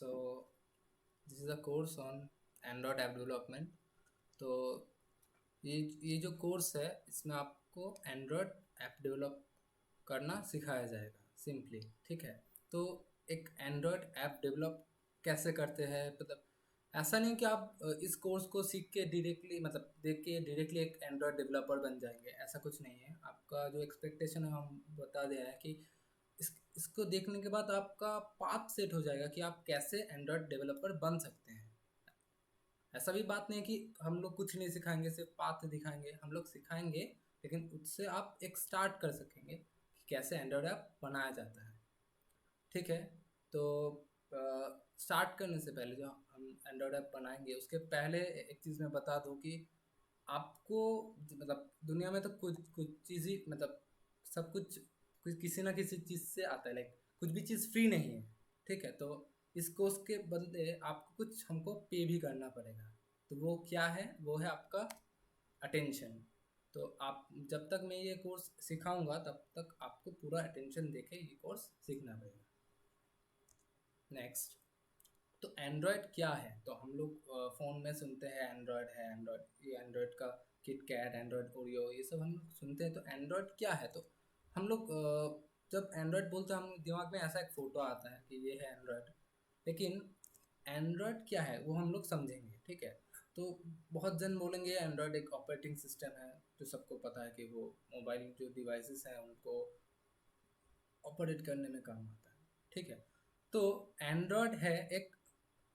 So this is a course on Android app development. तो ये जो कोर्स है इसमें आपको एंड्रॉयड ऐप डेवलप करना सिखाया जाएगा सिंपली। ठीक है। तो एक एंड्रॉयड ऐप डेवलप कैसे करते हैं, मतलब ऐसा नहीं कि आप इस कोर्स को सीख के डायरेक्टली, मतलब देख के डायरेक्टली एक एंड्रॉयड डेवलपर बन जाएंगे, ऐसा कुछ नहीं है। आपका जो एक्सपेक्टेशन है हम बता दे रहे हैं कि इसको देखने के बाद आपका पाथ सेट हो जाएगा कि आप कैसे एंड्रॉयड डेवलपर बन सकते हैं। ऐसा भी बात नहीं है कि हम लोग कुछ नहीं सिखाएंगे, सिर्फ पाथ दिखाएंगे, हम लोग सिखाएंगे, लेकिन उससे आप एक स्टार्ट कर सकेंगे कि कैसे एंड्रॉयड ऐप बनाया जाता है। ठीक है। तो स्टार्ट करने से पहले जो हम एंड्रॉयड ऐप बनाएंगे उसके पहले एक चीज़ मैं बता दूं कि आपको, मतलब दुनिया में तो कुछ कुछ चीज़ ही, मतलब सब कुछ किसी ना किसी चीज़ से आता है, लाइक कुछ भी चीज़ फ्री नहीं है। ठीक है। तो इस कोर्स के बदले आपको कुछ हमको पे भी करना पड़ेगा। तो वो क्या है? वो है आपका अटेंशन। तो आप जब तक मैं ये कोर्स सिखाऊंगा तब तक आपको पूरा अटेंशन देके ये कोर्स सीखना पड़ेगा। नेक्स्ट, तो एंड्रॉयड क्या है? तो हम लोग फ़ोन में सुनते हैं एंड्रॉयड है, एंड्रॉयड ये एंड्रॉयड का किट कैट, एंड्रॉयड ओरियो, ये सब हम लोग सुनते हैं। तो एंड्रॉयड क्या है? तो हम लोग जब एंड्रॉयड बोलते हैं हम दिमाग में ऐसा एक फ़ोटो आता है कि ये है एंड्रॉयड, लेकिन एंड्रॉयड क्या है वो हम लोग समझेंगे। ठीक है। तो बहुत जन बोलेंगे एंड्रॉयड एक ऑपरेटिंग सिस्टम है, जो सबको पता है कि वो मोबाइल जो डिवाइसेस हैं उनको ऑपरेट करने में काम आता है। ठीक है। तो एंड्रॉयड है एक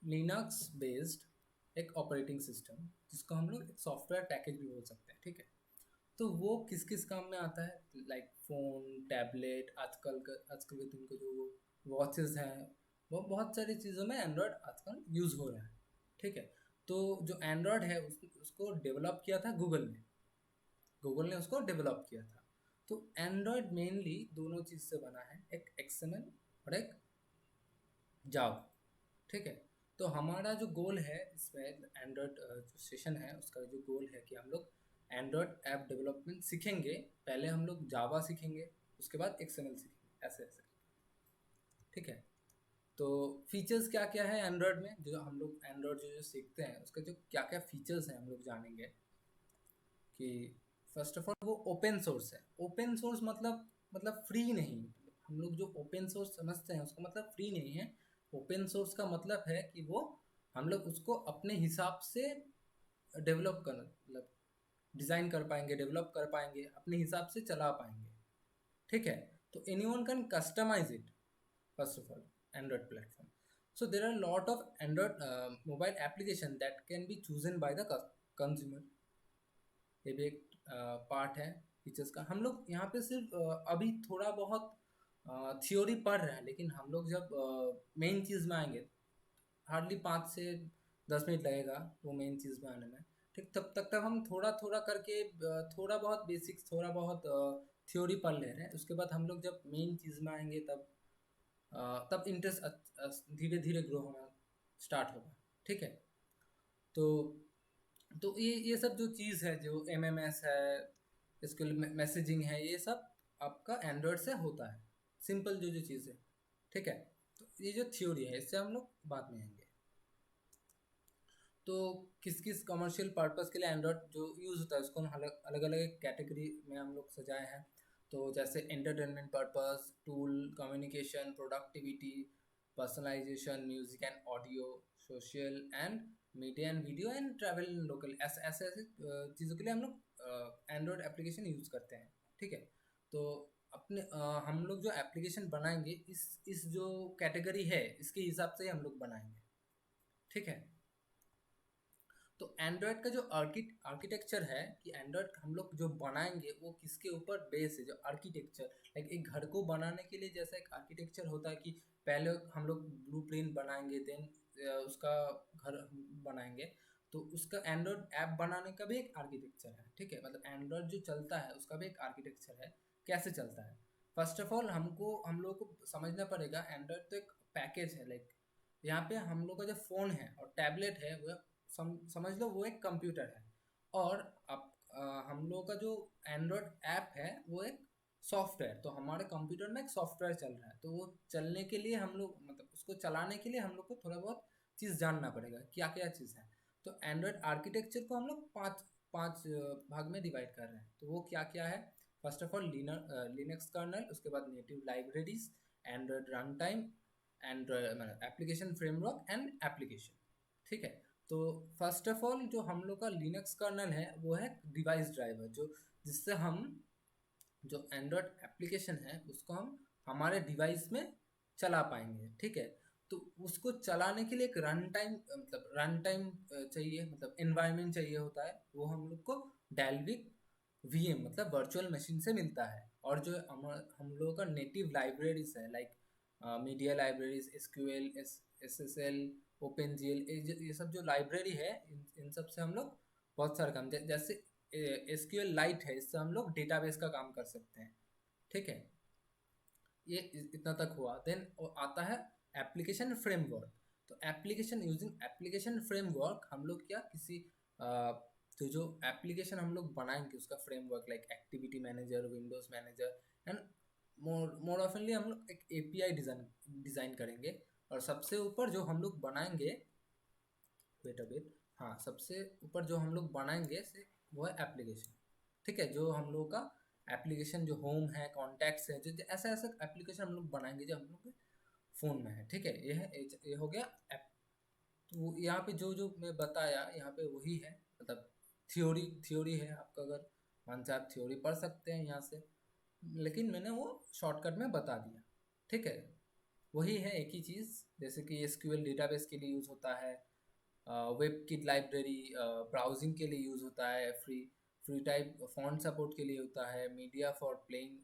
लिनक्स बेस्ड एक ऑपरेटिंग सिस्टम, जिसको हम लोग एक सॉफ्टवेयर पैकेज भी बोल सकते हैं। ठीक है। तो वो किस किस काम में आता है, लाइक फ़ोन, टैबलेट, आजकल के दिन के जो वॉचेस हैं, वो बहुत सारी चीज़ों में एंड्रॉयड आजकल यूज़ हो रहा है। ठीक है। तो जो एंड्रॉयड है उसको डेवलप किया था गूगल ने। गूगल ने उसको डेवलप किया था। तो एंड्रॉयड मेनली दोनों चीज़ से बना है, एक एक्सएमएल और एक जावा। ठीक है। तो हमारा जो गोल है इसमें, एंड्रॉयड जो सेशन है उसका जो गोल है कि हम लोग एंड्रॉयड ऐप डेवलपमेंट सीखेंगे। पहले हम लोग जावा सीखेंगे, उसके बाद एक्सएमएल सीखेंगे, ऐसे ऐसे। ठीक है। तो फीचर्स क्या क्या है एंड्रॉयड में, जो हम लोग एंड्रॉयड जो जो सीखते हैं उसका जो क्या क्या फीचर्स हैं हम लोग जानेंगे। कि फर्स्ट ऑफ ऑल वो ओपन सोर्स है। ओपन सोर्स मतलब फ्री नहीं। हम लोग जो ओपन सोर्स समझते हैं उसका मतलब फ्री नहीं है। ओपन सोर्स का मतलब है कि वो हम लोग उसको अपने हिसाब से डेवलप कर, मतलब डिज़ाइन कर पाएंगे, डेवलप कर पाएंगे, अपने हिसाब से चला पाएंगे। ठीक है। तो anyone can customise it, first of all, Android platform. So there are a lot of Android mobile application that can be chosen by the consumer. ये भी एक पार्ट है फीचर्स का। हम लोग यहाँ पे सिर्फ अभी थोड़ा बहुत थ्योरी पढ़ रहे हैं, लेकिन हम लोग जब मेन चीज़ में आएंगे, हार्डली 5 से 10 मिनट लगेगा वो मेन चीज़ में आने में। ठीक, तब तक हम थोड़ा थोड़ा करके थोड़ा बहुत बेसिक्स, थोड़ा बहुत थ्योरी पढ़ ले रहे हैं। उसके बाद हम लोग जब मेन चीज़ में आएंगे तब इंटरेस्ट धीरे धीरे ग्रो होना स्टार्ट होगा। ठीक है। तो ये सब जो चीज़ है, जो एमएमएस है, इसके लिए मैसेजिंग है, ये सब आपका एंड्रॉयड से होता है, सिंपल जो जो चीज़ है। ठीक है। तो ये जो थ्योरी है इससे हम लोग बाद में आएंगे। तो किस किस कमर्शियल पर्पस के लिए एंड्रॉयड जो यूज़ होता है उसको हम अलग अलग कैटेगरी में हम लोग सजाए हैं। तो जैसे entertainment purpose, tool, communication, productivity, personalization, music and audio, social and media and video and travel and local, ऐसे ऐसे ऐसे चीज़ों के लिए हम लोग एंड्रॉयड एप्लीकेशन यूज़ करते हैं। ठीक है। तो अपने हम लोग जो एप्लीकेशन बनाएंगे इस जो कैटेगरी है इसके हिसाब से ही हम लोग बनाएंगे। ठीक है। तो एंड्रॉयड का जो आर्किटेक्चर है, कि एंड्रॉयड हम लोग जो बनाएंगे वो किसके ऊपर बेस है, जो आर्किटेक्चर, लाइक एक घर को बनाने के लिए जैसा एक आर्किटेक्चर होता है कि पहले हम लोग ब्लूप्रिंट बनाएंगे, देन उसका घर बनाएंगे। तो उसका एंड्रॉयड ऐप बनाने का भी एक आर्किटेक्चर है। ठीक है। मतलब एंड्रॉयड जो चलता है उसका भी एक आर्किटेक्चर है, कैसे चलता है। फर्स्ट ऑफ ऑल हम लोग को समझना पड़ेगा एंड्रॉयड तो एक पैकेज है। लाइक यहाँ पे हम लोग का जो फ़ोन है और टैबलेट है वो समझ लो वो एक कंप्यूटर है। और हम लोग का जो एंड्रॉयड ऐप है वो एक सॉफ्टवेयर, तो हमारे कंप्यूटर में एक सॉफ्टवेयर चल रहा है, तो वो चलने के लिए हम लोग मतलब उसको चलाने के लिए हम लोग को थोड़ा बहुत चीज़ जानना पड़ेगा, क्या क्या चीज़ है। तो एंड्रॉयड आर्किटेक्चर को हम लोग पाँच पाँच भाग में डिवाइड कर रहे हैं। तो वो क्या क्या है? First of all Linux kernel, उसके बाद native libraries, Android run time, Android मतलब एप्लीकेशन फ्रेमवर्क एंड एप्लीकेशन। ठीक है। तो फर्स्ट ऑफ ऑल जो हम लोग का लिनक्स कर्नल है वो है डिवाइस ड्राइवर, जो जिससे हम जो एंड्रॉयड एप्लीकेशन है उसको हम हमारे डिवाइस में चला पाएंगे। ठीक है। तो उसको चलाने के लिए एक रन टाइम मतलब रन टाइम चाहिए, मतलब एनवायरनमेंट चाहिए होता है, वो हम लोग को डेल्विक वीएम मतलब वर्चुअल मशीन से मिलता है। और जो हम लोगों का नेटिव लाइब्रेरीज है, like media libraries, SQL, SSL, open GL, ये सब जो लाइब्रेरी है, इन सब से हम लोग बहुत सारे काम जैसे एसक्यूएल लाइट है, इससे हम लोग डेटाबेस का काम कर सकते हैं। ठीक है। ये इतना तक हुआ। देन आता है एप्लीकेशन फ्रेमवर्क। तो एप्लीकेशन यूजिंग एप्लीकेशन फ्रेमवर्क हम लोग क्या किसी तो जो एप्लीकेशन हम लोग बनाएंगे उसका framework, like activity manager, Windows manager and more ऑफनली हम लोग एक एपीआई डिज़ाइन डिज़ाइन करेंगे। और सबसे ऊपर जो हम लोग बनाएंगे, वेट अ बिट, हाँ, सबसे ऊपर जो हम लोग बनाएंगे से वो है एप्लीकेशन। ठीक है। जो हम लोग का एप्लीकेशन जो होम है, कॉन्टैक्ट्स है, जो ऐसा ऐसा एप्लीकेशन हम लोग बनाएंगे जो हम लोग के फ़ोन में है। ठीक है। ये हो गया ऐप। तो यहाँ पे जो जो मैं बताया यहाँ पे वही है, मतलब थ्योरी थ्योरी है आपका, अगर मन से आप थ्योरी पढ़ सकते हैं यहाँ से, लेकिन मैंने वो शॉर्टकट में बता दिया। ठीक है। वही है एक ही चीज़, जैसे कि एसक्यूएल डेटाबेस के लिए यूज़ होता है, वेब किट लाइब्रेरी ब्राउजिंग के लिए यूज़ होता है, free free type font support के लिए होता है, media for playing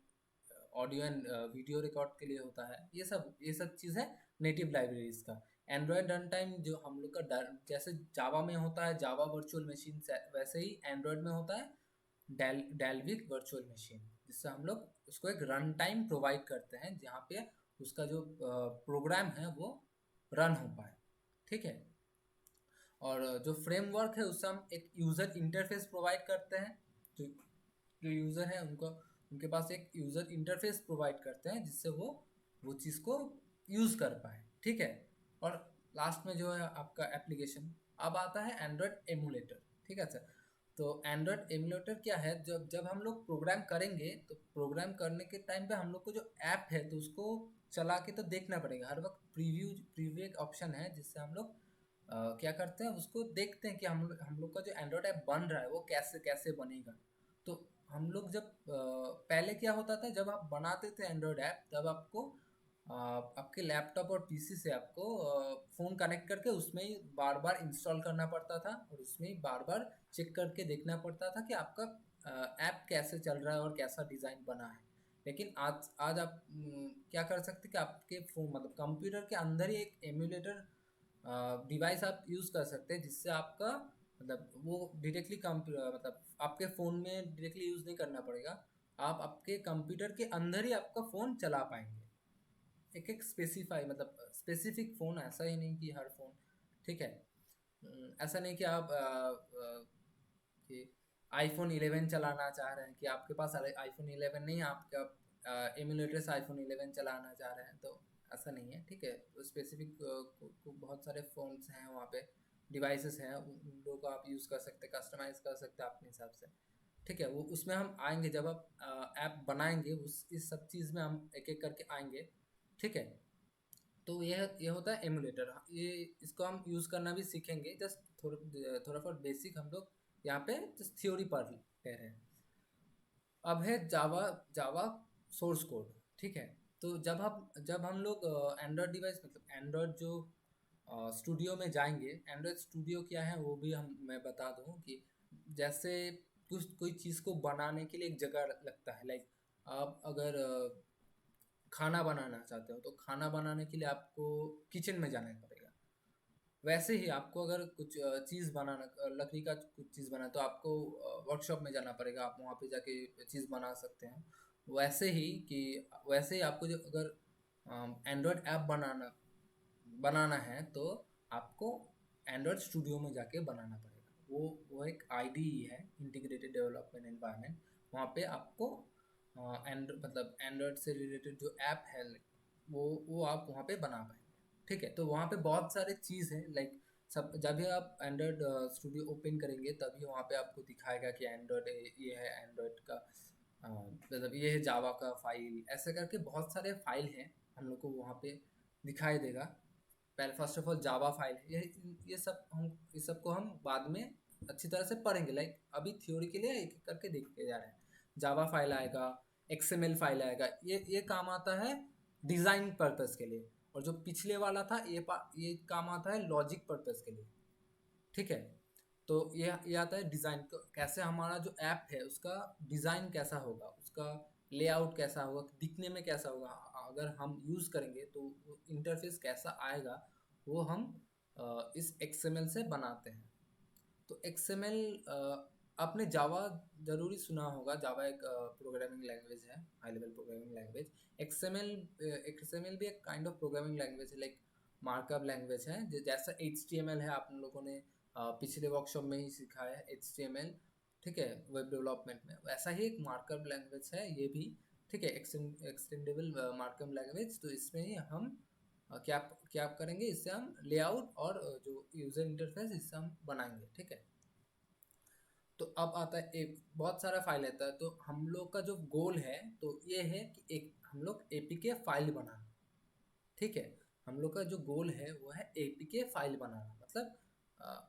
audio and video record के लिए होता है। ये सब चीज़ है नेटिव लाइब्रेरीज का। एंड्रॉयड रन टाइम जो हम लोग का जैसे जावा में होता है जावा वर्चुअल मशीन, वैसे ही एंड्रॉयड में होता है डेल्विक वर्चुअल मशीन, जिससे हम लोग उसको एक रन टाइम प्रोवाइड करते हैं जहाँ पे उसका जो प्रोग्राम है वो रन हो पाए। ठीक है। और जो फ्रेमवर्क है उससे हम एक यूज़र इंटरफेस प्रोवाइड करते हैं। जो जो यूज़र है उनको उनके पास एक यूज़र इंटरफेस प्रोवाइड करते हैं जिससे वो चीज़ को यूज़ कर पाए। ठीक है। और लास्ट में जो है आपका एप्लीकेशन। अब आता है एंड्रॉयड एमुलेटर। ठीक है सर। तो एंड्रॉयड एमुलेटर क्या है, जब जब हम लोग प्रोग्राम करेंगे तो प्रोग्राम करने के टाइम पे हम लोग को जो ऐप है तो उसको चला के तो देखना पड़ेगा हर वक्त। प्रीव्यू एक ऑप्शन है जिससे हम लोग क्या करते हैं, उसको देखते हैं कि हम लोग का जो एंड्रॉयड ऐप बन रहा है वो कैसे कैसे बनेगा। तो हम लोग जब पहले क्या होता था, जब आप बनाते थे एंड्रॉयड ऐप तब आपको आपके लैपटॉप और पीसी से आपको फ़ोन कनेक्ट करके उसमें ही बार बार इंस्टॉल करना पड़ता था, और उसमें ही बार बार चेक करके देखना पड़ता था कि आपका ऐप कैसे चल रहा है और कैसा डिज़ाइन बना है। लेकिन आज आज आप क्या कर सकते हैं कि आपके फ़ोन मतलब कंप्यूटर के अंदर ही एक एमुलेटर डिवाइस आप यूज़ कर सकते हैं, जिससे आपका मतलब वो डायरेक्टली मतलब आपके फ़ोन में डायरेक्टली यूज़ नहीं करना पड़ेगा। आप आपके कंप्यूटर के अंदर ही आपका फ़ोन चला पाएंगे। एक एक स्पेसिफाई मतलब स्पेसिफिक फ़ोन, ऐसा ही नहीं कि हर फ़ोन। ठीक है। ऐसा नहीं कि आप कि आईफोन 11 चलाना चाह रहे हैं, कि आपके पास आईफोन 11 नहीं है, आपका एमुलेटर से आईफोन 11 चलाना चाह रहे हैं, तो ऐसा नहीं है। ठीक है। स्पेसिफिक बहुत सारे फ़ोन्स हैं वहाँ पे, डिवाइसेस हैं, उन लोगों को आप यूज़ कर सकते हैं, कस्टमाइज़ कर सकते हैं अपने हिसाब से। ठीक है। वो उसमें हम आएंगे जब आप ऐप बनाएंगे, उस इस सब चीज़ में हम एक एक करके आएंगे। ठीक है। तो यह होता है एमुलेटर। ये इसको हम यूज़ करना भी सीखेंगे, जस्ट थोड़ा थोड़ा बेसिक हम लोग यहाँ पे जस्ट थ्योरी पढ़ रहे हैं। अब है जावा जावा सोर्स कोड। ठीक है। तो जब हम लोग एंड्रॉयड डिवाइस मतलब एंड्रॉयड जो स्टूडियो में जाएंगे, एंड्रॉयड स्टूडियो क्या है वो भी मैं बता दूं कि जैसे कुछ कोई चीज़ को बनाने के लिए एक जगह लगता है, लाइक आप अगर खाना बनाना चाहते हो तो खाना बनाने के लिए आपको किचन में जाना पड़ेगा। वैसे ही आपको अगर कुछ चीज़ बनाना लकड़ी का कुछ चीज़ बनाना तो आपको वर्कशॉप में जाना पड़ेगा, आप वहाँ पे जाके चीज़ बना सकते हैं। वैसे ही कि वैसे ही आपको जो अगर एंड्रॉयड ऐप बनाना है तो आपको एंड्रॉयड स्टूडियो में जाके बनाना पड़ेगा। वो एक आईडीई है, इंटीग्रेटेड डेवलपमेंट एनवायरनमेंट। वहाँ पे आपको एंड मतलब एंड्रॉयड से रिलेटेड जो ऐप है वो आप वहाँ पे बना पाएंगे। ठीक है, तो वहाँ पे बहुत सारे चीज़ है लाइक सब जब भी आप एंड्रॉयड स्टूडियो ओपन करेंगे तभी वहाँ पे आपको दिखाएगा कि एंड्रॉयड ये है एंड्रॉयड का मतलब ये है जावा का फाइल, ऐसे करके बहुत सारे फाइल हैं हम लोग को वहाँ पे दिखाई देगा। पहले first of all Java file है, ये सब हम इस सब को हम बाद में अच्छी तरह से पढ़ेंगे, लाइक अभी थ्योरी के लिए एक एक करके देखते जा रहे हैं। जावा फाइल आएगा, एक्सएमएल फाइल आएगा, ये काम आता है डिज़ाइन पर्पस के लिए, और जो पिछले वाला था ये काम आता है लॉजिक पर्पस के लिए। ठीक है, तो ये आता है डिज़ाइन, कैसे हमारा जो ऐप है उसका डिज़ाइन कैसा होगा, उसका लेआउट कैसा होगा, दिखने में कैसा होगा, अगर हम यूज़ करेंगे तो इंटरफेस कैसा आएगा, वो हम इस एक्सएमएल से बनाते हैं। तो एक्सएमएल आपने जावा ज़रूरी सुना होगा, जावा एक प्रोग्रामिंग लैंग्वेज है, high level programming language. XML XML भी एक काइंड ऑफ प्रोग्रामिंग लैंग्वेज है, लाइक मार्कअप लैंग्वेज है, जैसा एचटीएमएल है, आप लोगों ने पिछले वर्कशॉप में ही सीखा है एचटीएमएल। ठीक है, वेब डेवलपमेंट में वैसा ही एक मार्कअप लैंग्वेज है ये भी। ठीक है, एक्सटेंडेबल मार्कअप लैंग्वेज। तो इसमें ही हम क्या क्या करेंगे, इससे हम लेआउट और जो यूज़र इंटरफेस इससे हम बनाएंगे। ठीक है, तो अब आता है एक बहुत सारा फाइल आता है, तो हम लोग का जो गोल है तो ये है कि एक हम लोग एपीके फाइल बनाना। ठीक है, हम लोग का जो गोल है वो है एपीके फाइल बनाना, मतलब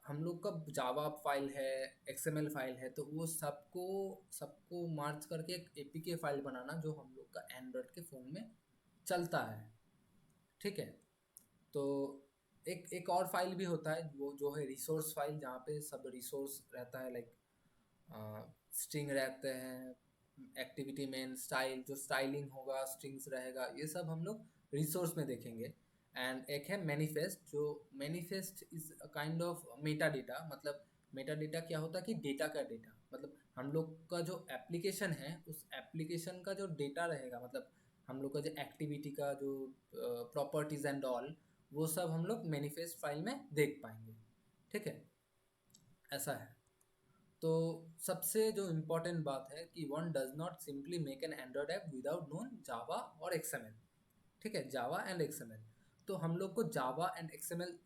हम लोग का जावा फाइल है, एक्सएमएल फाइल है, तो वो सबको सबको मार्च करके एक एपीके फाइल बनाना जो हम लोग का एंड्रॉयड के फ़ोन में चलता है। ठीक है, तो एक और फाइल भी होता है वो जो है रिसोर्स फाइल, जहाँ पे सब रिसोर्स रहता है, लाइक स्ट्रिंग रहते हैं, एक्टिविटी मेन स्टाइल, जो स्टाइलिंग होगा स्ट्रिंग्स रहेगा, ये सब हम लोग रिसोर्स में देखेंगे। एंड एक है मैनिफेस्ट, जो manifest is a kind of Meta data, मतलब मेटा डेटा क्या होता है कि डेटा का डेटा, मतलब हम लोग का जो एप्लीकेशन है उस एप्लीकेशन का जो डेटा रहेगा, मतलब हम लोग का जो एक्टिविटी का जो प्रॉपर्टीज एंड ऑल, वो सब हम लोग मैनिफेस्ट फाइल में देख पाएंगे। ठीक है, ऐसा है। तो सबसे जो इम्पोर्टेंट बात है कि one does not simply make an Android app without known Java और एक्सएमएल। ठीक है, जावा एंड एक्सएमएल, तो हम लोग को जावा एंड एक्सएमएल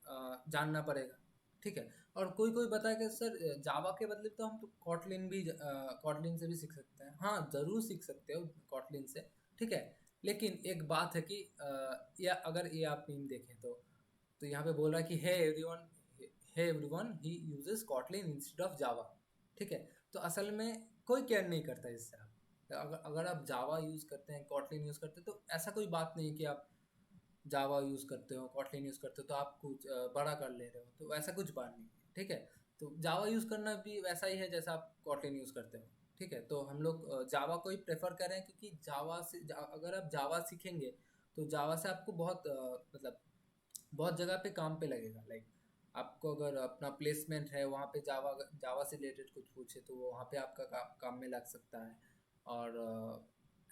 जानना पड़ेगा। ठीक है, और कोई कोई बताया कि सर जावा के बदले तो हम तो कॉटलिन भी कॉटलिन से भी सीख सकते हैं। हाँ, ज़रूर सीख सकते हो कॉटलिन से। ठीक है, लेकिन एक बात है कि या अगर ये आप मीम देखें तो यहाँ पे बोल रहा है कि hey everyone he uses Kotlin instead of Java. ठीक है, तो असल में कोई केयर नहीं करता इससे। आप अगर आप जावा यूज़ करते हैं, कॉटलिन यूज़ करते हैं, तो ऐसा कोई बात नहीं कि आप जावा यूज़ करते हो, कॉटलिन यूज़ करते हो तो आप कुछ बड़ा कर ले रहे हो, तो ऐसा कुछ बात नहीं है। ठीक है, तो जावा यूज़ करना भी वैसा ही है जैसा आप कॉटलिन यूज़ करते हो। ठीक है, तो हम लोग जावा को ही प्रेफर कर रहे हैं, क्योंकि अगर आप जावा सीखेंगे तो जावा से आपको बहुत मतलब बहुत जगह पे काम पे लगेगा, लाइक आपको अगर अपना प्लेसमेंट है वहाँ पे जावा जावा से रिलेटेड कुछ पूछे तो वो वहाँ पे आपका काम में लग सकता है। और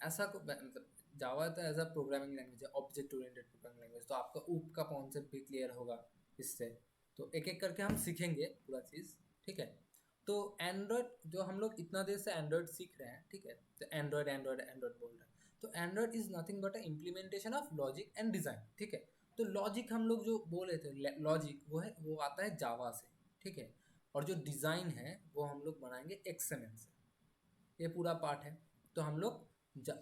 ऐसा मतलब जावा तो एज अ प्रोग्रामिंग लैंग्वेज है, ऑब्जेक्ट ओरिएंटेड प्रोग्रामिंग लैंग्वेज, तो आपका ऊप का कॉन्सेप्ट भी क्लियर होगा इससे। तो एक एक करके हम सीखेंगे पूरा चीज़। ठीक है, तो एंड्रॉयड जो हम लोग इतना देर से एंड्रॉयड सीख रहे हैं, ठीक है, तो एंड्रॉयड एंड्रॉयड एंड्रॉयड बोल रहे हैं, तो Android is nothing but a implementation of logic and design. ठीक है, तो लॉजिक हम लोग जो बोल रहे थे, लॉजिक वो आता है जावा से। ठीक है, और जो डिज़ाइन है वो हम लोग बनाएंगे एक्सएमएल से। ये पूरा पार्ट है। तो हम लोग जा,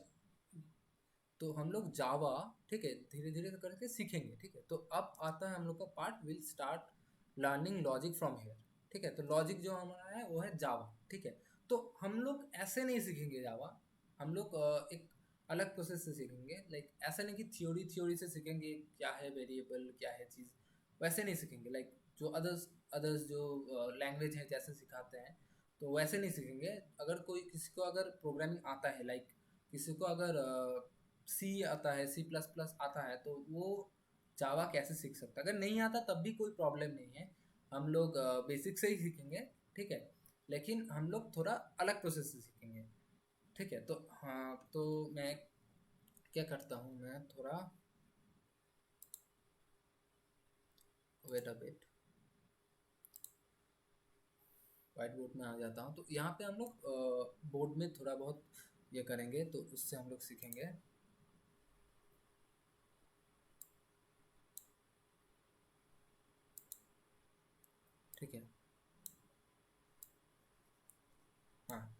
तो हम लोग जावा, ठीक है, धीरे धीरे करके सीखेंगे। ठीक है, तो अब आता है हम लोग का part, will start learning logic from here. ठीक है, तो लॉजिक जो हमारा है वो है जावा। ठीक है, तो हम लोग ऐसे नहीं सीखेंगे जावा, हम लोग एक अलग प्रोसेस से सीखेंगे, लाइक ऐसा नहीं कि थ्योरी थ्योरी से सीखेंगे क्या है वेरिएबल क्या है चीज़, वैसे नहीं सीखेंगे, लाइक जो अदर्स अदर्स जो लैंग्वेज है जैसे सिखाते हैं तो वैसे नहीं सीखेंगे। अगर कोई किसी को अगर प्रोग्रामिंग आता है, लाइक किसी को अगर सी आता है, सी प्लस प्लस आता है, तो वो जावा कैसे सीख सकता है? अगर नहीं आता तब भी कोई प्रॉब्लम नहीं है, हम लोग बेसिक से ही सीखेंगे। ठीक है, लेकिन हम लोग थोड़ा अलग प्रोसेस से सीखेंगे। ठीक है, तो हाँ, तो मैं क्या करता हूँ, मैं थोड़ा wait a bit whiteboard में आ जाता हूँ। तो यहाँ पे हम लोग बोर्ड में थोड़ा बहुत ये करेंगे तो उससे हम लोग सीखेंगे। ठीक है। हाँ,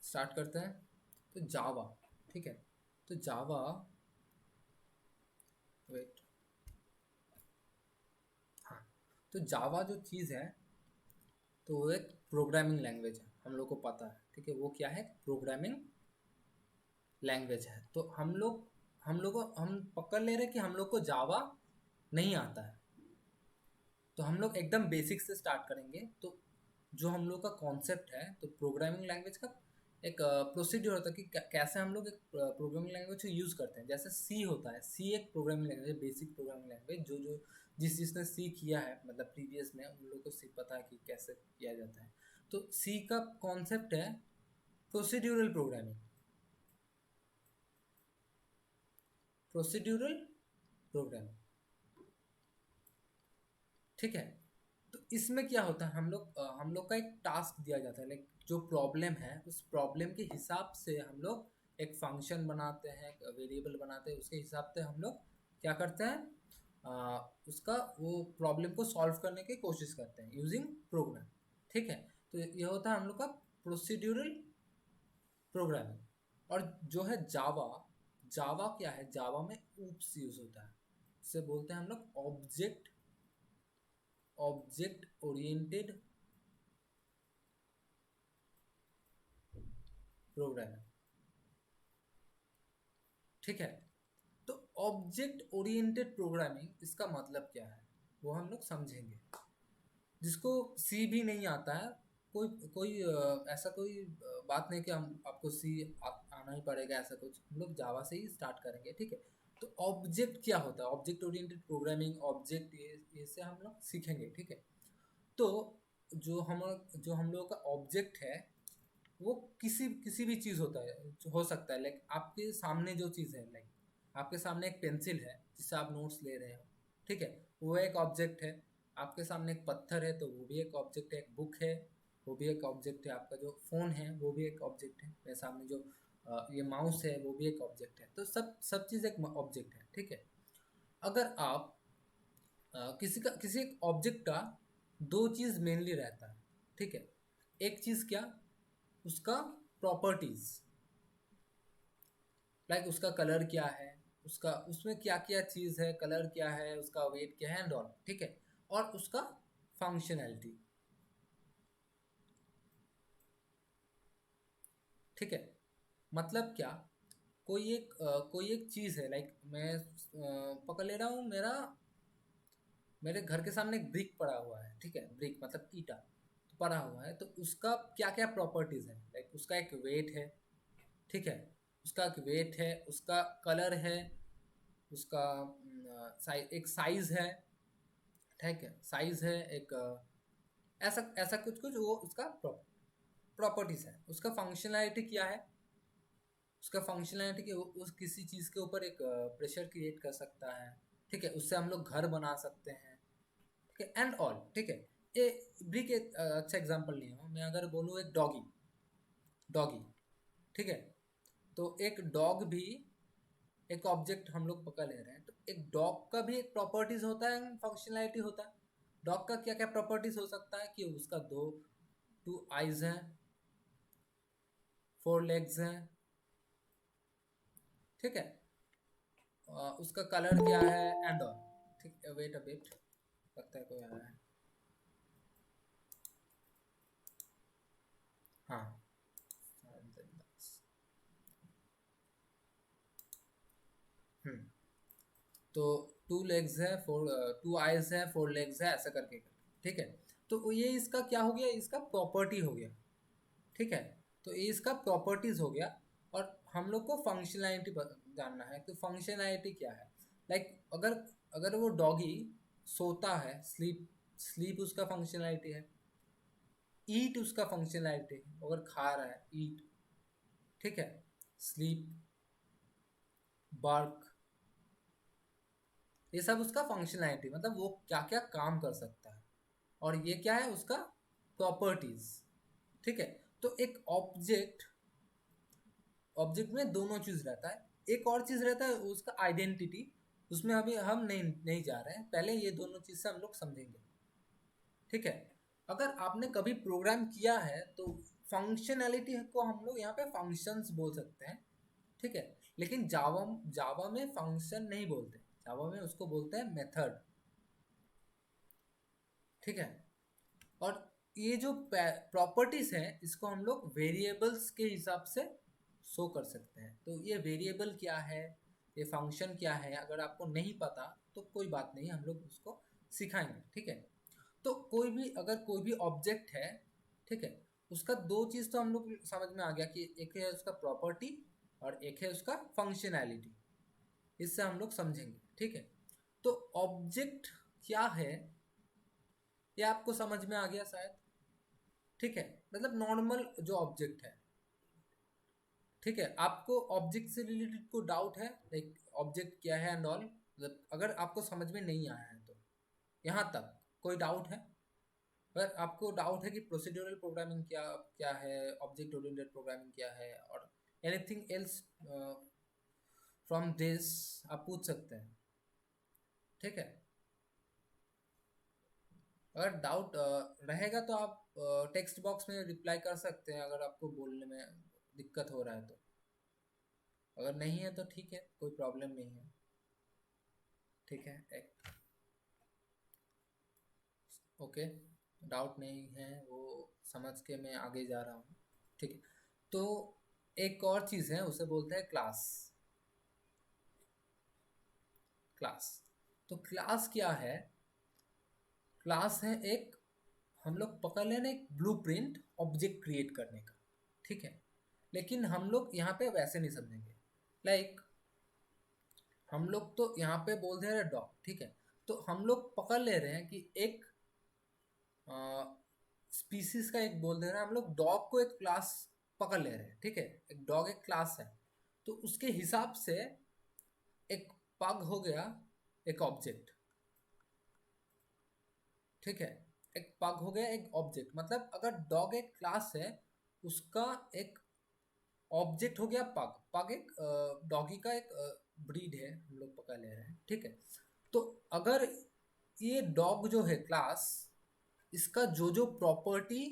स्टार्ट करते हैं। तो जावा, ठीक है। तो जावा, वेट, हाँ, तो जावा जो चीज़ है तो वो एक प्रोग्रामिंग लैंग्वेज है, हम लोग को पता है, ठीक है। वो क्या है? प्रोग्रामिंग लैंग्वेज है। तो हम पकड़ ले रहे हैं कि हम लोग को जावा नहीं आता है। तो हम लोग एकदम बेसिक से स्टार्ट करेंगे। तो जो हम लोग का कॉन्सेप्ट है, तो प्रोग्रामिंग लैंग्वेज का एक प्रोसीड्यूर होता है कि कैसे हम लोग एक प्रोग्रामिंग लैंग्वेज को यूज़ करते हैं। जैसे सी होता है, सी एक programming language, basic programming language. जो जो जिसने सी किया है, मतलब प्रीवियस में, उन लोग को सी पता है कि कैसे किया जाता है। तो सी का कॉन्सेप्ट है प्रोसीड्यूरल प्रोग्रामिंग। प्रोसीड्यूरल प्रोग्रामिंग, ठीक है। तो इसमें क्या होता है, हम लोग का एक टास्क दिया जाता है, लाइक जो प्रॉब्लम है उस प्रॉब्लम के हिसाब से हम लोग एक फंक्शन बनाते हैं, वेरिएबल बनाते हैं। उसके हिसाब से हम लोग क्या करते हैं, उसका वो प्रॉब्लम को सॉल्व करने की कोशिश करते हैं यूजिंग प्रोग्राम, ठीक है। तो ये होता है हम लोग का प्रोसीड्यूरल प्रोग्रामिंग। और जो है जावा, जावा क्या है, जावा में ऊप्स यूज होता है। इसे बोलते हैं हम लोग ऑब्जेक्ट ओरिएंटेड प्रोग्रामिंग, ठीक है। तो ऑब्जेक्ट ओरिएंटेड प्रोग्रामिंग, इसका मतलब क्या है वो हम लोग समझेंगे। जिसको सी भी नहीं आता है, कोई कोई ऐसा कोई बात नहीं कि हम आपको सी आना ही पड़ेगा, ऐसा कुछ। हम लोग जावा से ही स्टार्ट करेंगे, ठीक है। तो ऑब्जेक्ट क्या होता है, ऑब्जेक्ट ओरिएंटेड प्रोग्रामिंग, ऑब्जेक्ट, ये से हम लोग सीखेंगे, ठीक है। तो जो हम जो हम लोग का ऑब्जेक्ट है वो किसी किसी भी चीज़ होता है, हो सकता है। लाइक आपके सामने जो चीज़ है, लाइक आपके सामने एक पेंसिल है जिससे आप नोट्स ले रहे हो, ठीक है, वो एक ऑब्जेक्ट है। आपके सामने एक पत्थर है तो वो भी एक ऑब्जेक्ट है। एक बुक है, वो भी एक ऑब्जेक्ट है। आपका जो फ़ोन है वो भी एक ऑब्जेक्ट है। मेरे सामने जो ये माउस है वो भी एक ऑब्जेक्ट है। तो सब चीज़ एक ऑब्जेक्ट है, ठीक है। अगर आप किसी एक ऑब्जेक्ट का दो चीज़ मेनली रहता है, ठीक है। एक चीज़ क्या, उसका प्रॉपर्टीज, लाइक उसका कलर क्या है, उसका उसमें क्या क्या चीज़ है, कलर क्या है, उसका वेट क्या है, एंड ऑल, ठीक है। और उसका फंक्शनैलिटी, ठीक है। मतलब क्या, कोई एक चीज़ है, लाइक मैं पकड़ ले रहा हूँ, मेरे घर के सामने एक ब्रिक पड़ा हुआ है, ठीक है। ब्रिक मतलब ईटा तो पड़ा हुआ है। तो उसका क्या क्या प्रॉपर्टीज़ है, लाइक उसका एक वेट है, ठीक है। उसका एक वेट है, उसका कलर है, उसका एक साइज है, ठीक है। साइज है एक, ऐसा ऐसा कुछ कुछ वो उसका प्रॉपर्टीज है। उसका फंक्शनैलिटी क्या है, उसका फंक्शनैलिटी कि वो उस किसी चीज़ के ऊपर एक प्रेशर क्रिएट कर सकता है, ठीक है। उससे हम लोग घर बना सकते हैं, ठीक है, एंड ऑल, ठीक है। ये ब्रिक एक अच्छा एग्जांपल नहीं है। मैं अगर बोलूँ एक डॉगी, डॉगी, ठीक है। तो एक डॉग भी एक ऑब्जेक्ट हम लोग पकड़ ले रहे हैं। तो एक डॉग का भी एक प्रॉपर्टीज होता है, फंक्शनैलिटी होता है। डॉग का क्या क्या प्रॉपर्टीज हो सकता है कि उसका दो टू आइज हैं, फोर लेग्स हैं, ठीक है। उसका कलर क्या है, एंड ऑल, ठीक है। वेट अ बिट, लगता है कोई आ रहा है। हाँ, हम्म। तो टू लेग्स है, फोर, टू आइज है, फोर लेग्स है, ऐसा करके, ठीक है। तो ये इसका क्या हो गया, इसका प्रॉपर्टी हो गया, ठीक है। तो ये इसका प्रॉपर्टीज हो गया। और हम लोग को फंक्शनैलिटी जानना है। तो फंक्शनैलिटी क्या है, लाइक अगर अगर वो डॉगी सोता है, स्लीप, स्लीप उसका फंक्शनैलिटी है। ईट उसका फंक्शनैलिटी है, अगर खा रहा है, ईट, ठीक है। स्लीप, बार्क, ये सब उसका फंक्शनैलिटी, मतलब वो क्या क्या काम कर सकता है। और ये क्या है, उसका प्रॉपर्टीज, ठीक है। तो एक ऑब्जेक्ट ऑब्जेक्ट में दोनों चीज रहता है, एक और चीज रहता है उसका आइडेंटिटी, उसमें अभी हम नहीं नहीं जा रहे हैं, पहले ये दोनों चीज से हम लोग समझेंगे। ठीक है, अगर आपने कभी प्रोग्राम किया है तो फंक्शनैलिटी को हम लोग यहाँ पे फंक्शंस बोल सकते हैं। ठीक है, लेकिन जावा जावा में फंक्शन नहीं बोलते, जावा में उसको बोलते हैं मेथड। ठीक है, और ये जो प्रॉपर्टीज हैं इसको हम लोग वेरिएबल्स के हिसाब से शो कर सकते हैं। तो ये वेरिएबल क्या है, ये फंक्शन क्या है, अगर आपको नहीं पता तो कोई बात नहीं, हम लोग उसको सिखाएंगे। ठीक है, तो कोई भी अगर कोई भी ऑब्जेक्ट है, ठीक है, उसका दो चीज़ तो हम लोग समझ में आ गया कि एक है उसका प्रॉपर्टी और एक है उसका फंक्शनैलिटी, इससे हम लोग समझेंगे। ठीक है, तो ऑब्जेक्ट क्या है ये आपको समझ में आ गया शायद। ठीक है, मतलब नॉर्मल जो ऑब्जेक्ट है। ठीक है, आपको ऑब्जेक्ट से रिलेटेड कोई डाउट है, लाइक ऑब्जेक्ट क्या है एंड ऑल, मतलब अगर आपको समझ में नहीं आया है तो यहाँ तक कोई डाउट है? अगर आपको डाउट है कि प्रोसीड्यूरल प्रोग्रामिंग क्या क्या है, ऑब्जेक्ट ओरिएंटेड प्रोग्रामिंग क्या है, और एनीथिंग एल्स फ्रॉम दिस, आप पूछ सकते हैं। ठीक है, अगर डाउट रहेगा तो आप टेक्स्ट बॉक्स में रिप्लाई कर सकते हैं, अगर आपको बोलने में दिक्कत हो रहा है तो। अगर नहीं है तो ठीक है, कोई प्रॉब्लम नहीं है। ठीक है, ओके, डाउट नहीं है वो समझ के मैं आगे जा रहा हूँ। ठीक है, तो एक और चीज़ है उसे बोलते हैं क्लास। क्लास, तो क्लास क्या है? क्लास है एक, हम लोग पकड़ लेना एक ब्लूप्रिंट ऑब्जेक्ट क्रिएट करने का। ठीक है, लेकिन हम लोग यहाँ पे वैसे नहीं समझेंगे। लाइक हम लोग तो यहाँ पे बोल दे रहे हैं डॉग। ठीक है, तो हम लोग पकड़ ले रहे हैं कि एक स्पीसीज का एक बोल दे रहे हैं, हम लोग डॉग को एक क्लास पकड़ ले रहे हैं। ठीक है, एक डॉग एक क्लास है, तो उसके हिसाब से एक पग हो गया एक ऑब्जेक्ट। ठीक है, एक पग हो गया एक ऑब्जेक्ट, मतलब अगर डॉग एक क्लास है, उसका एक ऑब्जेक्ट हो गया पग। पग एक डॉगी का एक ब्रीड है, हम लोग पकड़ ले रहे हैं। ठीक है, तो अगर ये डॉग जो है क्लास, इसका जो जो प्रॉपर्टी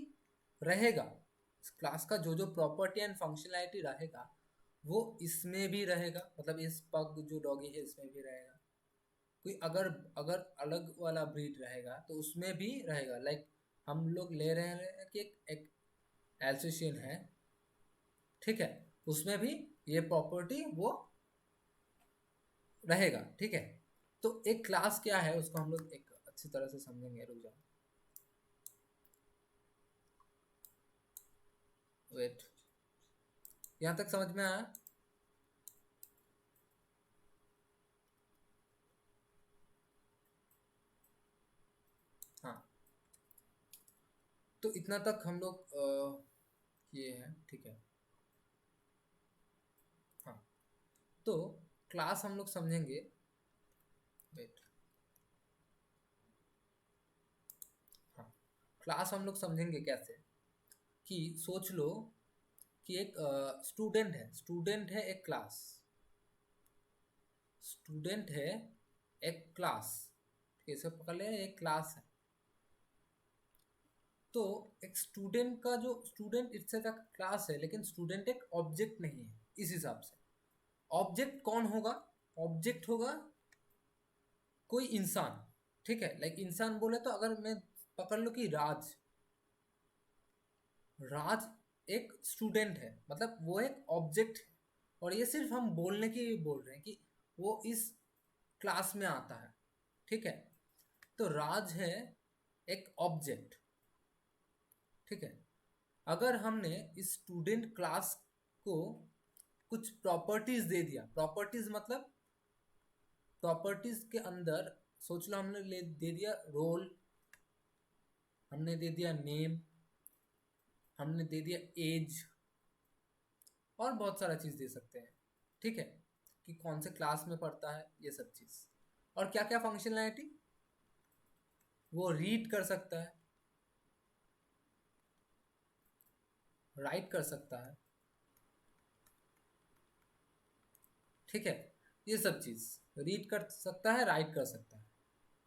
रहेगा, इस क्लास का जो जो प्रॉपर्टी एंड फंक्शनैलिटी रहेगा वो इसमें भी रहेगा, मतलब इस पग जो डॉगी है इसमें भी रहेगा। कोई अगर अगर अलग वाला ब्रीड रहेगा तो उसमें भी रहेगा। लाइक हम लोग ले रहे हैं कि एक एल्सेशियन है। ठीक है, उसमें भी ये प्रॉपर्टी वो रहेगा। ठीक है, तो एक क्लास क्या है उसको हम लोग एक अच्छी तरह से समझेंगे, रुक जाओ, वेट, यहाँ तक समझ में आया? हाँ, तो इतना तक हम लोग किए हैं। ठीक है, हाँ, तो क्लास हम लोग समझेंगे। वेट, हाँ, क्लास हम लोग समझेंगे कैसे, कि सोच लो कि एक स्टूडेंट है, स्टूडेंट है एक क्लास, स्टूडेंट है एक क्लास, कैसे पकड़ ले, एक क्लास है। तो एक स्टूडेंट का जो स्टूडेंट इससे का क्लास है, लेकिन स्टूडेंट एक ऑब्जेक्ट नहीं है इस हिसाब से। ऑब्जेक्ट कौन होगा? ऑब्जेक्ट होगा कोई इंसान। ठीक है, लाइक इंसान बोले तो अगर मैं पकड़ लूँ कि राज, राज एक स्टूडेंट है, मतलब वो एक ऑब्जेक्ट है, और ये सिर्फ हम बोलने के लिए बोल रहे हैं कि वो इस क्लास में आता है। ठीक है, तो राज है एक ऑब्जेक्ट। ठीक है, अगर हमने इस स्टूडेंट क्लास को कुछ प्रॉपर्टीज दे दिया, प्रॉपर्टीज मतलब प्रॉपर्टीज के अंदर सोच लो हमने दे दिया रोल, हमने दे दिया नेम, हमने दे दिया एज, और बहुत सारा चीज़ दे सकते हैं। ठीक है, कि कौन से क्लास में पढ़ता है, ये सब चीज़, और क्या क्या फंक्शनैलिटी वो रीड कर सकता है। राइट कर सकता है, ठीक है। ये सब चीज रीड कर सकता है, राइट कर सकता है,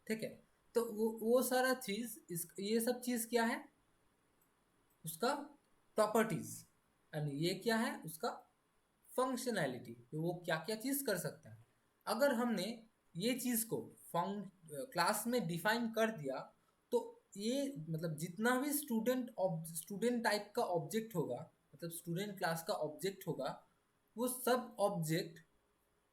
ठीक है। तो वो सारा चीज इस ये सब चीज क्या है, उसका प्रॉपर्टीज। एंड ये क्या है, उसका फंक्शनैलिटी, वो क्या क्या चीज कर सकता है। अगर हमने ये चीज को क्लास में डिफाइन कर दिया, तो ये मतलब जितना भी स्टूडेंट टाइप का ऑब्जेक्ट होगा, मतलब स्टूडेंट क्लास का ऑब्जेक्ट होगा, वो सब ऑब्जेक्ट,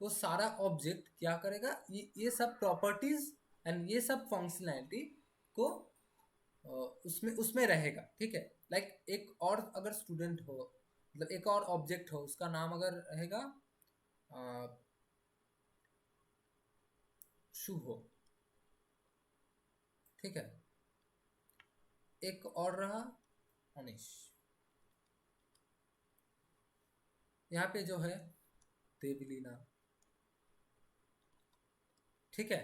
वो सारा ऑब्जेक्ट क्या करेगा, ये सब प्रॉपर्टीज एंड ये सब फंक्शनैलिटी को उसमें उसमें रहेगा, ठीक है। लाइक एक और अगर स्टूडेंट हो, मतलब एक और ऑब्जेक्ट हो, उसका नाम अगर रहेगा शुभ हो, ठीक है। एक और रहा अनिश, यहाँ पे जो है देवलीना, ठीक है।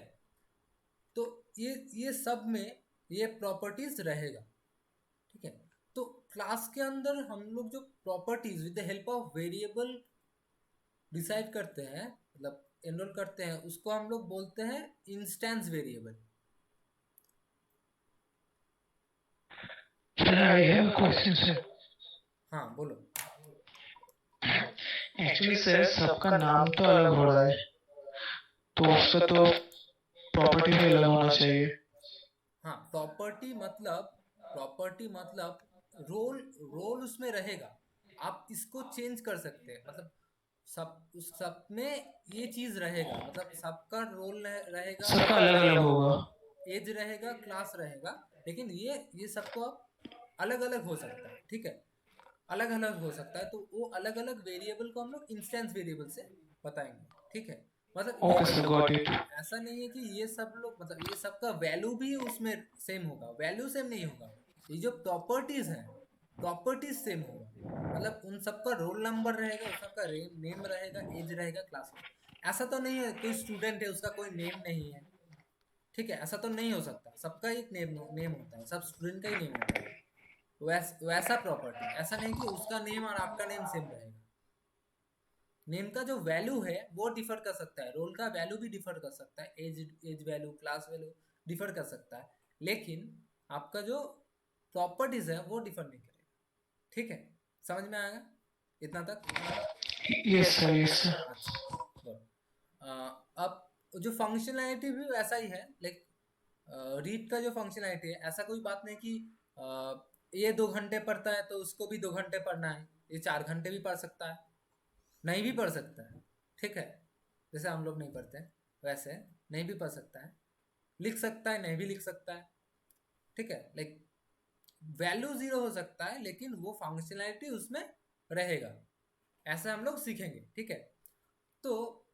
तो ये सब में ये प्रॉपर्टीज रहेगा, ठीक है। तो क्लास के अंदर हम लोग जो properties with the help of variable decide करते हैं, मतलब एनरोल करते हैं, उसको हम लोग बोलते हैं instance variable. Sir I have question sir. हाँ बोलो। एक्चुअली सर सबका नाम तो अलग हो रहा है, तो उसका तो प्रॉपर्टी भी अलग होना चाहिए। हाँ, प्रॉपर्टी मतलब रोल, रोल उसमें रहेगा। आप इसको चेंज कर सकते हैं, मतलब उस सब में ये चीज रहेगा, मतलब सबका रोल रहेगा, सबका सबका अलग अलग होगा। एज रहेगा, क्लास रहेगा। लेकिन ये सबको अब अलग अलग हो सकता है, ठीक है। अलग अलग हो सकता है, तो वो अलग अलग वेरिएबल को हम लोग इंस्टेंस वेरिएबल से बताएंगे, ठीक है। मतलब ये ओके सर गॉट इट। ऐसा नहीं है कि ये सब लोग, मतलब ये सबका वैल्यू भी उसमें सेम होगा, वैल्यू सेम नहीं होगा। ये जो प्रॉपर्टीज हैं, प्रॉपर्टीज सेम होगा। मतलब उन सबका रोल नंबर रहेगा, उन सबका नेम रहेगा, एज रहेगा, क्लास रहेगा। ऐसा तो नहीं है कोई स्टूडेंट है उसका कोई नेम नहीं है, ठीक है। ऐसा तो नहीं हो सकता, सबका एक नेम नेम होता है, सब स्टूडेंट का ही नेम होता है। वैसा प्रॉपर्टी, ऐसा नहीं कि उसका नेम और आपका नेम सेम रहेगा। नेम का जो वैल्यू है वो डिफर कर सकता है, रोल का वैल्यू भी डिफर कर सकता है, age value, class value differ कर सकता है। लेकिन आपका जो प्रॉपर्टीज है वो डिफर नहीं करेगा, ठीक है। समझ में आएगा इतना तक? Yes sir yes sir. अच्छा, गुड। अब जो फंक्शनैलिटी भी वैसा ही है, लाइक रीड का जो फंक्शनैलिटी है, ऐसा कोई बात नहीं कि ये 2 घंटे पढ़ता है तो उसको भी 2 घंटे पढ़ना है, ये 4 घंटे भी पढ़ सकता है, नहीं भी पढ़ सकता है, ठीक है। जैसे हम लोग नहीं पढ़ते हैं, वैसे नहीं भी पढ़ सकता है, लिख सकता है, नहीं भी लिख सकता है, ठीक है। लाइक वैल्यू जीरो हो सकता है, लेकिन वो फंक्शनैलिटी उसमें रहेगा। ऐसा हम लोग सीखेंगे, ठीक है। तो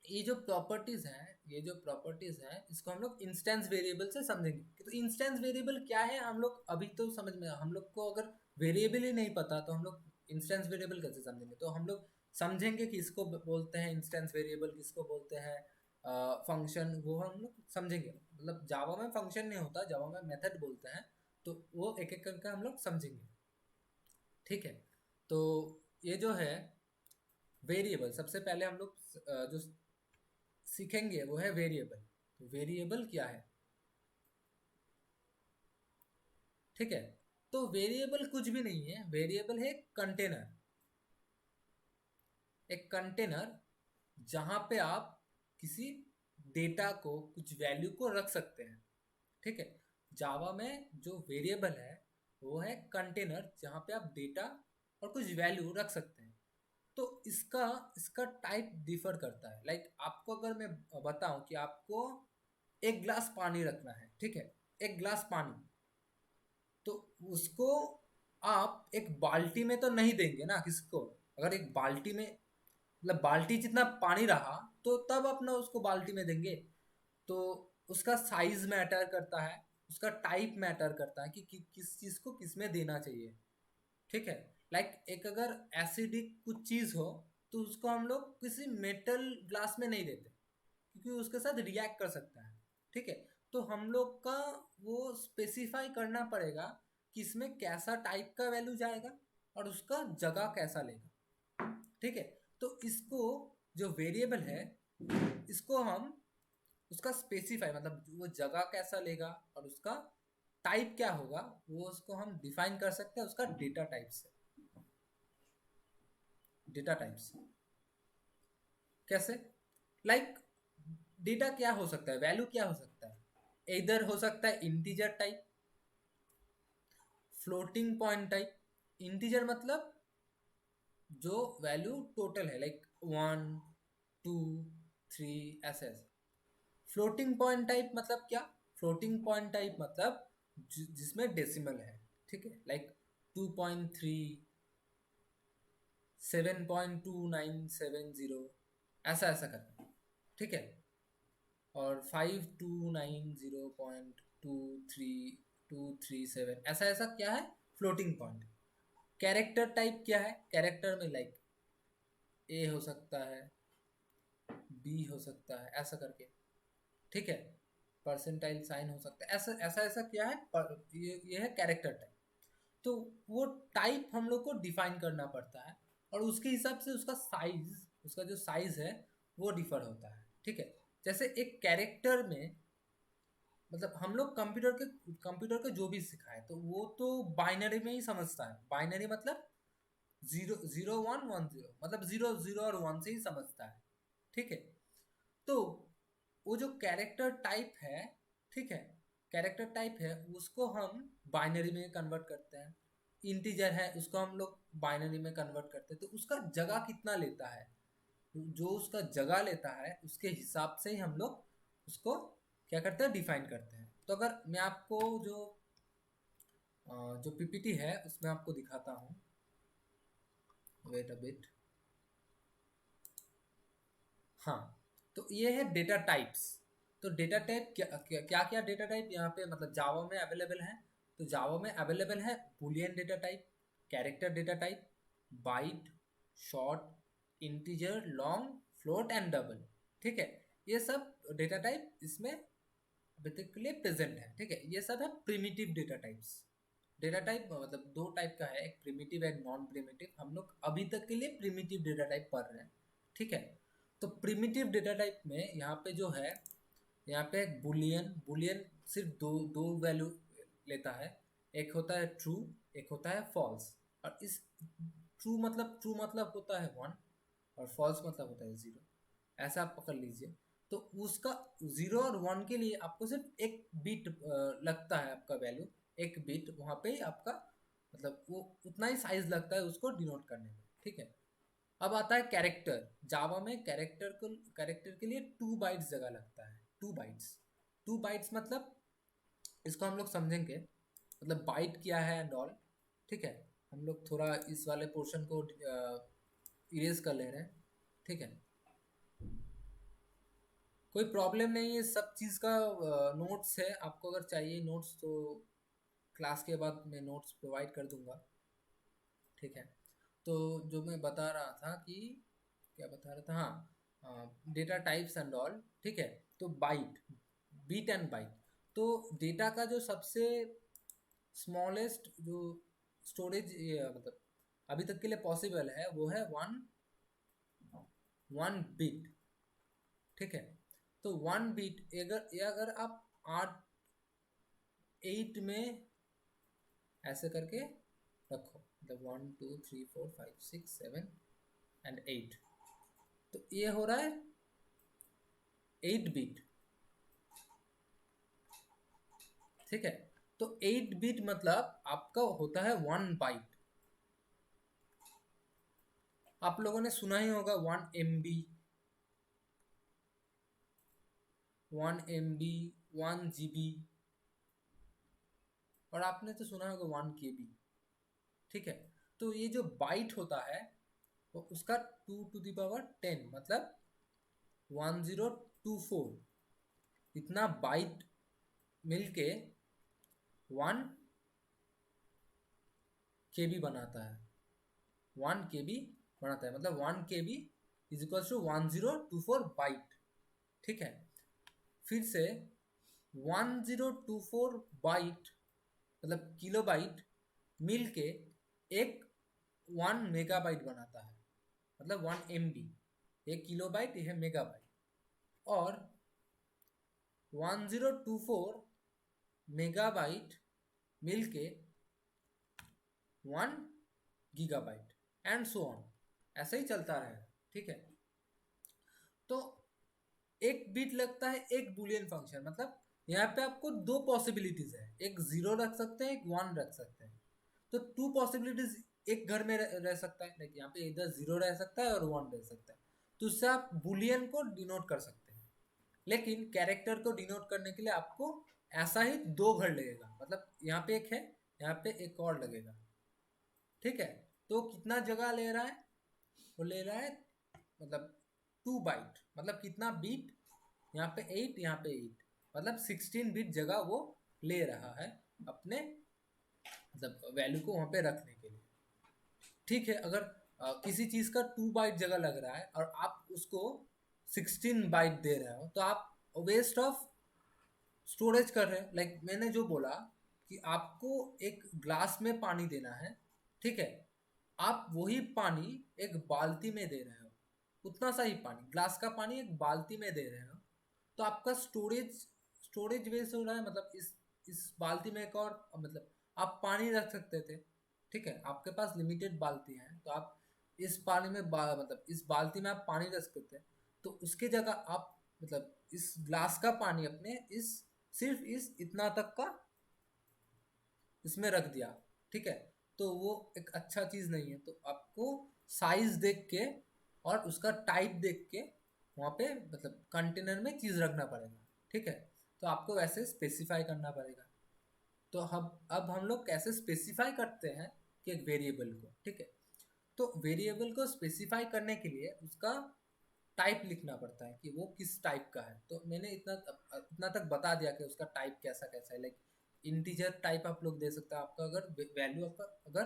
ये जो प्रॉपर्टीज हैं, इसको हम लोग इंस्टेंस वेरिएबल से समझेंगे। तो इंस्टेंस वेरिएबल क्या है, हम लोग अभी तो समझ में, हम लोग को अगर वेरिएबल ही नहीं पता तो हम लोग इंस्टेंस वेरिएबल कैसे समझेंगे। तो हम लोग समझेंगे कि इसको बोलते हैं इंस्टेंस वेरिएबल, किसको बोलते हैं फंक्शन, वो हम लोग समझेंगे। मतलब जावा में फंक्शन नहीं होता, जावा में मेथड बोलते हैं। तो वो एक एक करके हम लोग समझेंगे, ठीक है। तो ये जो है वेरिएबल, सबसे पहले हम लोग जो सीखेंगे वो है वेरिएबल। तो वेरिएबल क्या है, ठीक है। तो वेरिएबल कुछ भी नहीं है, वेरिएबल है कंटेनर, एक कंटेनर जहां पे आप किसी डेटा को, कुछ वैल्यू को रख सकते हैं, ठीक है। जावा में जो वेरिएबल है वो है कंटेनर, जहां पे आप डेटा और कुछ वैल्यू रख सकते हैं। तो इसका इसका टाइप डिफर करता है। लाइक आपको अगर मैं बताऊं कि आपको 1 गिलास पानी रखना है, ठीक है, 1 गिलास पानी, तो उसको आप एक बाल्टी में तो नहीं देंगे ना किसको। अगर एक बाल्टी में, मतलब बाल्टी जितना पानी रहा तो तब अपना उसको बाल्टी में देंगे। तो उसका साइज मैटर करता है, उसका टाइप मैटर करता है कि किस चीज को किस में देना चाहिए, ठीक है। लाइक एक अगर एसिडिक कुछ चीज हो तो उसको हम लोग किसी मेटल ग्लास में नहीं देते, क्योंकि उसके साथ रिएक्ट कर सकता है, ठीक है। तो हम लोग का वो स्पेसिफाई करना पड़ेगा कि इसमें कैसा टाइप का वैल्यू जाएगा और उसका जगह कैसा लेगा। ठीक है, तो इसको जो वेरिएबल है इसको हम उसका स्पेसिफाई मतलब वो जगह कैसा लेगा और उसका टाइप क्या होगा वो उसको हम डिफाइन कर सकते हैं उसका डेटा टाइप से। डेटा टाइप से कैसे? लाइक डेटा क्या हो सकता है, वैल्यू क्या हो सकता है, इधर हो सकता है integer type, floating point type. Integer मतलब जो वैल्यू टोटल है, लाइक 1 2 3 ऐसे ऐसे। फ्लोटिंग पॉइंट टाइप मतलब क्या? फ्लोटिंग पॉइंट टाइप मतलब जिसमें डेसिमल है। ठीक है, लाइक 2.3 7.2970 ऐसा ऐसा करके। ठीक है, और 5290.23237 ऐसा ऐसा क्या है, फ्लोटिंग पॉइंट। कैरेक्टर टाइप क्या है? कैरेक्टर में लाइक ए हो सकता है, बी हो सकता है ऐसा करके। ठीक है, परसेंटाइल साइन हो सकता है, ऐसा ऐसा ऐसा क्या है ये है कैरेक्टर टाइप। तो वो टाइप हम लोग को डिफाइन करना पड़ता है और उसके हिसाब से उसका साइज, उसका जो साइज है वो डिफर होता है। ठीक है, जैसे एक कैरेक्टर में मतलब हम लोग कंप्यूटर के जो भी सिखाए तो वो तो बाइनरी में ही समझता है। बाइनरी मतलब 0 0 1 1 0 मतलब 0 0 और 1 से ही समझता है। ठीक है, तो वो जो कैरेक्टर टाइप है, ठीक है, कैरेक्टर टाइप है उसको हम बाइनरी में कन्वर्ट करते हैं। इंटीजर है उसको हम लोग बाइनरी में कन्वर्ट करते हैं। तो उसका जगह कितना लेता है, जो उसका जगह लेता है उसके हिसाब से ही हम लोग उसको क्या करते हैं, डिफाइन करते हैं। तो अगर मैं आपको जो पीपीटी है उसमें आपको दिखाता हूँ, वेट अ बिट। हाँ, तो ये है डेटा टाइप्स। तो डेटा टाइप क्या क्या डेटा टाइप यहाँ पे मतलब जावा में अवेलेबल है। तो जावा में अवेलेबल है boolean data type, character data type, byte, short, integer, long, float and double. ठीक है, ये सब डेटा टाइप इसमें अभी तक के लिए प्रेजेंट है। ठीक है, ये सब है primitive data types. Data type मतलब दो टाइप का है, एक प्रिमिटिव एंड नॉन प्रिमिटिव। हम लोग अभी तक के लिए प्रिमिटिव डेटा टाइप पढ़ रहे हैं। ठीक है, तो प्रिमिटिव डेटा टाइप में यहाँ पे जो है, यहाँ पे एक बुलियन, बुलियन सिर्फ दो दो वैल्यू लेता है। एक होता है ट्रू, एक होता है फॉल्स। और इस ट्रू मतलब होता है 1 और फॉल्स मतलब होता है 0। ऐसा आप पकड़ लीजिए। तो उसका 0 और 1 के लिए आपको सिर्फ एक बीट लगता है, आपका वैल्यू एक बीट वहाँ पे ही आपका मतलब वो उतना ही साइज लगता है उसको डिनोट करने में। ठीक है, अब आता है कैरेक्टर। जावा में कैरेक्टर के लिए 2 बाइट्स जगह लगता है। 2 बाइट्स, 2 बाइट्स मतलब इसको हम लोग समझेंगे मतलब बाइट क्या है एंड ऑल। ठीक है, हम लोग थोड़ा इस वाले पोर्शन को इरेज कर ले रहे हैं। ठीक है, कोई प्रॉब्लम नहीं है, सब चीज़ का नोट्स है। आपको अगर चाहिए नोट्स तो क्लास के बाद मैं नोट्स प्रोवाइड कर दूंगा। ठीक है, तो जो मैं बता रहा था कि क्या बता रहा था, हाँ, डेटा टाइप्स एंड ऑल। ठीक है, तो बाइट, बीट एंड बाइट। तो डेटा का जो सबसे स्मॉलेस्ट जो स्टोरेज मतलब अभी तक के लिए पॉसिबल है वो है 1 बिट। ठीक है, तो 1 बिट अगर आप 8 में ऐसे करके रखो मतलब 1 2 3 4 5 6 7 एंड 8, तो ये हो रहा है 8 बिट। ठीक है, तो 8 बिट मतलब आपका होता है 1 बाइट। आप लोगों ने सुना ही होगा 1 MB, 1 MB, 1 GB, और आपने तो सुना होगा 1 KB। ठीक है, तो ये जो बाइट होता है वो उसका 2 to the power 10 मतलब 1024 इतना बाइट मिलके 1 KB बनाता है। 1 KB बनाता है मतलब 1 KB is equal to 1024 byte. ठीक है, फिर से 1024 बाइट मतलब किलो बाइट मिल के एक 1 मेगाबाइट बनाता है, मतलब 1 MB। 1 किलोबाइट यह मेगाबाइट, और 1024 मेगाबाइट मिलके 1 गीगाबाइट, एंड सो ऑन, ऐसे ही चलता रहेगा। ठीक है, तो एक बिट लगता है एक बुलियन फंक्शन, मतलब यहाँ पे आपको दो पॉसिबिलिटीज है, एक 0 रख सकते हैं, एक 1 रख सकते हैं। तो 2 पॉसिबिलिटीज एक घर में रह सकता है, लाइक यहाँ पे इधर 0 रह सकता है और 1 रह सकता है, तो उससे आप बुलियन को डिनोट कर सकते हैं। लेकिन कैरेक्टर को डिनोट करने के लिए आपको ऐसा ही दो घर लगेगा, मतलब यहाँ पे एक है, यहाँ पे एक और लगेगा। ठीक है, तो कितना जगह ले रहा है, वो ले रहा है मतलब 2 बाइट, मतलब कितना बीट, यहाँ पे 8, यहाँ पे 8, मतलब 16 बिट जगह वो ले रहा है अपने मतलब वैल्यू को वहाँ पे रखने के लिए। ठीक है, अगर किसी चीज का 2 बाइट जगह लग रहा है और आप उसको 16 बाइट दे रहे हो, तो आप वेस्ट ऑफ स्टोरेज कर रहे हैं। लाइक मैंने जो बोला कि आपको एक ग्लास में पानी देना है, ठीक है, आप वही पानी एक बाल्टी में दे रहे हो, उतना सा ही पानी, ग्लास का पानी एक बाल्टी में दे रहे हो, तो आपका स्टोरेज वेस्ट हो रहा है। मतलब इस बाल्टी में एक और मतलब आप पानी रख सकते थे। ठीक है, आपके पास लिमिटेड बाल्टी है, तो आप इस पानी में मतलब इस बाल्टी में आप पानी रख सकते हैं, तो उसके जगह आप मतलब इस ग्लास का पानी अपने इस सिर्फ इस इतना तक का इसमें रख दिया। ठीक है, तो वो एक अच्छा चीज नहीं है, तो आपको साइज देख के और उसका टाइप देख के वहाँ पे मतलब कंटेनर में चीज रखना पड़ेगा। ठीक है, तो आपको वैसे स्पेसिफाई करना पड़ेगा। तो अब हम लोग कैसे स्पेसिफाई करते हैं कि एक वेरिएबल को। ठीक है, तो वेरिएबल को स्पेसिफाई करने के लिए उसका टाइप लिखना पड़ता है कि वो किस टाइप का है। तो मैंने इतना तक बता दिया कि उसका टाइप कैसा कैसा है। लाइक इंटीजर टाइप आप लोग दे सकते हैं, आपका अगर वैल्यू आपका अगर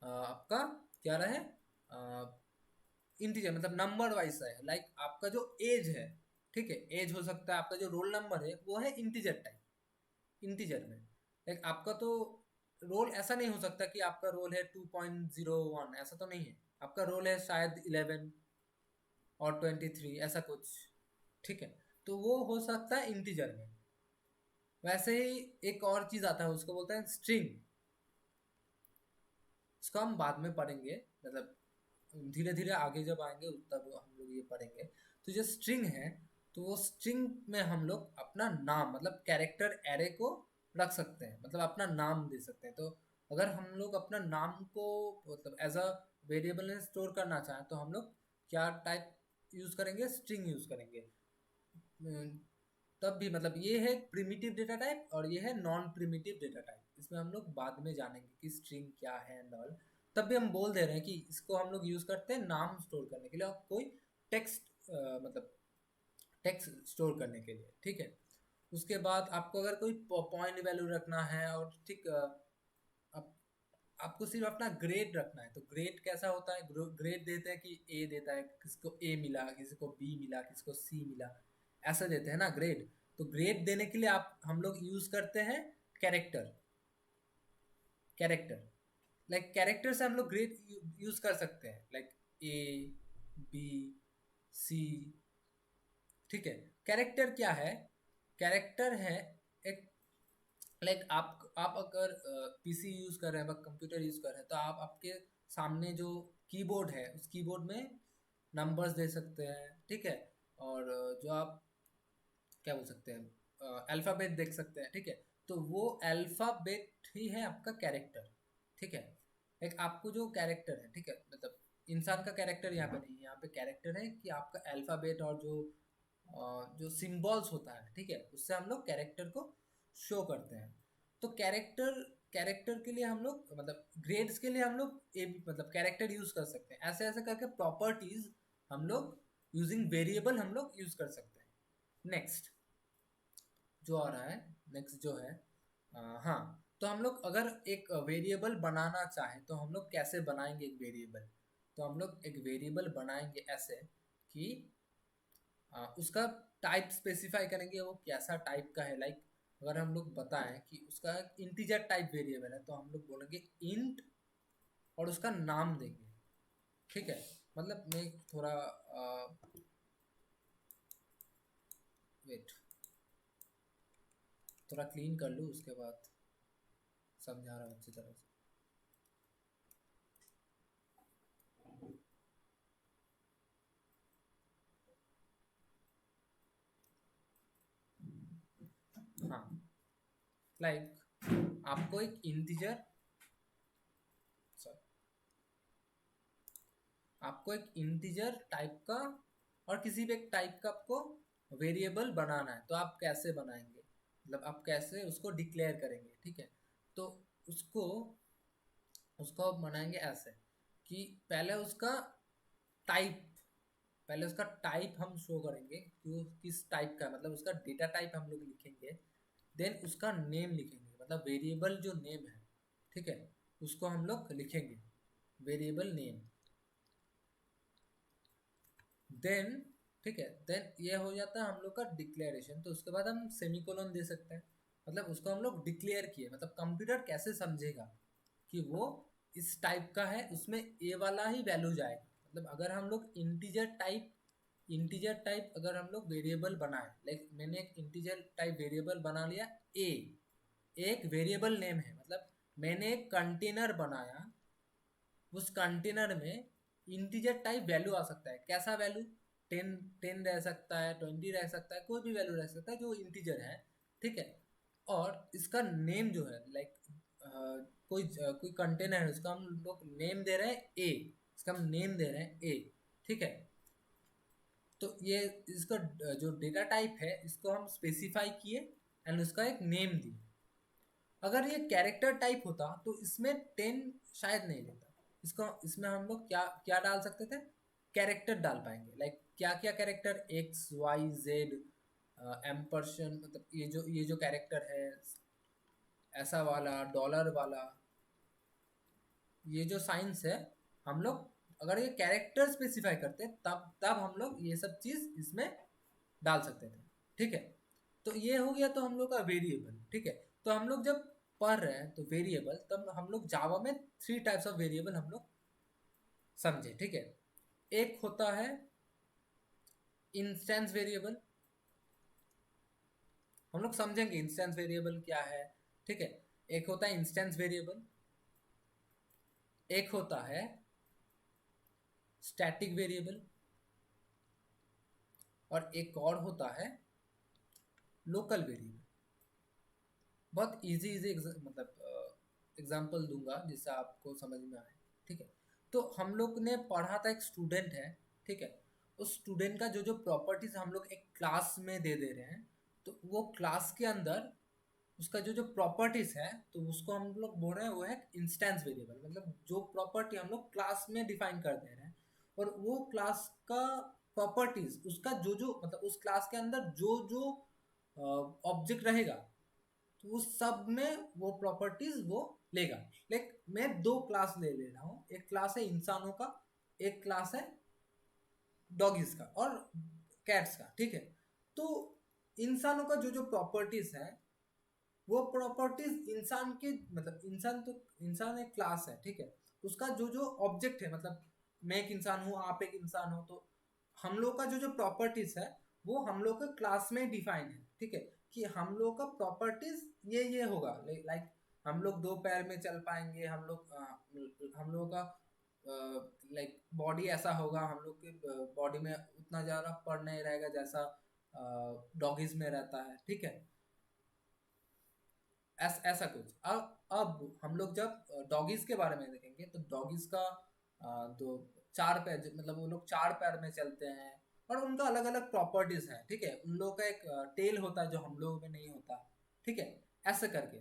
आपका क्या रहे इंटीजर मतलब नंबर वाइज है। लाइक आपका जो एज है, ठीक है, एज हो सकता है, आपका जो रोल नंबर है वो है इंटीजर टाइप, इंटीजर में। लाइक आपका तो रोल ऐसा नहीं हो सकता कि आपका रोल है 2.01, ऐसा तो नहीं है, आपका रोल है शायद 11 और 23, ऐसा कुछ। ठीक है, तो वो हो सकता है इंटीजर में। वैसे ही एक और चीज आता है, उसको बोलते हैं स्ट्रिंग। इसको हम बाद में पढ़ेंगे, मतलब धीरे धीरे आगे जब आएंगे तब हम लोग ये पढ़ेंगे। तो जो स्ट्रिंग है, तो वो स्ट्रिंग में हम लोग अपना नाम मतलब कैरेक्टर एरे को रख सकते हैं, मतलब अपना नाम दे सकते हैं। तो अगर हम लोग अपना नाम को मतलब एज अ वेरिएबल में स्टोर करना चाहें, तो हम लोग क्या टाइप यूज करेंगे, स्ट्रिंग यूज करेंगे। तब भी मतलब ये है प्रिमिटिव डेटा टाइप और ये है नॉन प्रिमिटिव डेटा टाइप। इसमें हम लोग बाद में जानेंगे कि स्ट्रिंग क्या है एंड ऑल। तब भी हम बोल दे रहे हैं कि इसको हम लोग यूज करते हैं नाम स्टोर करने के लिए और कोई टेक्स्ट मतलब टेक्स्ट स्टोर करने के लिए। ठीक है, उसके बाद आपको अगर कोई पॉइंट वैल्यू रखना है और ठीक आप, आपको सिर्फ अपना ग्रेड रखना है। तो ग्रेड कैसा होता है, ग्रेड देते हैं कि ए देता है, किसको ए मिला, किसी को बी मिला, किसी को सी मिला, ऐसा देते हैं ना ग्रेड। तो ग्रेड देने के लिए आप हम लोग यूज करते हैं कैरेक्टर। कैरेक्टर लाइक कैरेक्टर से हम लोग ग्रेड यूज कर सकते हैं, लाइक ए, बी, सी। ठीक है, कैरेक्टर क्या है, कैरेक्टर है एक लाइक आप अगर पीसी यूज कर रहे हैं, कंप्यूटर यूज कर रहे हैं, तो आप आपके सामने जो कीबोर्ड है उस कीबोर्ड में नंबर्स दे सकते हैं। ठीक है, और जो आप क्या बोल सकते हैं अल्फ़ाबेट देख सकते हैं। ठीक है, तो वो अल्फ़ाबेट ही है आपका कैरेक्टर। ठीक है, एक आपको जो कैरेक्टर है, ठीक है, मतलब इंसान का कैरेक्टर यहाँ पे नहीं है, यहाँ पे कैरेक्टर है कि आपका अल्फ़ाबेट और जो सिंबल्स होता है, ठीक है, उससे हम लोग कैरेक्टर को शो करते हैं। तो कैरेक्टर कैरेक्टर के लिए हम लोग मतलब ग्रेड्स के लिए हम लोग मतलब कैरेक्टर यूज कर सकते हैं। ऐसे ऐसे करके प्रॉपर्टीज हम लोग यूजिंग वेरिएबल हम लोग यूज कर सकते हैं। नेक्स्ट जो आ रहा है, नेक्स्ट जो है हाँ, तो हम लोग अगर एक वेरिएबल बनाना चाहें तो हम लोग कैसे बनाएंगे एक वेरिएबल। तो हम लोग एक वेरिएबल बनाएंगे ऐसे कि उसका टाइप स्पेसिफाई करेंगे, वो कैसा टाइप का है। लाइक अगर हम लोग बताएं कि उसका इंटीजर टाइप वेरिएबल है, तो हम लोग बोलेंगे इंट और उसका नाम देंगे, ठीक है। मतलब मैं थोड़ा वेट, थोड़ा क्लीन कर लूँ उसके बाद समझा रहा हूँ अच्छी तरह से। हाँ, लाइक आपको एक इंटीजर, सॉरी, आपको एक इंटीजर टाइप का और किसी भी एक टाइप का आपको वेरिएबल बनाना है, तो आप कैसे बनाएंगे, मतलब आप कैसे उसको डिक्लेयर करेंगे, ठीक है। तो उसको उसको आप बनाएंगे ऐसे कि टाइप पहले उसका टाइप हम शो करेंगे कि वो किस टाइप का है, मतलब उसका डेटा टाइप हम लोग लिखेंगे। देन उसका नेम लिखेंगे, मतलब वेरिएबल जो नेम है, ठीक है, उसको हम लोग लिखेंगे, वेरिएबल नेम। देन, ठीक है, देन ये हो जाता है हम लोग का डिक्लेरेशन। तो उसके बाद हम सेमीकोलन दे सकते हैं, मतलब उसको हम लोग डिक्लेयर किए, मतलब कंप्यूटर कैसे समझेगा कि वो इस टाइप का है, उसमें ए वाला ही वैल्यू जाएगा। मतलब अगर हम लोग इंटीजर टाइप अगर हम लोग वेरिएबल बनाए, लाइक मैंने एक इंटीजर टाइप वेरिएबल बना लिया ए, एक वेरिएबल नेम है, मतलब मैंने एक कंटेनर बनाया, उस कंटेनर में इंटीजर टाइप वैल्यू आ सकता है। कैसा वैल्यू? 10 रह सकता है, 20 रह सकता है, कोई भी वैल्यू रह सकता है जो इंटीजर है, ठीक है। और इसका नेम जो है, लाइक कोई कंटेनर है, उसका हम लोग नेम दे रहे हैं ए, इसका हम नेम दे रहे हैं ए, ठीक है। तो ये इसका जो डेटा टाइप है इसको हम स्पेसिफाई किए एंड उसका एक नेम दिए। अगर ये कैरेक्टर टाइप होता तो इसमें 10 शायद नहीं लेता। इसमें हम लोग क्या क्या डाल सकते थे? कैरेक्टर डाल पाएंगे, लाइक क्या क्या कैरेक्टर, एक्स वाई जेड, एम्परशन, मतलब ये जो कैरेक्टर है, ऐसा वाला, डॉलर वाला, ये जो साइंस है, हम लोग अगर ये कैरेक्टर स्पेसिफाई करते तब तब हम लोग ये सब चीज इसमें डाल सकते थे, ठीक है। तो ये हो गया तो हम लोग का वेरिएबल, ठीक है। तो हम लोग जब पढ़ रहे हैं तो वेरिएबल, तब हम लोग जावा में 3 टाइप्स ऑफ वेरिएबल हम लोग समझे, ठीक है। एक होता है इंस्टेंस वेरिएबल, हम लोग समझेंगे इंस्टेंस वेरिएबल क्या है, ठीक है। एक होता है इंस्टेंस वेरिएबल, एक होता है स्टैटिक वेरिएबल, और एक और होता है लोकल वेरिएबल। बहुत इजी इजी मतलब एग्जांपल दूंगा जिससे आपको समझ में आए, ठीक है। तो हम लोग ने पढ़ा था, एक स्टूडेंट है, ठीक है। उस स्टूडेंट का जो जो प्रॉपर्टीज हम लोग एक क्लास में दे दे रहे हैं, तो वो क्लास के अंदर उसका जो जो प्रॉपर्टीज है, तो उसको हम लोग बोल रहे हैं वो है इंस्टेंस वेरिएबल। मतलब जो प्रॉपर्टी हम लोग क्लास में डिफाइन कर दे रहे हैं, और वो क्लास का प्रॉपर्टीज, उसका जो जो मतलब उस क्लास के अंदर जो जो ऑब्जेक्ट रहेगा, तो उस सब में वो प्रॉपर्टीज वो लेगा। लाइक मैं 2 क्लास ले रहा हूँ, एक क्लास है इंसानों का, एक क्लास है डॉगीज का और कैट्स का, ठीक है। तो इंसानों का जो जो प्रॉपर्टीज है, वो प्रॉपर्टीज इंसान के, मतलब इंसान एक क्लास है, ठीक है। उसका जो जो ऑब्जेक्ट है, मतलब मैं एक इंसान हूँ, आप एक इंसान हो, तो हम लोग का जो जो प्रॉपर्टीज है वो हम लोग के क्लास में डिफाइन है, ठीक है। कि हम लोग का प्रॉपर्टीज ये होगा, लाइक हम लोग 2 पैर में चल पाएंगे, हम लोग का लाइक बॉडी ऐसा होगा, हम लोग के बॉडी में उतना ज़्यादा पड़ नहीं रहेगा जैसा डॉगीज में रहता है, ठीक है। ऐसा कुछ। अब हम लोग जब डॉगीज के बारे में देखेंगे, तो डॉगीज का तो 4 पैर, मतलब वो लोग 4 पैर में चलते हैं, और उनका अलग अलग प्रॉपर्टीज हैं, ठीक है। उन लोगों का एक टेल होता है जो हम लोगों में नहीं होता, ठीक है, ऐसे करके।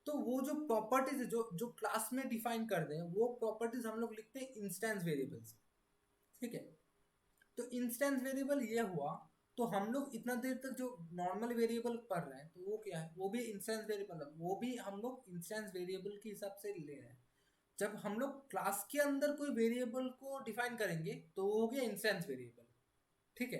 तो वो जो प्रॉपर्टीज है जो जो क्लास में डिफाइन कर दें, वो प्रॉपर्टीज हम लोग लिखते हैं इंस्टेंस वेरिएबल्स, ठीक है। तो इंस्टेंस वेरिएबल ये हुआ। तो हम लोग इतना देर तक जो नॉर्मल वेरिएबल पढ़ रहे हैं, तो वो क्या है, वो भी इंस्टेंस वेरिएबल है, वो भी हम लोग इंस्टेंस वेरिएबल के हिसाब से ले रहे हैं। जब हम लोग क्लास के अंदर कोई वेरिएबल को डिफाइन करेंगे तो वो हो गया इंस्टेंस वेरिएबल, ठीक है।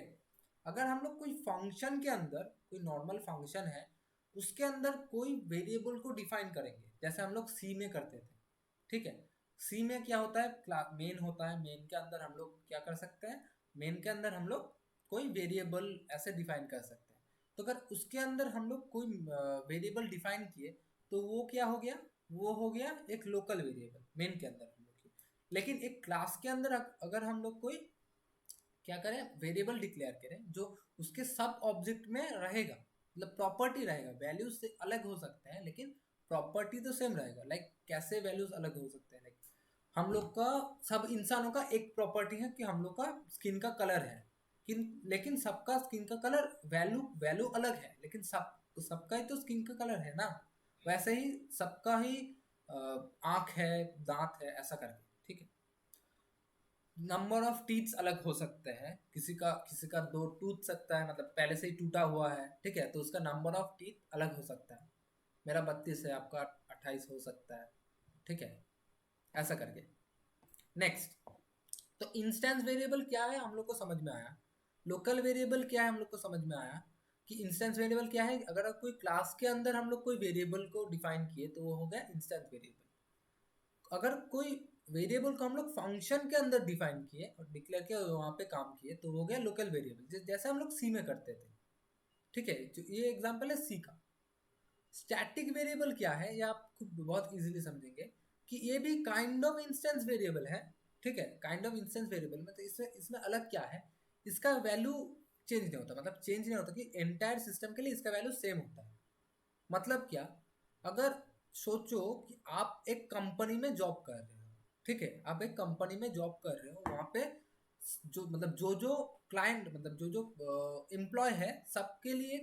अगर हम लोग कोई फंक्शन के अंदर, कोई नॉर्मल फंक्शन है, उसके अंदर कोई वेरिएबल को डिफाइन करेंगे, जैसे हम लोग सी में करते थे, ठीक है। सी में क्या होता है, मेन होता है, मेन के अंदर हम लोग क्या कर सकते हैं, मेन के अंदर हम लोग कोई वेरिएबल ऐसे डिफाइन कर सकते हैं। तो अगर उसके अंदर हम लोग कोई वेरिएबल डिफाइन किए तो वो क्या हो गया, वो हो गया एक लोकल वेरिएबल मेन के अंदर हम लोग की। लेकिन एक क्लास के अंदर अगर हम लोग कोई क्या करें, वेरिएबल डिक्लेयर करें जो उसके सब ऑब्जेक्ट में रहेगा, मतलब प्रॉपर्टी रहेगा, वैल्यूज से अलग हो सकते हैं लेकिन प्रॉपर्टी तो सेम रहेगा। लाइक कैसे वैल्यूज अलग हो सकते हैं, लाइक हम लोग का, सब इंसानों का एक प्रॉपर्टी है कि हम लोग का स्किन का कलर है, लेकिन सबका स्किन का कलर वैल्यू वैल्यू अलग है, लेकिन सबका ही तो स्किन का कलर है ना। वैसे ही सबका ही आंख है, दांत है, ऐसा करके, ठीक है। नंबर ऑफ टीथ्स अलग हो सकते हैं, किसी का दो टूट सकता है, मतलब पहले से ही टूटा हुआ है, ठीक है, तो उसका नंबर ऑफ टीथ अलग हो सकता है। मेरा 32 है, आपका 28 हो सकता है, ठीक है, ऐसा करके। नेक्स्ट, तो इंस्टेंस वेरिएबल क्या है हम लोग को समझ में आया। लोकल वेरिएबल क्या है हम लोग को समझ में आया कि इंस्टेंस वेरिएबल क्या है। अगर कोई क्लास के अंदर हम लोग कोई वेरिएबल को डिफाइन किए तो वो हो गया इंस्टेंस वेरिएबल। अगर कोई वेरिएबल को हम लोग फंक्शन के अंदर डिफाइन किए और डिक्लेयर किया और वहाँ पे काम किए तो हो गया लोकल वेरिएबल, जैसे हम लोग सी में करते थे, ठीक है। जो ये एग्जांपल है सी का। स्टैटिक वेरिएबल क्या है, ये आप खुद बहुत इजीली समझेंगे कि ये भी काइंड ऑफ इंस्टेंस वेरिएबल है, ठीक है। काइंड ऑफ इंस्टेंस वेरिएबल में तो इसमें इसमें अलग क्या है, इसका वैल्यू चेंज नहीं होता, मतलब चेंज नहीं होता कि एंटायर सिस्टम के लिए इसका वैल्यू सेम होता है। मतलब क्या, अगर सोचो कि आप एक कंपनी में जॉब कर रहे हो, ठीक है, आप एक कंपनी में जॉब कर रहे हो, वहां पे जो मतलब जो जो क्लाइंट, मतलब जो जो एम्प्लॉय है, सबके लिए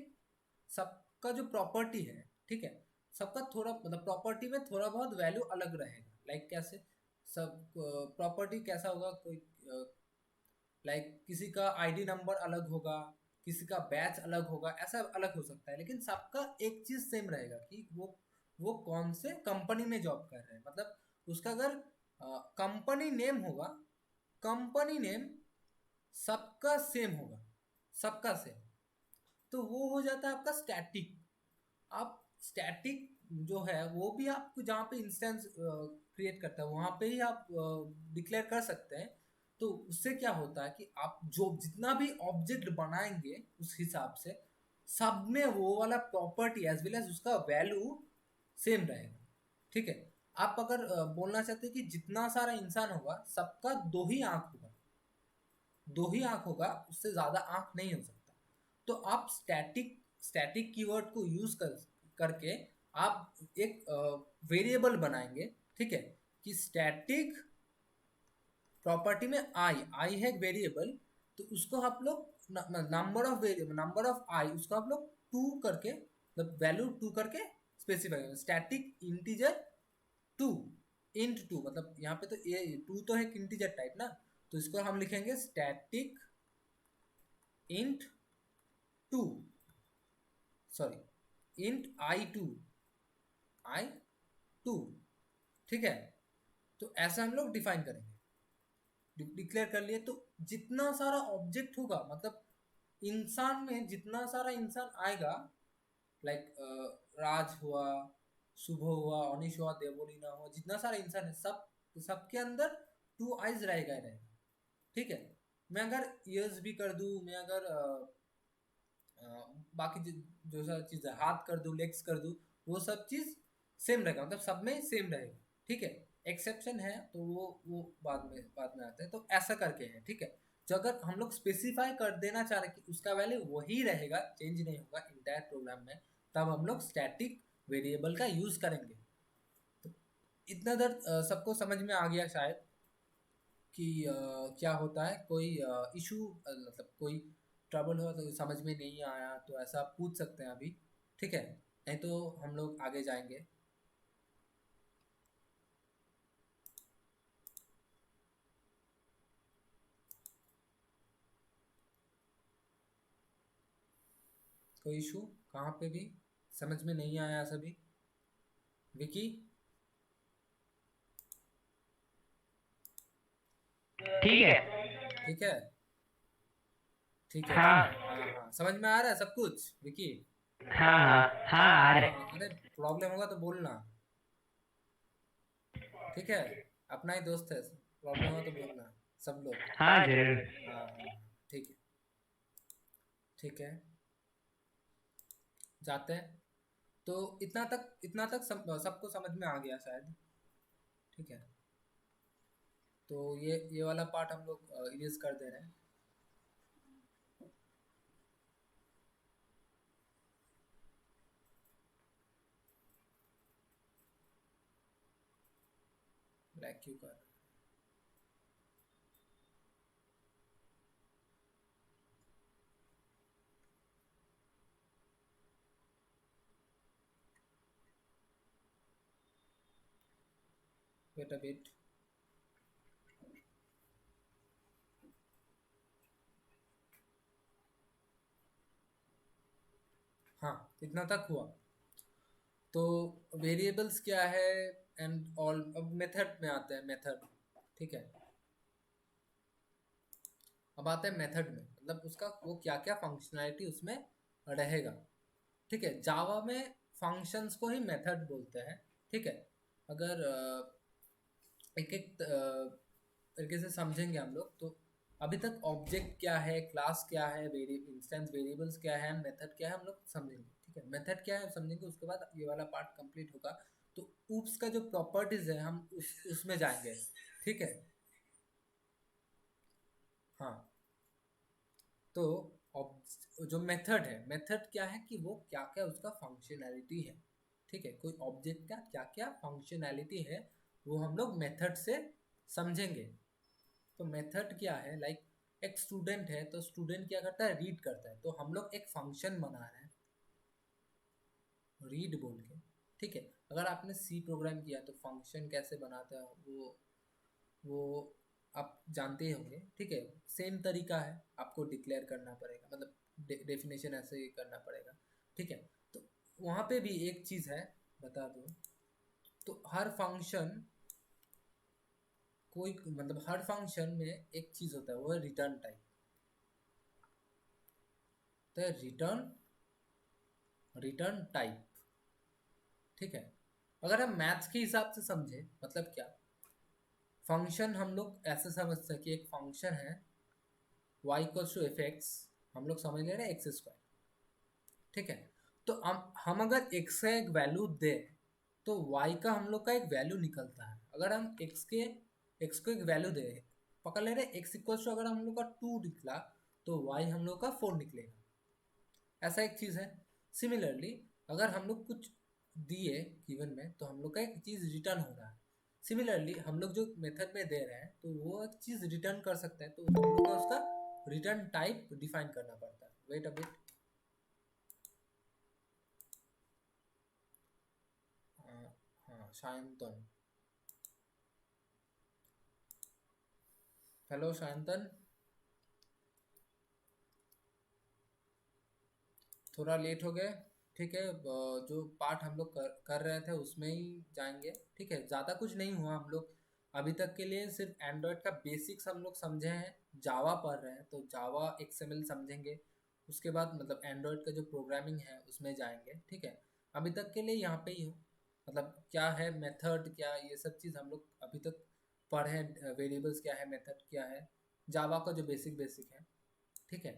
सबका जो प्रॉपर्टी है, ठीक है, सबका थोड़ा मतलब प्रॉपर्टी में थोड़ा बहुत वैल्यू अलग रहेगा। लाइक कैसे, सब प्रॉपर्टी कैसा होगा, कोई लाइक किसी का आईडी नंबर अलग होगा, किसी का बैच अलग होगा, ऐसा अलग हो सकता है, लेकिन सबका एक चीज सेम रहेगा कि वो कौन से कंपनी में जॉब कर रहे हैं। मतलब उसका अगर कंपनी नेम होगा, कंपनी नेम सबका सेम होगा, सबका सेम, तो वो हो जाता है आपका स्टैटिक। आप स्टैटिक जो है वो भी आप जहाँ पे इंस्टेंस क्रिएट करता है वहाँ पे ही आप डिक्लेयर कर सकते हैं। तो उससे क्या होता है कि आप जो जितना भी ऑब्जेक्ट बनाएंगे उस हिसाब से सब में वो वाला प्रॉपर्टी एज वेल एज उसका वैल्यू सेम रहेगा, ठीक है। आप अगर बोलना चाहते हैं कि जितना सारा इंसान होगा सबका दो ही आंख होगा, दो ही आंख होगा, उससे ज्यादा आंख नहीं हो सकता। तो आप स्टैटिक स्टैटिक कीवर्ड को यूज करके आप एक वेरिएबल बनाएंगे, ठीक है, कि स्टैटिक प्रॉपर्टी में आई आई है एक वेरिएबल, तो उसको आप लोग number of variable, number of I, उसको आप लोग टू करके, मतलब वैल्यू टू करके स्पेसिफाई करेंगे। Static integer two, int two, मतलब यहाँ पे तो ये टू तो है इंटीजर टाइप ना, तो इसको हम लिखेंगे static int two, sorry int i two, i two, ठीक है। तो ऐसा हम लोग डिफाइन करेंगे, डिक्लेयर कर लिए। तो जितना सारा ऑब्जेक्ट होगा, मतलब इंसान में जितना सारा इंसान आएगा, लाइक राज हुआ, शुभ हुआ, अनिश हुआ, देवोलीना हुआ, जितना सारा इंसान है सबके अंदर टू आइज रहेगा ही रहेगा, ठीक है। मैं अगर ईयर्स भी कर दूं, मैं अगर बाकी जो सब चीज़ है, हाथ कर दूं, लेग्स कर दूं, वो सब चीज़ सेम रहेगा, मतलब सब में सेम रहेगा, ठीक है। एक्सेप्शन है तो वो बाद में आते हैं, तो ऐसा करके है, ठीक है। जो अगर हम लोग स्पेसिफाई कर देना चाह रहे हैं कि उसका वैल्यू वही रहेगा, चेंज नहीं होगा इंटायर प्रोग्राम में, तब हम लोग स्टैटिक वेरिएबल का यूज करेंगे। तो इतना देर सबको समझ में आ गया शायद कि क्या होता है, कोई इशू, मतलब कोई ट्रबल हो तो समझ में नहीं आया तो ऐसा पूछ सकते हैं अभी, ठीक है, नहीं तो हम लोग आगे जाएंगे। कोई इशू कहाँ पे भी समझ में नहीं आया सभी, विकी? ठीक है। ठीक है, ठीक है, ठीक है, हाँ हाँ हाँ, समझ में आ रहा है सब कुछ विकी? हाँ हाँ हाँ आ रहे। हाँ, अरे प्रॉब्लम होगा तो बोलना, ठीक है। अपना ही दोस्त है, प्रॉब्लम हो तो बोलना। सब लोग। हाँ जरूर। हाँ हाँ हाँ, ठीक है। ठीक है, जाते हैं। तो इतना तक सबको समझ में आ गया शायद। ठीक है, तो ये वाला पार्ट हम लोग इरेज कर दे रहे हैं। ब्लैक क्यों कर? Wait a bit. हाँ, इतना तक हुआ। तो वेरिएबल्स क्या है एंड ऑल, अब मेथड में आते हैं, मेथड। ठीक है, अब आते हैं मेथड में, मतलब उसका वो क्या क्या फंक्शनैलिटी उसमें रहेगा। ठीक है, जावा में फंक्शंस को ही मेथड बोलते हैं। ठीक है, अगर एक एक तरीके से समझेंगे हम लोग तो अभी तक ऑब्जेक्ट क्या है, क्लास क्या है, इंस्टेंस वेरिएबल्स क्या है, मेथड क्या है, हम लोग समझेंगे। ठीक है, मेथड क्या है समझेंगे, उसके बाद ये वाला पार्ट कंप्लीट होगा। तो ऊप्स का जो प्रॉपर्टीज है हम उसमें जाएंगे। ठीक है, हाँ। तो जो मेथड है, मेथड क्या है कि वो क्या क्या उसका फंक्शनैलिटी है। ठीक है, कोई ऑब्जेक्ट का क्या क्या फंक्शनैलिटी है वो हम लोग मेथड से समझेंगे। तो मेथड क्या है, लाइक एक स्टूडेंट है तो स्टूडेंट क्या करता है, रीड करता है, तो हम लोग एक फंक्शन बना रहे हैं रीड बोल के। ठीक है, अगर आपने सी प्रोग्राम किया तो फंक्शन कैसे बनाता है वो आप जानते ही होंगे। ठीक है, सेम तरीका है, आपको डिक्लेयर करना पड़ेगा, मतलब डेफिनेशन ऐसे ही करना पड़ेगा। ठीक है, तो वहाँ पे भी एक चीज़ है, बता दूँ। तो हर फंक्शन, कोई मतलब हर फंक्शन में एक चीज़ होता है, वो है रिटर्न टाइप। तो रिटर्न रिटर्न टाइप। ठीक है, अगर हम मैथ्स के हिसाब से समझे, मतलब क्या, फंक्शन हम लोग ऐसे समझ सकते हैं कि एक फंक्शन है y equals to f x, हम लोग समझ ले रहे हैं एक्स स्क्वायर। ठीक है, तो हम अगर x का एक वैल्यू दे तो y का हम लोग का एक वैल्यू निकलता है। अगर हम x को एक वैल्यू दे, पकड़ ले रहे हैं x इक्वल्स टू, अगर हम लोग का 2 निकला तो y हम लोग का 4 निकलेगा। ऐसा एक चीज़ है। सिमिलरली अगर हम लोग कुछ दिए गिवन में तो हम लोग का एक चीज़ रिटर्न हो रहा है। सिमिलरली हम लोग जो मेथड में दे रहे हैं तो वो एक चीज़ रिटर्न कर सकते हैं, तो हम लोग को उसका रिटर्न टाइप डिफाइन करना पड़ता है। Wait a bit. हाँ, शायंतन। हेलो शायंतन, थोड़ा लेट हो गए। ठीक है, जो पार्ट हम लोग कर रहे थे उसमें ही जाएंगे। ठीक है, ज़्यादा कुछ नहीं हुआ, हम लोग अभी तक के लिए सिर्फ एंड्रॉयड का बेसिक्स हम लोग समझे हैं। जावा पढ़ रहे हैं तो जावा एक्सएमएल समझेंगे। उसके बाद मतलब एंड्रॉयड का जो प्रोग्रामिंग है उसमें जाएंगे। ठीक है, अभी तक के लिए यहाँ पे ही हो, मतलब क्या है मेथड, क्या ये सब चीज़ हम लोग अभी तक पढ़े। वेरिएबल्स क्या है, मेथड क्या है, जावा का जो बेसिक बेसिक है। ठीक है,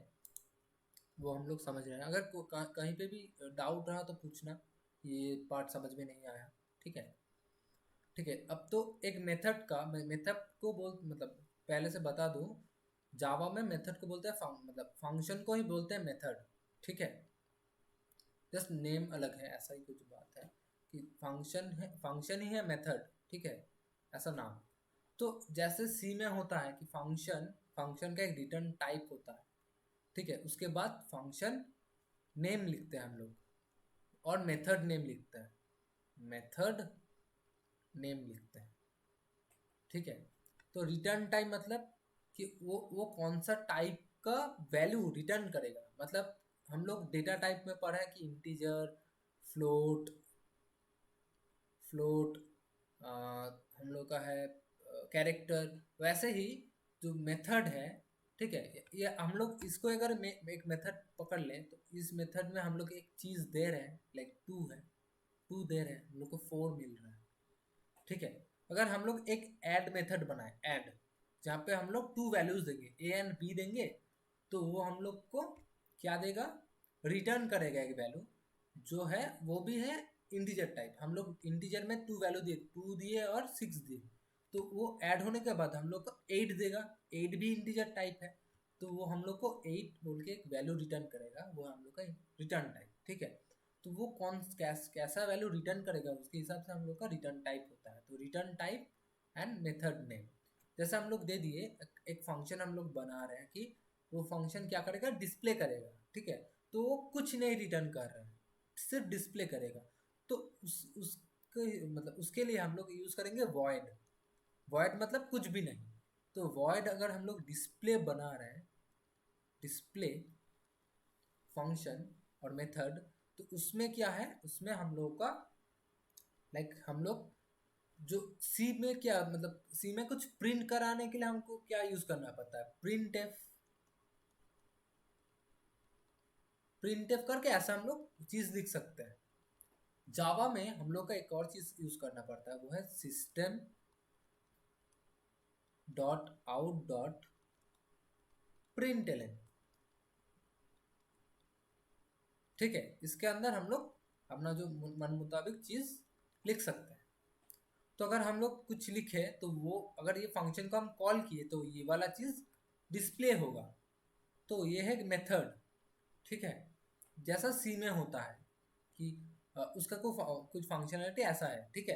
वो हम लोग समझ रहे हैं। अगर कहीं पे भी डाउट रहा तो पूछना, ये पार्ट समझ में नहीं आया। ठीक है। ठीक है, अब तो एक मेथड का, मैं मेथड को बोल मतलब पहले से बता दूं, जावा में मेथड को बोलते हैं मतलब फंक्शन को ही बोलते हैं मेथड। ठीक है, जस्ट नेम अलग है, ऐसा ही कुछ बात है कि फंक्शन है, फंक्शन ही है मेथड। ठीक है, ऐसा नाम। तो जैसे सी में होता है कि फंक्शन फंक्शन का एक रिटर्न टाइप होता है। ठीक है, उसके बाद फंक्शन नेम लिखते हैं हम लोग, और मेथड नेम लिखते हैं, मेथड नेम लिखते हैं। ठीक है, तो रिटर्न टाइप मतलब कि वो कौन सा टाइप का वैल्यू रिटर्न करेगा। मतलब हम लोग डेटा टाइप में पढ़ा है कि इंटीजर, फ्लोट, फ्लोट हम लोग का है कैरेक्टर। वैसे ही जो मेथड है, ठीक है, ये हम लोग इसको अगर एक मेथड पकड़ लें तो इस मेथड में हम लोग एक चीज़ दे रहे हैं, लाइक 2 है, 2 दे रहे हैं, हम लोग को 4 मिल रहा है। ठीक है, अगर हम लोग एक ऐड मेथड बनाए, ऐड, जहाँ पे हम लोग 2 वैल्यूज देंगे, ए एंड बी देंगे, तो वो हम लोग को क्या देगा, रिटर्न करेगा एक वैल्यू जो है वो भी है इंटीजर टाइप। हम लोग इंटीजर में 2 वैल्यू दिए, 2 दिए और 6 दिए, तो वो ऐड होने के बाद हम लोग को 8 देगा। 8 भी इंटीजर टाइप है, तो वो हम लोग को 8 बोल के एक वैल्यू रिटर्न करेगा, वो हम लोग का रिटर्न टाइप। ठीक है, तो वो कैसा वैल्यू रिटर्न करेगा उसके हिसाब से हम लोग का रिटर्न टाइप होता है। तो return type and method name, जैसे हम लोग दे दिए एक फंक्शन हम लोग बना रहे हैं कि वो फंक्शन क्या करेगा, डिस्प्ले करेगा। ठीक है, तो वो कुछ नहीं रिटर्न कर रहा है, सिर्फ डिस्प्ले करेगा। तो उसके मतलब उसके लिए हम लोग यूज करेंगे वॉइड। वॉइड मतलब कुछ भी नहीं। तो वॉइड अगर हम लोग डिस्प्ले बना रहे हैं, डिस्प्ले फंक्शन और मेथड, तो उसमें क्या है, उसमें हम लोग का हम लोग जो सी में क्या मतलब सी में कुछ प्रिंट कराने के लिए हमको क्या यूज करना पड़ता है, प्रिंट एफ। प्रिंट एफ करके ऐसा हम लोग चीज लिख सकते हैं। जावा में हम लोग का एक और चीज यूज करना पड़ता है, वो है system dot out dot print L. ठीक है, इसके अंदर हम लोग अपना जो मन मुताबिक चीज लिख सकते हैं। तो अगर हम लोग कुछ लिखे तो वो अगर ये फंक्शन को हम कॉल किए तो ये वाला चीज डिस्प्ले होगा। तो ये है मेथड। ठीक है, जैसा सी में होता है कि उसका कुछ फंक्शनलिटी ऐसा है। ठीक है,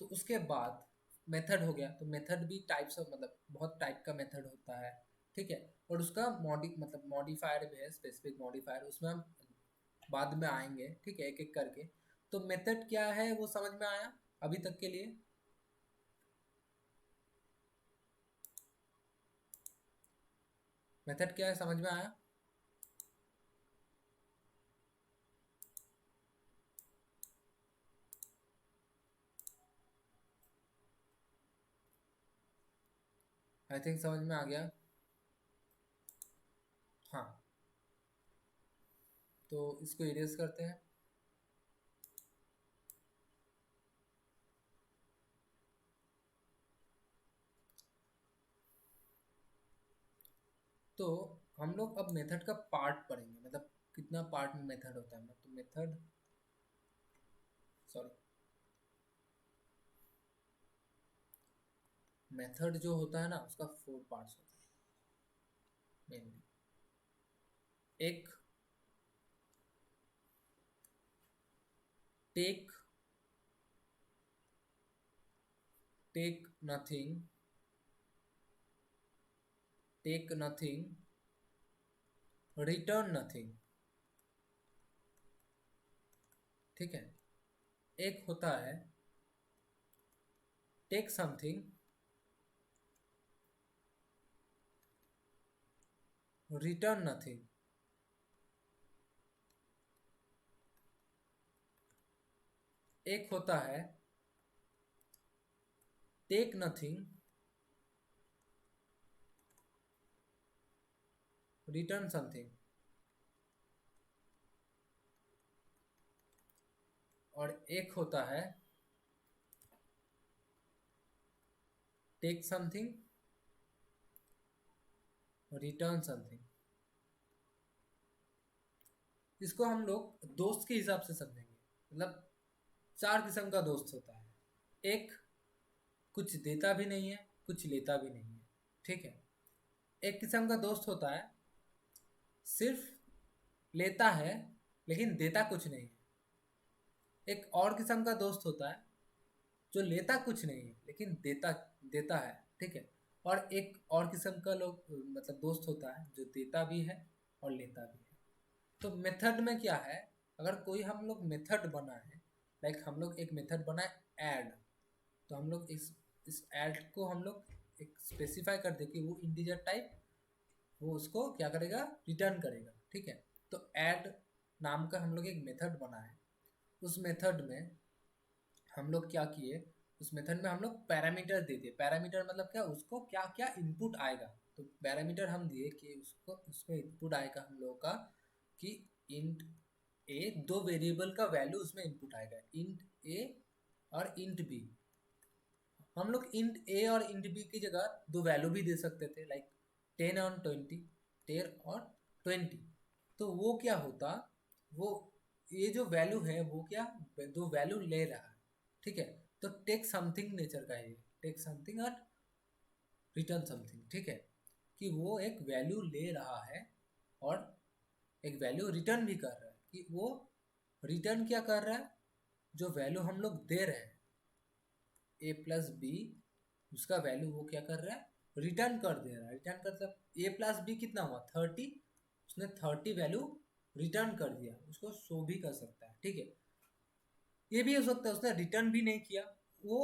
तो उसके बाद मेथड हो गया, तो मेथड भी टाइप्स ऑफ मतलब बहुत टाइप का मेथड होता है। ठीक है, और उसका मॉडिफायर भी है, स्पेसिफिक मॉडिफायर, उसमें हम बाद में आएंगे। ठीक है, एक एक करके। तो मेथड क्या है वो समझ में आया अभी तक के लिए? मेथड क्या है समझ में आया? आई थिंक समझ में आ गया। हाँ, तो इसको इरेज करते हैं। तो हम लोग अब मेथड का पार्ट पढ़ेंगे, मतलब कितना पार्ट में मेथड होता है। तो मेथड, सॉरी, मेथड जो होता है ना उसका 4 पार्ट्स होता है मेनली। एक, take, take nothing, take nothing, return nothing. ठीक है, एक होता है टेक समथिंग, रिटर्न नथिंग। एक होता है टेक नथिंग, रिटर्न समथिंग। और एक होता है टेक समथिंग, रिटर्न समथिंग। इसको हम लोग दोस्त के हिसाब से समझेंगे। मतलब 4 किस्म का दोस्त होता है। एक, कुछ देता भी नहीं है, कुछ लेता भी नहीं है। ठीक है, एक किस्म का दोस्त होता है सिर्फ लेता है लेकिन देता कुछ नहीं है। एक और किस्म का दोस्त होता है जो लेता कुछ नहीं है लेकिन देता देता है। ठीक है, और एक और किस्म का लोग मतलब दोस्त होता है जो देता भी है और लेता भी है। तो मेथड में क्या है, अगर कोई हम लोग मेथड बनाए, हम लोग एक मेथड बनाए ऐड, तो हम लोग इस ऐड को हम लोग एक स्पेसिफाई कर दे कि वो इंटीजर टाइप, वो उसको क्या करेगा, रिटर्न करेगा। ठीक है, तो ऐड नाम का हम लोग एक मेथड बनाए। उस मेथड में हम लोग क्या किए, उस मेथड में हम लोग पैरामीटर दे दिए। पैरामीटर मतलब क्या, उसको क्या क्या इनपुट आएगा। तो पैरामीटर हम दिए कि उसको उसमें इनपुट आएगा हम लोगों का कि इंट ए, 2 वेरिएबल का वैल्यू उसमें इनपुट आएगा, इंट ए और इंट बी। हम लोग इंट ए और इंट बी की जगह दो वैल्यू भी दे सकते थे, लाइक 10 और 20, 10 और 20। तो वो क्या होता, वो ये जो वैल्यू है वो क्या, दो वैल्यू ले रहा है, ठीक है। तो टेक समथिंग नेचर का है, टेक समथिंग और रिटर्न समथिंग, ठीक है। कि वो एक वैल्यू ले रहा है और एक वैल्यू रिटर्न भी कर रहा है। कि वो रिटर्न क्या कर रहा है, जो वैल्यू हम लोग दे रहे हैं ए प्लस बी, उसका वैल्यू वो क्या कर रहा है, रिटर्न कर दे रहा है। रिटर्न कर, मतलब ए प्लस बी कितना हुआ 30, उसने 30 वैल्यू रिटर्न कर दिया, उसको शो भी कर सकता है, ठीक है। ये भी हो सकता है उसने रिटर्न भी नहीं किया, वो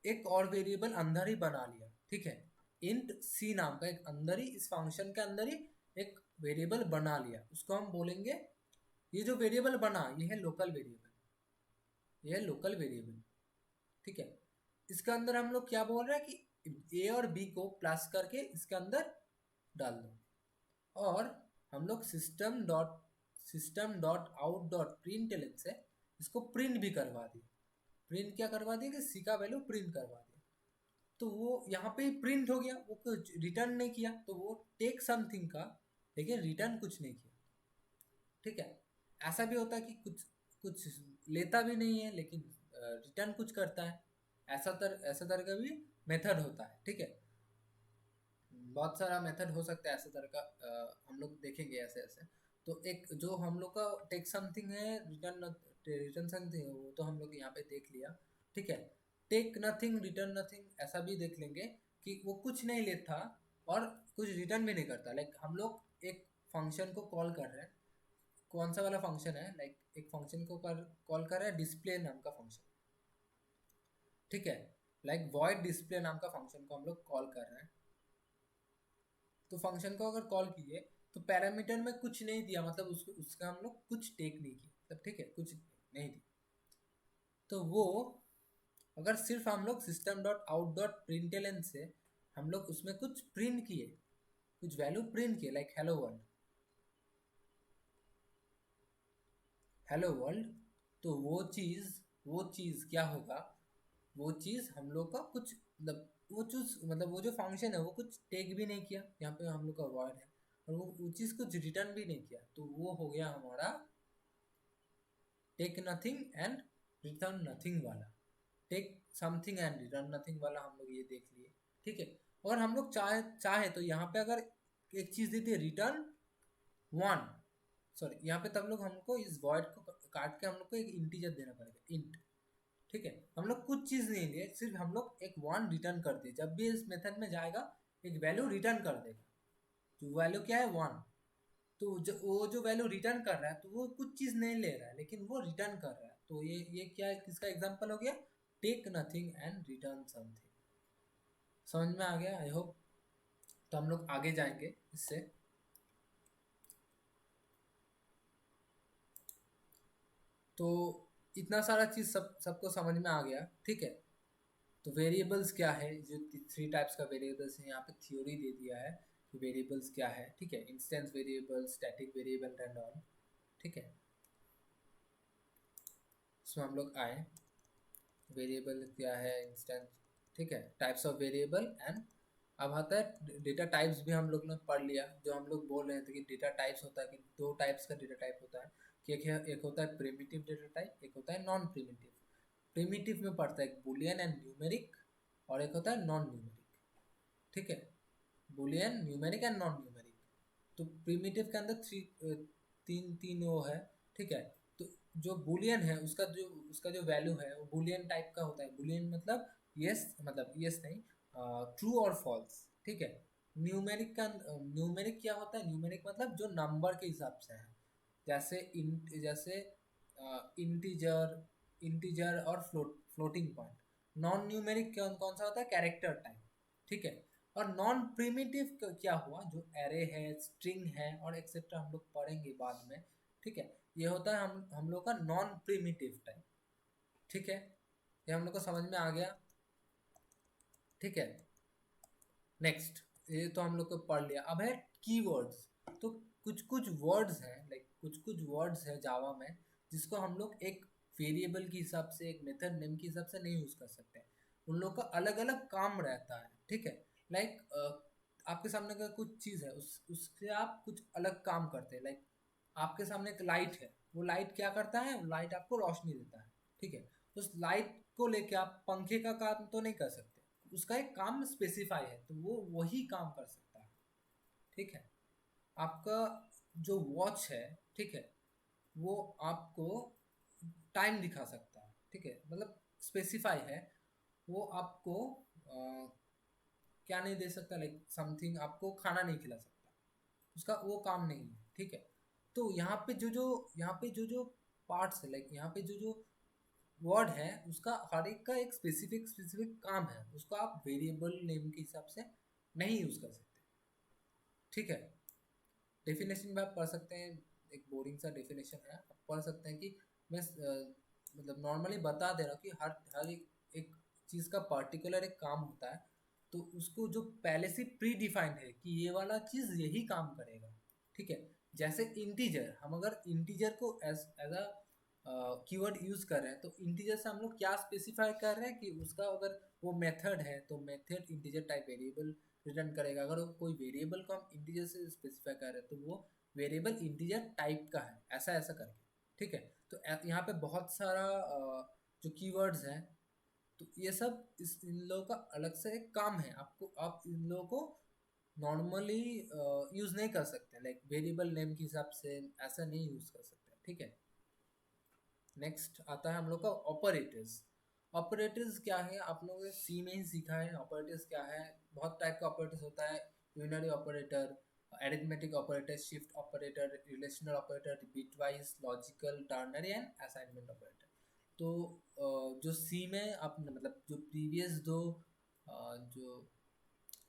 एक और वेरिएबल अंदर ही बना लिया, ठीक है। इंट सी नाम का एक अंदर ही, इस फंक्शन के अंदर ही एक वेरिएबल बना लिया, उसको हम बोलेंगे, ये जो वेरिएबल बना ये है लोकल वेरिएबल, ये है लोकल वेरिएबल, ठीक है। इसके अंदर हम लोग क्या बोल रहे हैं कि ए और बी को प्लस करके इसके अंदर डाल दो, और हम लोग system dot out dot print से इसको प्रिंट भी करवा दिए। प्रिंट क्या करवा दिया कि सी का वैल्यू प्रिंट करवा दिया। तो वो यहाँ पे प्रिंट हो गया, वो कुछ रिटर्न नहीं किया, तो वो टेक समथिंग का, लेकिन रिटर्न कुछ नहीं किया, ठीक है। ऐसा भी होता है कि कुछ कुछ लेता भी नहीं है लेकिन रिटर्न कुछ करता है, ऐसा तरह का भी मेथड होता है, ठीक है। बहुत सारा मेथड हो सकता है ऐसे तरह का, हम लोग देखेंगे ऐसे ऐसे। तो एक जो हम लोग का टेक समथिंग है, रिटर्न समथिंग, वो तो हम लोग यहाँ पे देख लिया, ठीक है। टेक नथिंग रिटर्न नथिंग ऐसा भी देख लेंगे कि वो कुछ नहीं लेता और कुछ रिटर्न भी नहीं करता। लाइक हम लोग एक फंक्शन को कॉल कर रहे हैं, कौन सा वाला फंक्शन है, लाइक एक फंक्शन को कॉल कर रहा है डिस्प्ले नाम का फंक्शन, ठीक है। लाइक वॉइड डिस्प्ले नाम का फंक्शन को हम लोग कॉल कर रहे हैं। तो फंक्शन को अगर कॉल किए तो पैरामीटर में कुछ नहीं दिया, मतलब उसको उसका हम लोग कुछ टेक नहीं किया, तब ठीक है, कुछ नहीं दी। तो वो अगर सिर्फ हम लोग system dot out dot println से हम लोग उसमें कुछ प्रिंट किए, कुछ वैल्यू प्रिंट किए, like hello world, hello world, तो वो चीज़ क्या होगा, वो चीज़ हम लोग का कुछ मतलब वो जो फंक्शन है वो कुछ टेक भी नहीं किया, यहाँ पे हम लोग का वर्ड है, और वो चीज़ कुछ रिटर्न भी नहीं किया, तो वो हो गया हमारा take nothing and return nothing वाला। Take something and return nothing वाला हम लोग ये देख लिए, ठीक है। और हम लोग चाहे तो यहाँ पे अगर एक चीज़ देती है रिटर्न वन, सॉरी यहाँ पे तब लोग हमको इस वॉइड को काट के हम लोग को एक इंटीजर देना पड़ेगा, इंट, ठीक है। हम लोग कुछ चीज़ नहीं लिए, सिर्फ हम लोग एक वन रिटर्न कर दिए, जब भी इस मेथड में जाएगा एक वैल्यू रिटर्न कर देगा, जो वैल्यू क्या है वन। तो वो जो वैल्यू रिटर्न कर रहा है तो वो कुछ चीज़ नहीं ले रहा है लेकिन वो रिटर्न कर रहा है, तो ये क्या है, किसका एग्जाम्पल हो गया, take nothing and return something. समझ में आ गया आई होप। तो हम लोग आगे जाएंगे इससे। तो इतना सारा चीज़ सबको समझ में आ गया, ठीक है। तो वेरिएबल्स क्या है, जो थ्री टाइप्स का वेरिएबल्स है, यहाँ पे थ्योरी दे दिया है कि वेरिएबल्स क्या है, ठीक है। Instance variable, static variable and all, ठीक है। इसमें हम लोग आए, वेरिएबल क्या है, इंस्टेंस, ठीक है, टाइप्स ऑफ वेरिएबल एंड, अब आता है डेटा टाइप्स भी हम लोग ने पढ़ लिया। जो हम लोग बोल रहे थे कि डेटा टाइप्स होता है कि दो टाइप्स का डेटा टाइप होता है, कि एक होता है प्रिमिटिव डेटा टाइप, एक होता है नॉन प्रिमिटिव। प्रिमिटिव में पढ़ता है एक बुलियन एंड न्यूमेरिक, और एक होता है नॉन न्यूमेरिक, ठीक है। Boolean, numeric and non numeric. तो प्रिमिटिव के अंदर तीन तीन वो है, ठीक है। तो जो बुलियन है उसका जो वैल्यू है वो बुलियन टाइप का होता है। बुलियन मतलब यस, मतलब यस नहीं, ट्रू और फॉल्स, ठीक है। न्यूमेरिक क्या होता है, न्यूमेरिक मतलब जो नंबर के हिसाब से है, जैसे इंटीजर, और फ्लोटिंग पॉइंट। नॉन न्यूमेरिक कौन सा होता है, कैरेक्टर टाइप, ठीक है। और नॉन प्रिमिटिव क्या हुआ, जो एरे है, स्ट्रिंग है और एक्सेट्रा हम लोग पढ़ेंगे बाद में, ठीक है। ये होता है हम लोग का नॉन प्रिमिटिव टाइप, ठीक है। ये हम लोग को समझ में आ गया, ठीक है। नेक्स्ट, ये तो हम लोग को पढ़ लिया। अब है कीवर्ड्स। तो कुछ कुछ वर्ड्स हैं, लाइक कुछ कुछ वर्ड्स है जावा में जिसको हम लोग एक वेरिएबल के हिसाब से, एक मेथड नेम के हिसाब से नहीं यूज़ कर सकते। उन लोग का अलग अलग काम रहता है, ठीक है। लाइक आपके सामने अगर कुछ चीज़ है, उससे आप कुछ अलग काम करते हैं। लाइक आपके सामने एक लाइट है, वो लाइट क्या करता है, लाइट आपको रोशनी देता है, ठीक है। उस लाइट को लेके आप पंखे का काम तो नहीं कर सकते, उसका एक काम स्पेसिफाई है, तो वो वही काम कर सकता है, ठीक है। आपका जो वॉच है, ठीक है, वो आपको टाइम दिखा सकता है, ठीक है, मतलब स्पेसिफाई है। वो आपको क्या नहीं दे सकता, लाइक समथिंग आपको खाना नहीं खिला सकता, उसका वो काम नहीं है, ठीक है। तो यहाँ पे जो जो पार्ट्स है, लाइक यहाँ पे जो जो वर्ड है, उसका हर एक का एक स्पेसिफिक काम है, उसको आप वेरिएबल नेम के हिसाब से नहीं यूज कर सकते, ठीक है। डेफिनेशन में आप पढ़ सकते हैं, एक बोरिंग सा डेफिनेशन है, आप पढ़ सकते हैं कि मैं मतलब नॉर्मली बता दे रहा हूँ कि हर एक चीज़ का पर्टिकुलर एक काम होता है, तो उसको जो पहले से प्री डिफाइंड है कि ये वाला चीज़ यही काम करेगा, ठीक है। जैसे इंटीजर, हम अगर इंटीजर को as as a keyword use कर रहे हैं, तो इंटीजर से हम लोग क्या स्पेसिफाई कर रहे हैं कि उसका अगर वो मेथड है, तो method integer type variable return करेगा। अगर कोई वेरिएबल को हम इंटीजर से स्पेसिफाई कर रहे हैं, तो वो वेरिएबल इंटीजर टाइप का है, ऐसा ऐसा करके, ठीक है। तो यहाँ पे बहुत सारा जो कीवर्ड्स हैं, तो ये सब इन लोगों का अलग से एक काम है, आपको आप इन लोगों को नॉर्मली यूज नहीं कर सकते, लाइक वेरिएबल नेम के हिसाब से ऐसा नहीं यूज कर सकते, ठीक है। नेक्स्ट आता है हम लोग का ऑपरेटर्स। ऑपरेटर्स क्या है, आप लोगों ने सी में ही सीखा है ऑपरेटर्स क्या है। बहुत टाइप का ऑपरेटर्स होता है, unary operator, arithmetic operator, shift operator, relational operator, bitwise, logical, ternary and assignment operator. तो जो सी में आप मतलब जो प्रीवियस दो जो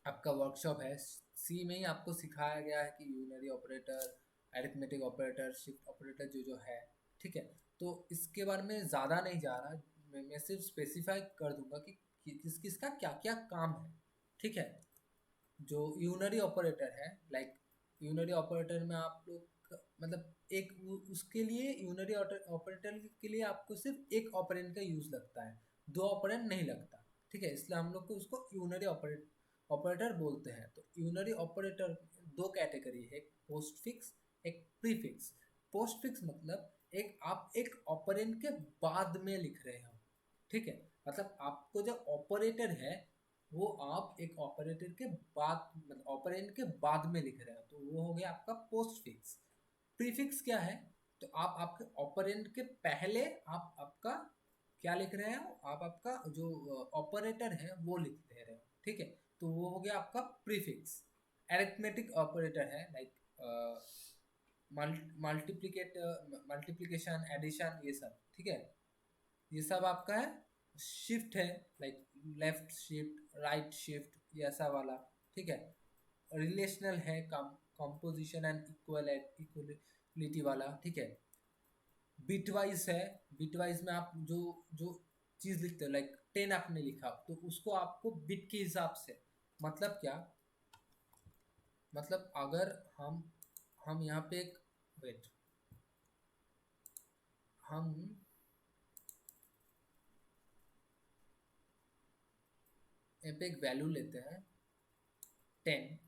आपका वर्कशॉप है, सी में ही आपको सिखाया गया है कि unary operator, arithmetic operator, shift operator जो जो है, ठीक है। तो इसके बारे में ज़्यादा नहीं जा रहा, मैं सिर्फ स्पेसिफाई कर दूंगा कि किस किस का क्या क्या काम है, ठीक है। जो यूनरी ऑपरेटर है, लाइक यूनरी ऑपरेटर में आप लोग मतलब एक उसके लिए यूनरी ऑपरेटर के लिए आपको सिर्फ एक ऑपरेंड का यूज लगता है, दो ऑपरेंड नहीं लगता, ठीक है। इसलिए हम लोग को उसको यूनरी ऑपरेटर बोलते हैं। तो यूनरी ऑपरेटर दो कैटेगरी है, एक पोस्ट फिक्स, एक प्रीफिक्स। पोस्ट फिक्स मतलब एक आप एक ऑपरेंड के बाद में लिख रहे हो, ठीक है। मतलब आपको जो ऑपरेटर है, वो आप एक ऑपरेटर के बाद मतलब ऑपरेंड के बाद में लिख रहे हो, तो वो हो गया आपका पोस्ट फिक्स। प्रीफिक्स क्या है, तो आप आपके ऑपरेंड के पहले आप आपका क्या लिख रहे हो, आप आपका जो ऑपरेटर है वो लिख दे रहे हो, ठीक है। तो वो हो गया आपका प्रीफिक्स। अरिथमेटिक ऑपरेटर है, लाइक मल्टीप्लिकेशन, एडिशन, ये सब, ठीक है। ये सब आपका है। शिफ्ट है, like left shift, right shift, ये ऐसा वाला, ठीक है। रिलेशनल है, कंपोजिशन एंड इक्वलिटी वाला, ठीक है। बिटवाइज है, बिटवाइज में आप जो जो चीज़ लिखते हो, लाइक 10 आपने लिखा, तो उसको आपको बिट के हिसाब से, मतलब क्या, मतलब अगर हम यहाँ पे एक वेट हम यहाँ पे एक वैल्यू लेते हैं 10,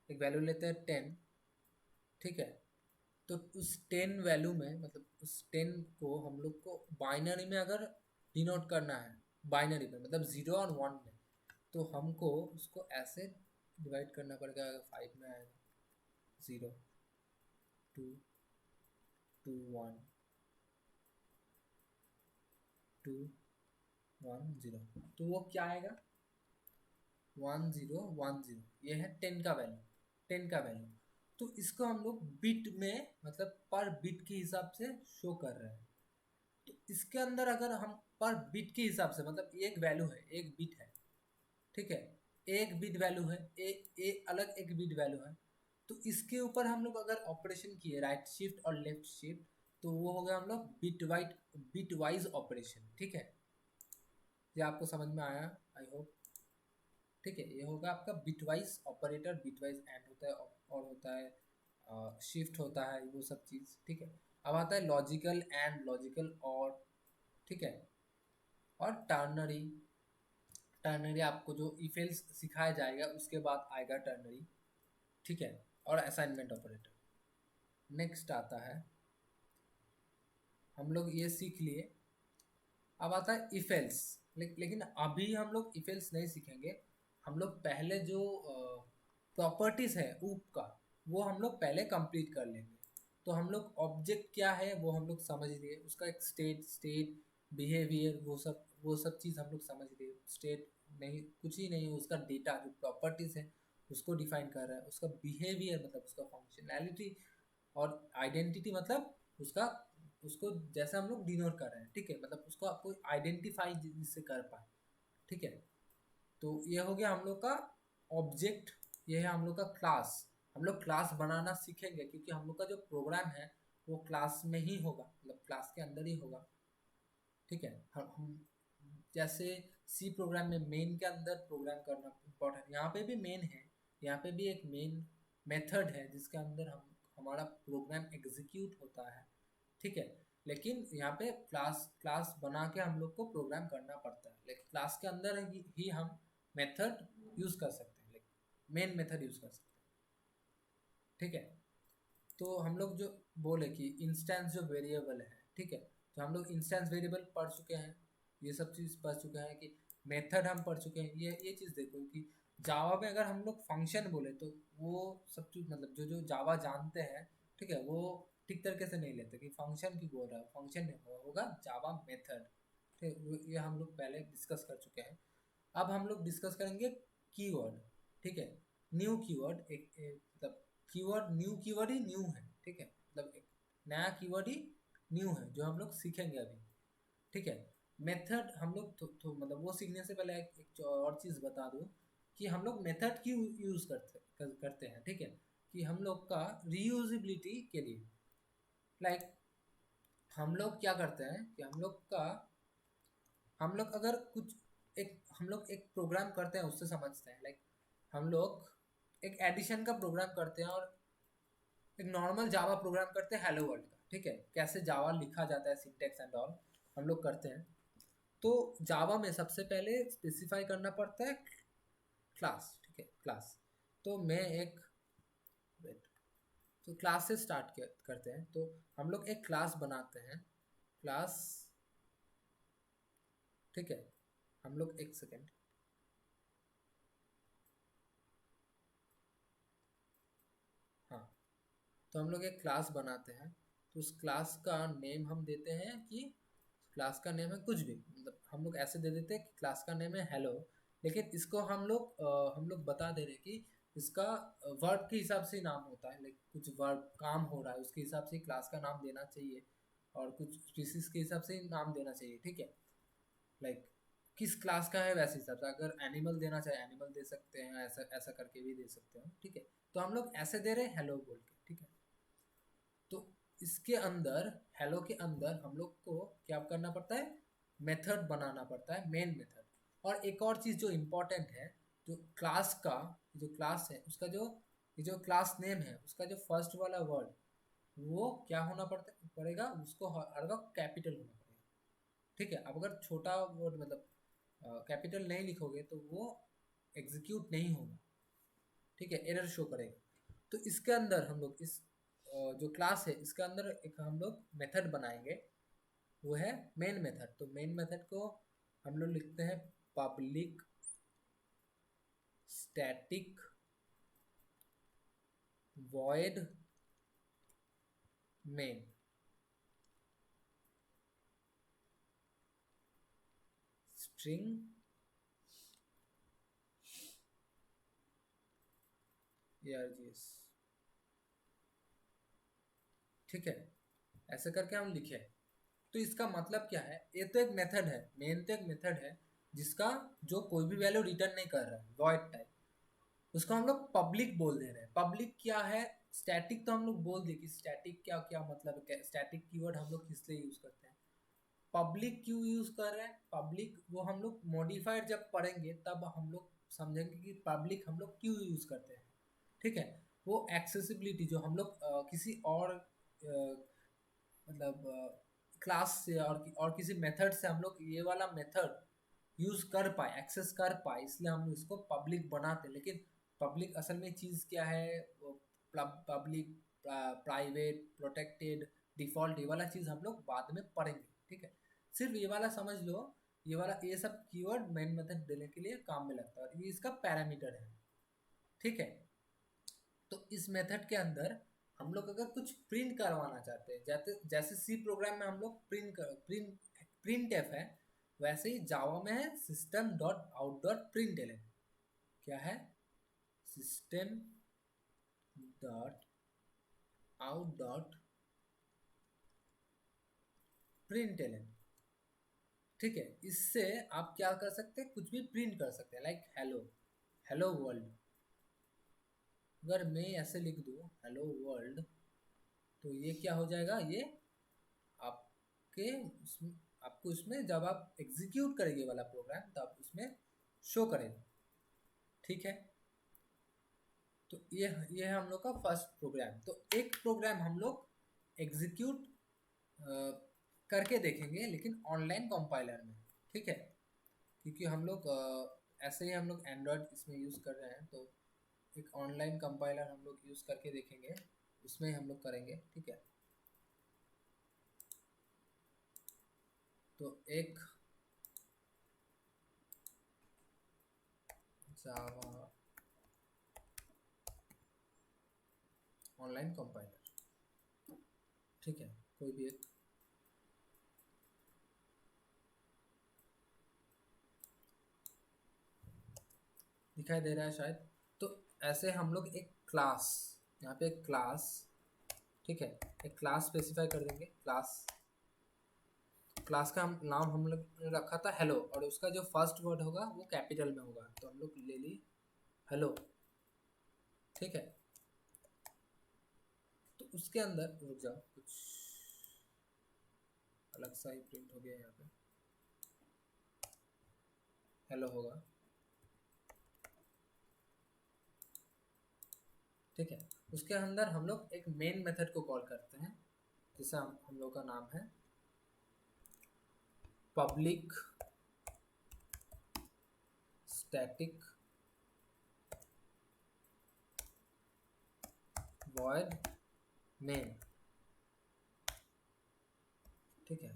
एक वैल्यू लेते हैं 10, ठीक है। तो उस 10 वैल्यू में मतलब उस 10 को हम लोग को बाइनरी में अगर डिनोट करना है, बाइनरी में मतलब 0 और 1 में, तो हमको उसको ऐसे डिवाइड करना पड़ेगा। 5 में आएगा 0 2 2 1 2 1 0, तो वो क्या आएगा 1 0 1 0, ये है 10 का वैल्यू, 10 का वैल्यू। तो इसको हम लोग बिट में मतलब पर बिट के हिसाब से शो कर रहे हैं। तो इसके अंदर अगर हम पर बिट के हिसाब से मतलब एक वैल्यू है, एक बिट है, ठीक है, एक बिट वैल्यू है, एक अलग एक बिट वैल्यू है। तो इसके ऊपर हम लोग अगर ऑपरेशन किए राइट शिफ्ट और लेफ्ट शिफ्ट, तो वो हो गया हम लोग बिट वाइज ऑपरेशन, ठीक है। ये आपको समझ में आया, आई होप, ठीक है। ये होगा आपका बिटवाइज ऑपरेटर, बिटवाइज एंड होता है और होता है शिफ्ट होता है, वो सब चीज़, ठीक है। अब आता है लॉजिकल एंड, लॉजिकल और, ठीक है। और टर्नरी, टर्नरी आपको जो इफ एल्स सिखाया जाएगा उसके बाद आएगा टर्नरी, ठीक है। और असाइनमेंट ऑपरेटर। नेक्स्ट आता है, हम लोग ये सीख लिए। अब आता है इफ एल्स, लेकिन अभी हम लोग इफ एल्स नहीं सीखेंगे। हम लोग पहले जो प्रॉपर्टीज है ऊप का, वो हम लोग पहले कंप्लीट कर लेंगे। तो हम लोग ऑब्जेक्ट क्या है वो हम लोग समझ लिए, उसका एक स्टेट बिहेवियर, वो सब चीज़ हम लोग समझ लिए। स्टेट नहीं, कुछ ही नहीं, उसका डेटा जो प्रॉपर्टीज है उसको डिफाइन कर रहा है। उसका बिहेवियर मतलब उसका फंक्शनैलिटी, और आइडेंटिटी मतलब उसका, उसको जैसे हम लोग डिनोट कर रहे हैं, ठीक है, मतलब उसको आपको आइडेंटिफाई जिससे कर पाए, ठीक है। तो ये हो गया हम लोग का ऑब्जेक्ट, ये है हम लोग का क्लास। हम लोग क्लास बनाना सीखेंगे क्योंकि हम लोग का जो प्रोग्राम है वो क्लास में ही होगा, मतलब क्लास के अंदर ही होगा, ठीक है। हम जैसे सी प्रोग्राम में मेन के अंदर प्रोग्राम करना इम्पोर्टेंट, यहाँ पे भी मेन है, यहाँ पे भी एक मेन मेथड है जिसके अंदर हम हमारा प्रोग्राम एग्जीक्यूट होता है, ठीक है। लेकिन यहाँ पे क्लास क्लास बना के हम लोग को प्रोग्राम करना पड़ता है, लेकिन क्लास के अंदर ही हम मेथड यूज कर सकते हैं, लेकिन मेन मेथड यूज कर सकते हैं, ठीक है। तो हम लोग जो बोले कि इंस्टेंस जो वेरिएबल है, ठीक है, तो हम लोग इंस्टेंस वेरिएबल पढ़ चुके हैं, ये सब चीज़ पढ़ चुके हैं कि मेथड हम पढ़ चुके हैं। ये चीज़ देखो कि जावा में अगर हम लोग फंक्शन बोले तो वो सब चीज़, मतलब जो जो जावा जानते हैं, ठीक है, वो ठीक तरीके से नहीं लेते कि फंक्शन की बोल रहा है, फंक्शन नहीं होगा जावा मेथड, ठीक है। ये हम लोग पहले डिस्कस कर चुके हैं। अब हम लोग डिस्कस करेंगे कीवर्ड, ठीक है। न्यू कीवर्ड, मतलब कीवर्ड, न्यू कीवर्ड ही न्यू है, ठीक है, मतलब एक नया कीवर्ड ही न्यू है जो हम लोग सीखेंगे अभी, ठीक है। मेथड हम लोग तो मतलब वो सीखने से पहले एक और चीज़ बता दूं कि हम लोग मेथड क्यों यूज़ करते हैं, ठीक है। कि हम लोग का रीयूजिबिलिटी के लिए, लाइक हम लोग क्या करते हैं कि हम लोग अगर कुछ हम लोग एक प्रोग्राम करते हैं उससे समझते हैं, लाइक हम लोग एक एडिशन का प्रोग्राम करते हैं और एक नॉर्मल जावा प्रोग्राम करते हैं हेलो वर्ल्ड का, ठीक है, कैसे जावा लिखा जाता है, सिंटेक्स एंड ऑल हम लोग करते हैं। तो जावा में सबसे पहले स्पेसिफाई करना पड़ता है क्लास, ठीक है, क्लास। तो मैं एक wait, तो क्लास से स्टार्ट करते हैं। तो हम लोग एक क्लास बनाते हैं, क्लास, ठीक है। हम लोग एक सेकेंड, हाँ, तो हम लोग एक क्लास बनाते हैं। तो उस क्लास का नेम हम देते हैं कि क्लास का नेम है कुछ भी, मतलब हम लोग ऐसे दे देते हैं कि क्लास का नेम है हेलो। लेकिन इसको हम लोग बता दे रहे हैं कि इसका वर्ब के हिसाब से ही नाम होता है, लाइक कुछ वर्ब काम हो रहा है उसके हिसाब से क्लास का नाम देना चाहिए, और कुछ स्पीसीज के हिसाब से ही नाम देना चाहिए, ठीक है। लाइक किस क्लास का है वैसे हिसाब से, अगर एनिमल देना चाहे एनिमल दे सकते हैं, ऐसा ऐसा करके भी दे सकते हैं, ठीक है। तो हम लोग ऐसे दे रहे हैं हेलो बोल के, ठीक है। तो इसके अंदर, हेलो के अंदर हम लोग को क्या करना पड़ता है, मेथड बनाना पड़ता है, मेन मेथड। और एक और चीज़ जो इम्पोर्टेंट है, जो क्लास का, जो क्लास है उसका जो, ये जो क्लास नेम है उसका जो फर्स्ट वाला वर्ड, वो क्या होना पड़ेगा, उसको हर वक्त कैपिटल होना पड़ेगा, ठीक है। अब अगर छोटा वर्ड मतलब कैपिटल नहीं लिखोगे तो वो एग्जीक्यूट नहीं होगा, ठीक है, एरर शो करेगा। तो इसके अंदर हम लोग इस जो क्लास है इसके अंदर एक हम लोग मेथड बनाएंगे, वो है मेन मेथड। तो मेन मेथड को हम लोग लिखते हैं public static void main, string args, ठीक है। ऐसे करके हम लिखे। तो इसका मतलब क्या है, ये तो एक मेथड है, मेन तो एक मेथड है जिसका जो कोई भी वैल्यू रिटर्न नहीं कर रहा है, वॉइड टाइप, उसको हम लोग पब्लिक बोल दे रहे हैं। पब्लिक क्या है, स्टैटिक तो हम लोग बोल दे कि स्टैटिक क्या क्या मतलब है, स्टैटिक कीवर्ड हम लोग किस लिए यूज करते हैं, पब्लिक क्यों यूज कर रहे हैं। पब्लिक वो हम लोग मॉडिफायर जब पढ़ेंगे तब हम लोग समझेंगे कि पब्लिक हम लोग क्यों यूज करते हैं, ठीक है। वो एक्सेसिबिलिटी जो हम लोग किसी और मतलब क्लास से और किसी मेथड से हम लोग ये वाला मेथड यूज कर पाए, एक्सेस कर पाए, इसलिए हम इसको पब्लिक बनाते हैं। लेकिन पब्लिक असल में चीज़ क्या है, पब्लिक, प्राइवेट, प्रोटेक्टेड, डिफॉल्ट, ये वाला चीज़ हम लोग बाद में पढ़ेंगे। ठीक है, सिर्फ ये वाला समझ लो, ये सब कीवर्ड मेन मेथड देने के लिए काम में लगता है और ये इसका पैरामीटर है। ठीक है, तो इस मेथड के अंदर हम लोग अगर कुछ प्रिंट करवाना चाहते हैं, जैसे जैसे सी प्रोग्राम में हम लोग प्रिंट एफ है, वैसे ही जावा में है system dot out dot print L. क्या है? System dot out dot print L. ठीक है, इससे आप क्या कर सकते हैं, कुछ भी प्रिंट कर सकते हैं, लाइक हेलो, हेलो वर्ल्ड। अगर मैं ऐसे लिख दूँ हेलो वर्ल्ड, तो ये क्या हो जाएगा, ये आपके उसमें, आपको इसमें जब आप एग्जीक्यूट करेंगे वाला प्रोग्राम तो आप उसमें शो करेगा। ठीक है, तो ये है हम लोग का फर्स्ट प्रोग्राम। तो एक प्रोग्राम हम लोग एग्जीक्यूट करके देखेंगे, लेकिन ऑनलाइन कंपाइलर में। ठीक है, क्योंकि हम लोग ऐसे ही हम लोग एंड्रॉयड इसमें यूज़ कर रहे हैं, तो एक ऑनलाइन कंपाइलर हम लोग यूज़ करके देखेंगे, उसमें हम लोग करेंगे। ठीक है, तो एक जावा ऑनलाइन कंपाइलर। ठीक है, कोई भी एक दिखाई दे रहा है शायद। तो ऐसे हम लोग एक क्लास, यहाँ पे एक क्लास, ठीक है, एक क्लास स्पेसिफाई कर देंगे। क्लास, क्लास का हम नाम हम लोग ने रखा था हेलो, और उसका जो फर्स्ट वर्ड होगा वो कैपिटल में होगा, तो हम लोग ले ली हेलो। ठीक है, तो उसके अंदर रुक जाओ, कुछ अलग सा ही प्रिंट हो गया यहाँ पे, हेलो होगा। ठीक है, उसके अंदर हम लोग एक मेन मेथड को कॉल करते हैं, जिसका हम लोग का नाम है पब्लिक स्टैटिक वॉइड मेन। ठीक है,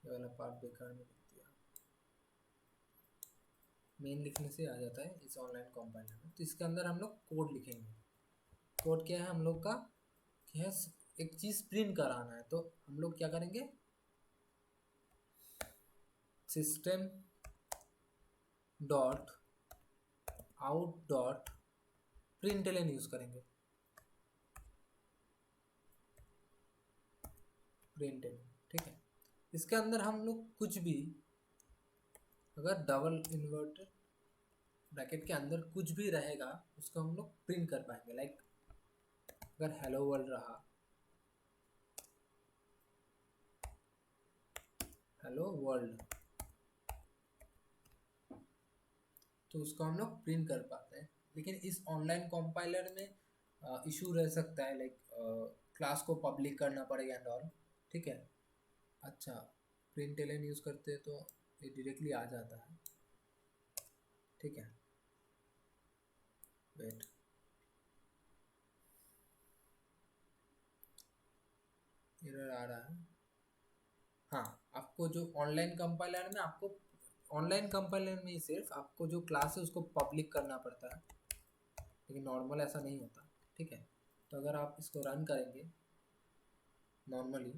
ये वाला पार्ट बेकार में लिख दिया, मेन लिखने से आ जाता है इस ऑनलाइन कंपाइलर में। तो इसके अंदर हम लोग कोड लिखेंगे। कोड क्या है हम लोग का, कि है एक चीज़ प्रिंट कराना है, तो हम लोग क्या करेंगे, system dot out dot println use करेंगे। प्रिंटलन, ठीक है, इसके अंदर हम लोग कुछ भी, अगर डबल इन्वर्टेड ब्रैकेट के अंदर कुछ भी रहेगा उसको हम लोग प्रिंट कर पाएंगे। लाइक अगर हेलो वर्ल्ड रहा, हेलो वर्ल्ड, तो उसको हम लोग प्रिंट कर पाते हैं। लेकिन इस ऑनलाइन कंपाइलर में इशू रह सकता है, लाइक क्लास को पब्लिक करना पड़ेगा एंड ऑल। ठीक है, अच्छा, प्रिंट एलन यूज़ करते हैं तो ये डायरेक्टली आ जाता है। ठीक है, वेट, एरर आ रहा है। हाँ, आपको जो ऑनलाइन कंपाइलर में, आपको ऑनलाइन कंपाइलर में ही सिर्फ आपको जो क्लास है उसको पब्लिक करना पड़ता है, लेकिन नॉर्मल ऐसा नहीं होता। ठीक है, तो अगर आप इसको रन करेंगे नॉर्मली,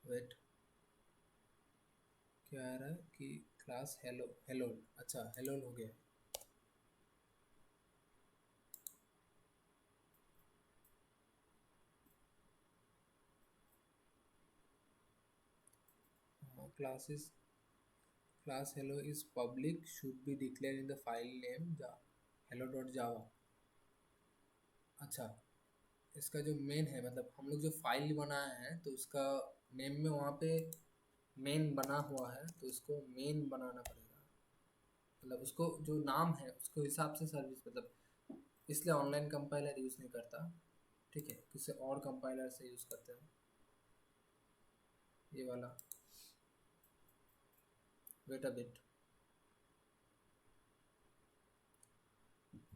वेट, क्या आ रहा है कि क्लास हेलो, हेलो, अच्छा हेलो हो गया। Classes, class hello is public should be declare in the file name hello dot जावा। अच्छा, इसका जो मेन है, मतलब हम लोग जो फाइल बनाए हैं तो उसका नेम में वहाँ पे मेन बना हुआ है, तो उसको मेन बनाना पड़ेगा। मतलब उसको जो नाम है उसको हिसाब से सर्विस, मतलब इसलिए ऑनलाइन कंपाइलर यूज़ नहीं करता। ठीक है, किसी और कंपाइलर से यूज़ करते हैं ये वाला। वेट अ बिट,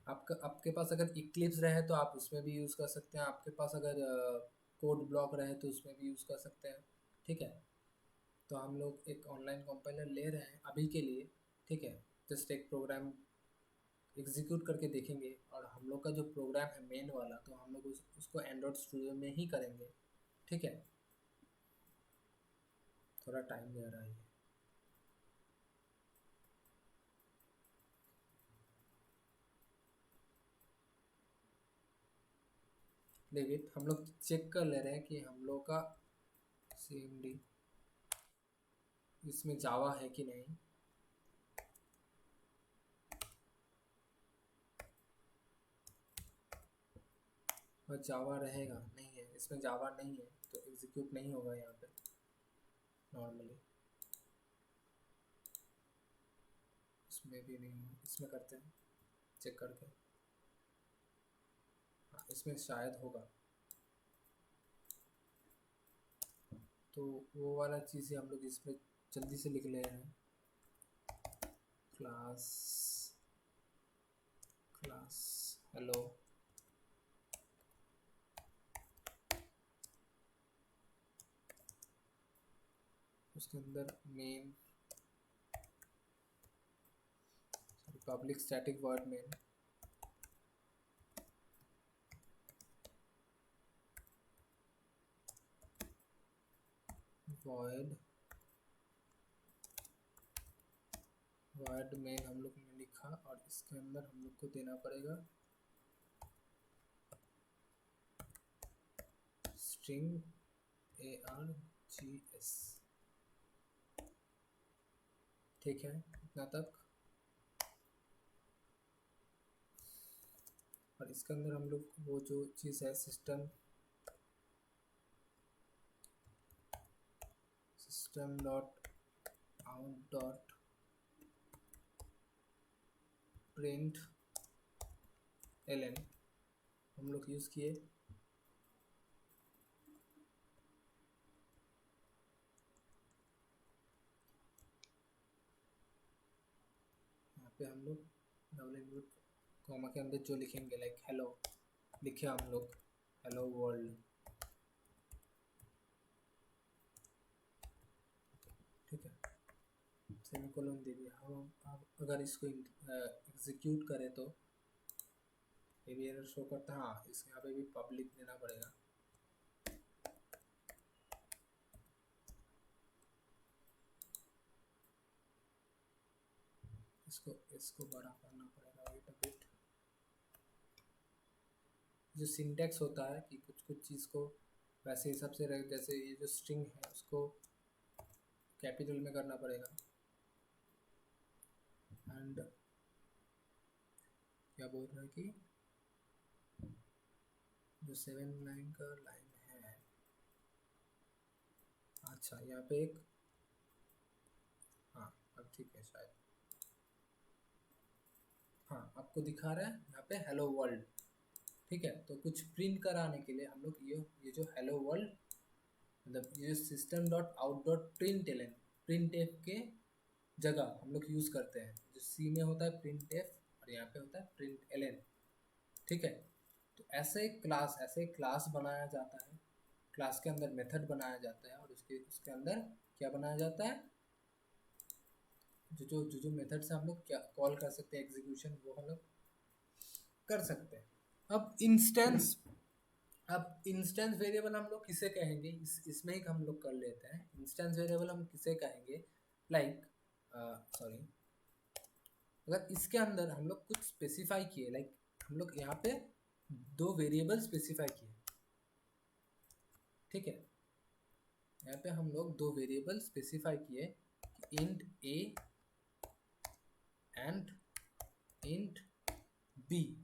आपके पास अगर इक्लिप्स रहे तो आप उसमें भी यूज़ कर सकते हैं, आपके पास अगर कोड ब्लॉक रहे तो उसमें भी यूज़ कर सकते हैं। ठीक है, तो हम लोग एक ऑनलाइन कंपाइलर ले रहे हैं अभी के लिए। ठीक है, जस्ट एक प्रोग्राम एग्जीक्यूट करके देखेंगे, और हम लोग का जो प्रोग्राम है मेन वाला, तो हम लोग उसको एंड्रॉयड स्टूडियो में ही करेंगे। ठीक है, थोड़ा टाइम ले रहा है ये। लेकिन हम लोग चेक कर ले रहे हैं कि हम लोग का CMD इसमें जावा है कि नहीं। और जावा रहेगा, नहीं है इसमें, जावा नहीं है तो एग्जीक्यूट नहीं होगा यहाँ पे नॉर्मली। इसमें भी नहीं है, इसमें करते हैं चेक करके। हाँ, इसमें शायद होगा, तो वो वाला चीज़ हम लोग इसमें जल्दी से लिख ले रहे हैं। क्लास क्लास हेलो, उसके अंदर main public static word main, void main हम लोग ने लिखा, और इसके अंदर हम लोग को देना पड़ेगा string args। ठीक है, इतना तक। और इसके अंदर हम लोग वो जो चीज़ है system dot out dot print L हम लोग यूज़ किए। यहाँ पे हम लोग डबल इनवर्ट कॉमा के अंदर जो लिखेंगे, लाइक हेलो लिखे हम लोग, हेलो वर्ल्ड। ठीक है, सेमीकोलन दे दिया। हम अब अगर इसको एग्जीक्यूट करें तो ये भी एरर शो करता है। हाँ, इस यहाँ पे भी पब्लिक देना पड़ेगा। इसको इसको बड़ा करना पड़ेगा, वेट अ बिट। जो सिंटेक्स होता है कि कुछ कुछ चीज़ को वैसे हिसाब से रख, जैसे ये जो स्ट्रिंग है उसको कैपिटल में करना पड़ेगा। एंड क्या बोल रहा है कि जो 7 लाइन का लाइन है, अच्छा यहाँ पे एक, हाँ अब ठीक है शायद। हाँ, आपको दिखा रहा है यहाँ पे हेलो वर्ल्ड। ठीक है, तो कुछ प्रिंट कराने के लिए हम लोग ये जो हेलो वर्ल्ड, मतलब ये system dot out dot print l n, print f के जगह हम लोग यूज़ करते हैं। जो सी में होता है प्रिंट एफ, और यहाँ पे होता है प्रिंट एल एन। ठीक है, तो ऐसे एक क्लास बनाया जाता है, क्लास के अंदर मेथड बनाया जाता है, और उसके अंदर क्या बनाया जाता है, जो मेथड से हम लोग क्या कॉल कर सकते हैं एग्जीक्यूशन, वो हम लोग कर सकते हैं। अब इंस्टेंस वेरिएबल हम लोग किसे कहेंगे, इसमें ही हम लोग कर लेते हैं। इंस्टेंस वेरिएबल हम किसे कहेंगे, लाइक सॉरी, अगर इसके अंदर हम लोग कुछ स्पेसिफाई किए, लाइक हम लोग यहाँ पे 2 वेरिएबल स्पेसिफाई किए। ठीक है, यहाँ पे हम लोग 2 वेरिएबल स्पेसिफाई किए, int a and int b.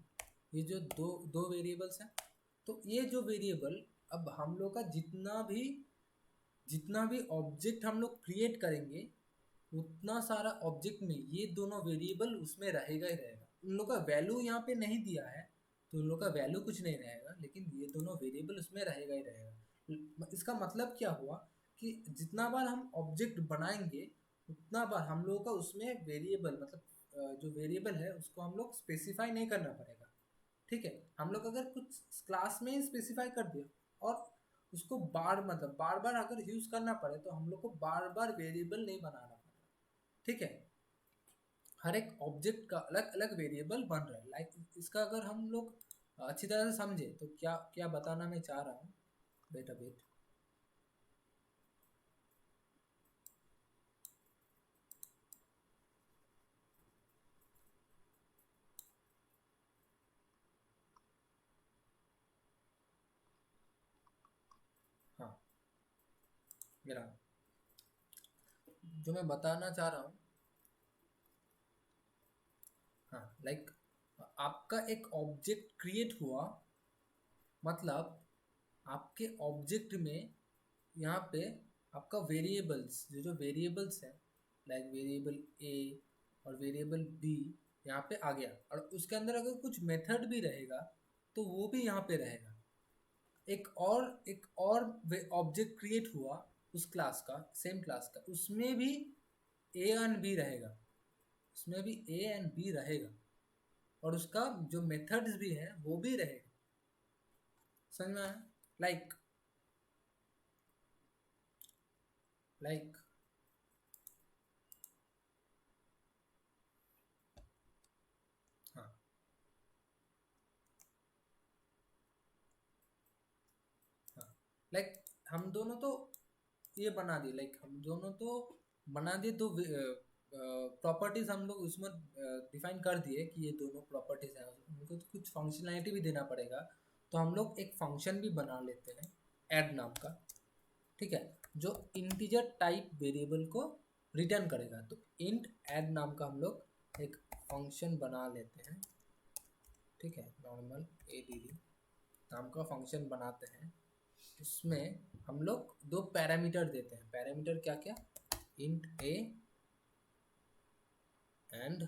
ये जो दो वेरिएबल्स हैं, तो ये जो वेरिएबल, अब हम लोग का जितना भी ऑब्जेक्ट हम लोग क्रिएट करेंगे, उतना सारा ऑब्जेक्ट में ये दोनों वेरिएबल उसमें रहेगा ही रहेगा। उन लोग का वैल्यू यहाँ पे नहीं दिया है, तो उन लोग का वैल्यू कुछ नहीं रहेगा, लेकिन ये दोनों वेरिएबल उसमें रहेगा ही रहेगा। इसका मतलब क्या हुआ कि जितना बार हम ऑब्जेक्ट बनाएंगे उतना बार हम लोगों का उसमें वेरिएबल मतलब जो वेरिएबल है उसको हम लोग स्पेसिफाई नहीं करना पड़ेगा। ठीक है, हम लोग अगर कुछ क्लास में ही स्पेसिफाई कर दिया और उसको बार बार अगर यूज करना पड़े तो हम लोग को बार बार वेरिएबल नहीं बनाना पड़ेगा। ठीक है, हर एक ऑब्जेक्ट का अलग अलग वेरिएबल बन रहा है। लाइक इसका अगर हम लोग अच्छी तरह से समझे तो क्या क्या बताना मैं चाह रहा हूँ। Wait a bit. हाँ, मेरा जो मैं बताना चाह रहा हूँ, हाँ लाइक आपका एक ऑब्जेक्ट क्रिएट हुआ, मतलब आपके ऑब्जेक्ट में यहाँ पे आपका वेरिएबल्स जो जो वेरिएबल्स है लाइक वेरिएबल ए और वेरिएबल बी यहाँ पे आ गया, और उसके अंदर अगर कुछ मेथड भी रहेगा तो वो भी यहाँ पे रहेगा। एक और ऑब्जेक्ट क्रिएट हुआ उस क्लास का, सेम क्लास का, उसमें भी ए एंड बी रहेगा, उसमें भी ए एंड बी रहेगा, और उसका जो मेथड्स भी है वो भी रहेगा। समझ में आया? लाइक लाइक हाँ हाँ, लाइक हम दोनों तो ये बना दिए, लाइक हम दोनों तो बना दिए दो प्रॉपर्टीज हम लोग उसमें डिफाइन कर दिए कि ये दोनों प्रॉपर्टीज हैं, उनको तो कुछ फंक्शनैलिटी भी देना पड़ेगा। तो हम लोग एक फंक्शन भी बना लेते हैं ऐड नाम का। ठीक है, जो इंटीजर टाइप वेरिएबल को रिटर्न करेगा। तो इंट ऐड नाम का हम लोग एक फंक्शन बना लेते हैं। ठीक है, नॉर्मल एडीडी नाम का फंक्शन बनाते हैं। उसमें हम लोग दो पैरामीटर देते हैं। पैरामीटर क्या क्या? इंट ए एंड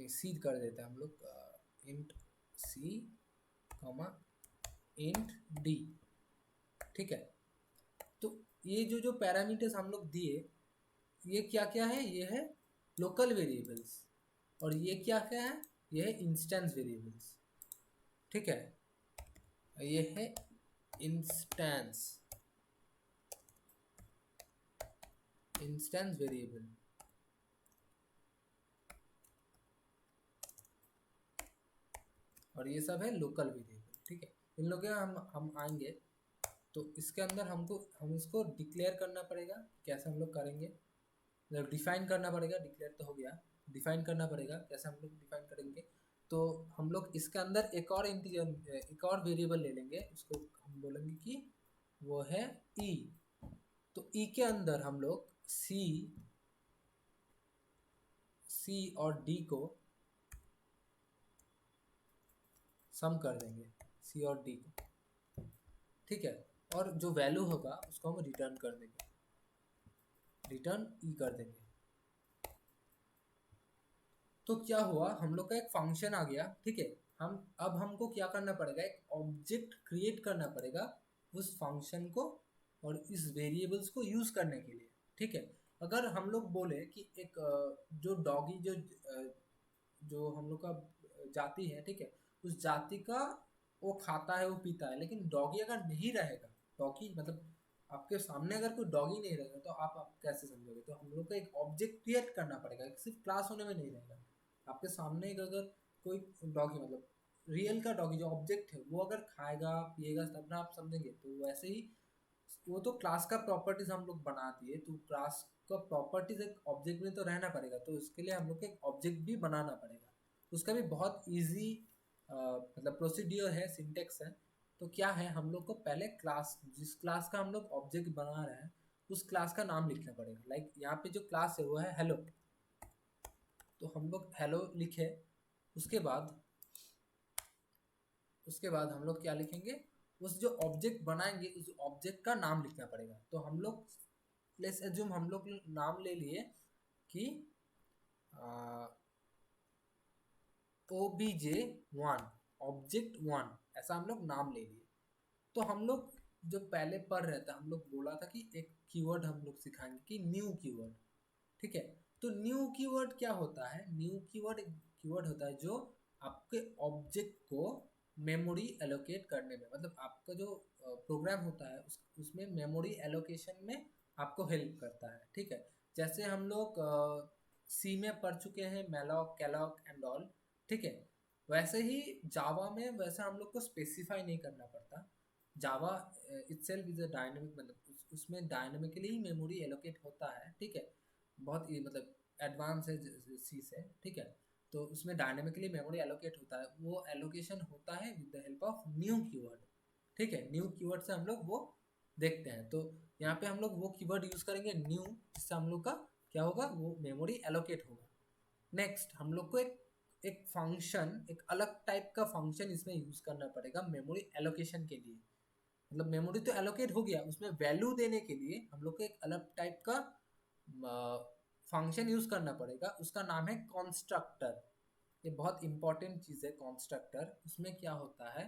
सी कर देते हैं हम लोग, int C comma int D. ठीक है, तो ये जो जो पैरामीटर्स हम लोग दिए ये क्या क्या है? ये है लोकल वेरिएबल्स, और ये क्या क्या है? ये है इंस्टेंस वेरिएबल्स। ठीक है, ये है इंस्टेंस इंस्टेंस वेरिएबल। और ये सब है लोकल वेरिएबल। ठीक है, इन लोगों के हम आएंगे तो इसके अंदर हम इसको डिक्लेयर करना पड़ेगा। कैसे हम लोग करेंगे? मतलब डिफाइन करना पड़ेगा। डिक्लेयर तो हो गया, डिफाइन करना पड़ेगा। कैसे हम लोग डिफाइन करेंगे? तो हम लोग इसके अंदर एक और इंटीजर एक और वेरिएबल ले लेंगे, उसको हम बोलेंगे कि वो है ई। तो ई के अंदर हम लोग सी और डी को सम कर देंगे, सी और डी को। ठीक है, और जो वैल्यू होगा उसको हम रिटर्न कर देंगे, रिटर्न ई कर देंगे। तो क्या हुआ, हम लोग का एक फंक्शन आ गया। ठीक है, अब हमको क्या करना पड़ेगा? एक ऑब्जेक्ट क्रिएट करना पड़ेगा उस फंक्शन को और इस वेरिएबल्स को यूज करने के लिए। ठीक है, अगर हम लोग बोले कि एक जो डॉगी जो हम लोग का जाति है, ठीक है, उस जाति का वो खाता है वो पीता है, लेकिन डॉगी अगर नहीं रहेगा, डॉगी मतलब आपके सामने अगर कोई डॉगी नहीं रहेगा तो आप कैसे समझोगे? तो हम लोग को एक ऑब्जेक्ट क्रिएट करना पड़ेगा, सिर्फ क्लास होने में नहीं रहेगा। आपके सामने एक अगर कोई डॉगी मतलब रियल का डॉगी जो ऑब्जेक्ट है वो अगर खाएगा पिएगा तब ना आप समझेंगे। तो वैसे ही वो तो क्लास का प्रॉपर्टीज हम लोग बना दिए, तो क्लास का प्रॉपर्टीज एक ऑब्जेक्ट में तो रहना पड़ेगा, तो उसके लिए हम लोग को एक ऑब्जेक्ट भी बनाना पड़ेगा। उसका भी बहुत इजी मतलब प्रोसीड्योर है, सिंटेक्स है। तो क्या है, हम लोग को पहले क्लास जिस क्लास का हम लोग ऑब्जेक्ट बना रहे हैं उस क्लास का नाम लिखना पड़ेगा। लाइक यहाँ पे जो क्लास है वो है हेलो, तो हम लोग हेलो लिखे। उसके बाद हम लोग क्या लिखेंगे? उस जो ऑब्जेक्ट बनाएंगे उस ऑब्जेक्ट का नाम लिखना पड़ेगा। तो हम लोग लेट्स एज्यूम हम लोग नाम ले लिए कि obj1 ऑब्जेक्ट वन ऐसा हम लोग नाम ले लिए। तो हम लोग जो पहले पढ़ रहे थे हम लोग बोला था कि एक कीवर्ड हम लोग सिखाएंगे कि न्यू कीवर्ड। ठीक है, तो न्यू कीवर्ड क्या होता है? न्यू कीवर्ड एक कीवर्ड होता है जो आपके ऑब्जेक्ट को मेमोरी एलोकेट करने में, मतलब आपका जो प्रोग्राम होता है उसमें मेमोरी एलोकेशन में आपको हेल्प करता है। ठीक है, जैसे हम लोग सी में पढ़ चुके हैं मैलॉक कैलॉक एंड ऑल। ठीक है, वैसे ही जावा में वैसा हम लोग को स्पेसिफाई नहीं करना पड़ता। जावा इटसेल्फ इज अ डायनेमिक, मतलब उसमें डायनेमिकली ही मेमोरी एलोकेट होता है। ठीक है, बहुत ही मतलब एडवांस है सी से। ठीक है, तो उसमें डायनेमिकली मेमोरी एलोकेट होता है, वो एलोकेशन होता है with the help of new keyword. ठीक है, न्यू कीवर्ड से हम लोग वो देखते हैं। तो यहाँ पे हम लोग वो कीवर्ड यूज करेंगे न्यू, जिससे हम लोग का क्या होगा, वो मेमोरी एलोकेट होगा। नेक्स्ट हम लोग को एक फंक्शन, एक अलग टाइप का फंक्शन इसमें यूज करना पड़ेगा मेमोरी एलोकेशन के लिए। मतलब मेमोरी तो एलोकेट हो गया, उसमें वैल्यू देने के लिए हम लोग को एक अलग टाइप का फंक्शन यूज करना पड़ेगा, उसका नाम है कॉन्स्ट्रक्टर। ये बहुत इंपॉर्टेंट चीज है कॉन्स्ट्रक्टर। उसमें क्या होता है,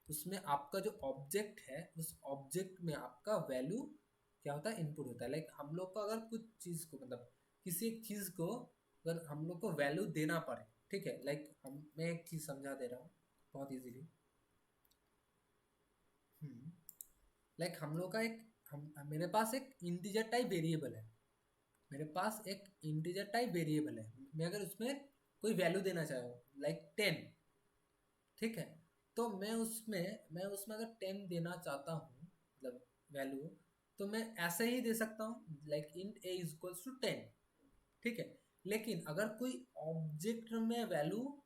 उसमें आपका जो ऑब्जेक्ट है उस ऑब्जेक्ट में आपका वैल्यू क्या होता है, इनपुट होता है। लाइक हम लोग को अगर कुछ चीज को, मतलब किसी एक चीज को अगर हम लोग को वैल्यू देना पड़े, ठीक है, लाइक हम मैं एक चीज समझा दे रहा हूँ बहुत इजीली। लाइक हम लोग का एक मेरे पास एक इंटीजर टाइप वेरिएबल है। मेरे पास एक इंटीजर टाइप वेरिएबल है, मैं अगर उसमें कोई वैल्यू देना चाहूँ लाइक 10। ठीक है, तो मैं उसमें अगर 10 देना चाहता हूँ, मतलब वैल्यू, तो मैं ऐसे ही दे सकता हूँ like int a is equals to 10। ठीक है, लेकिन अगर कोई ऑब्जेक्ट में वैल्यू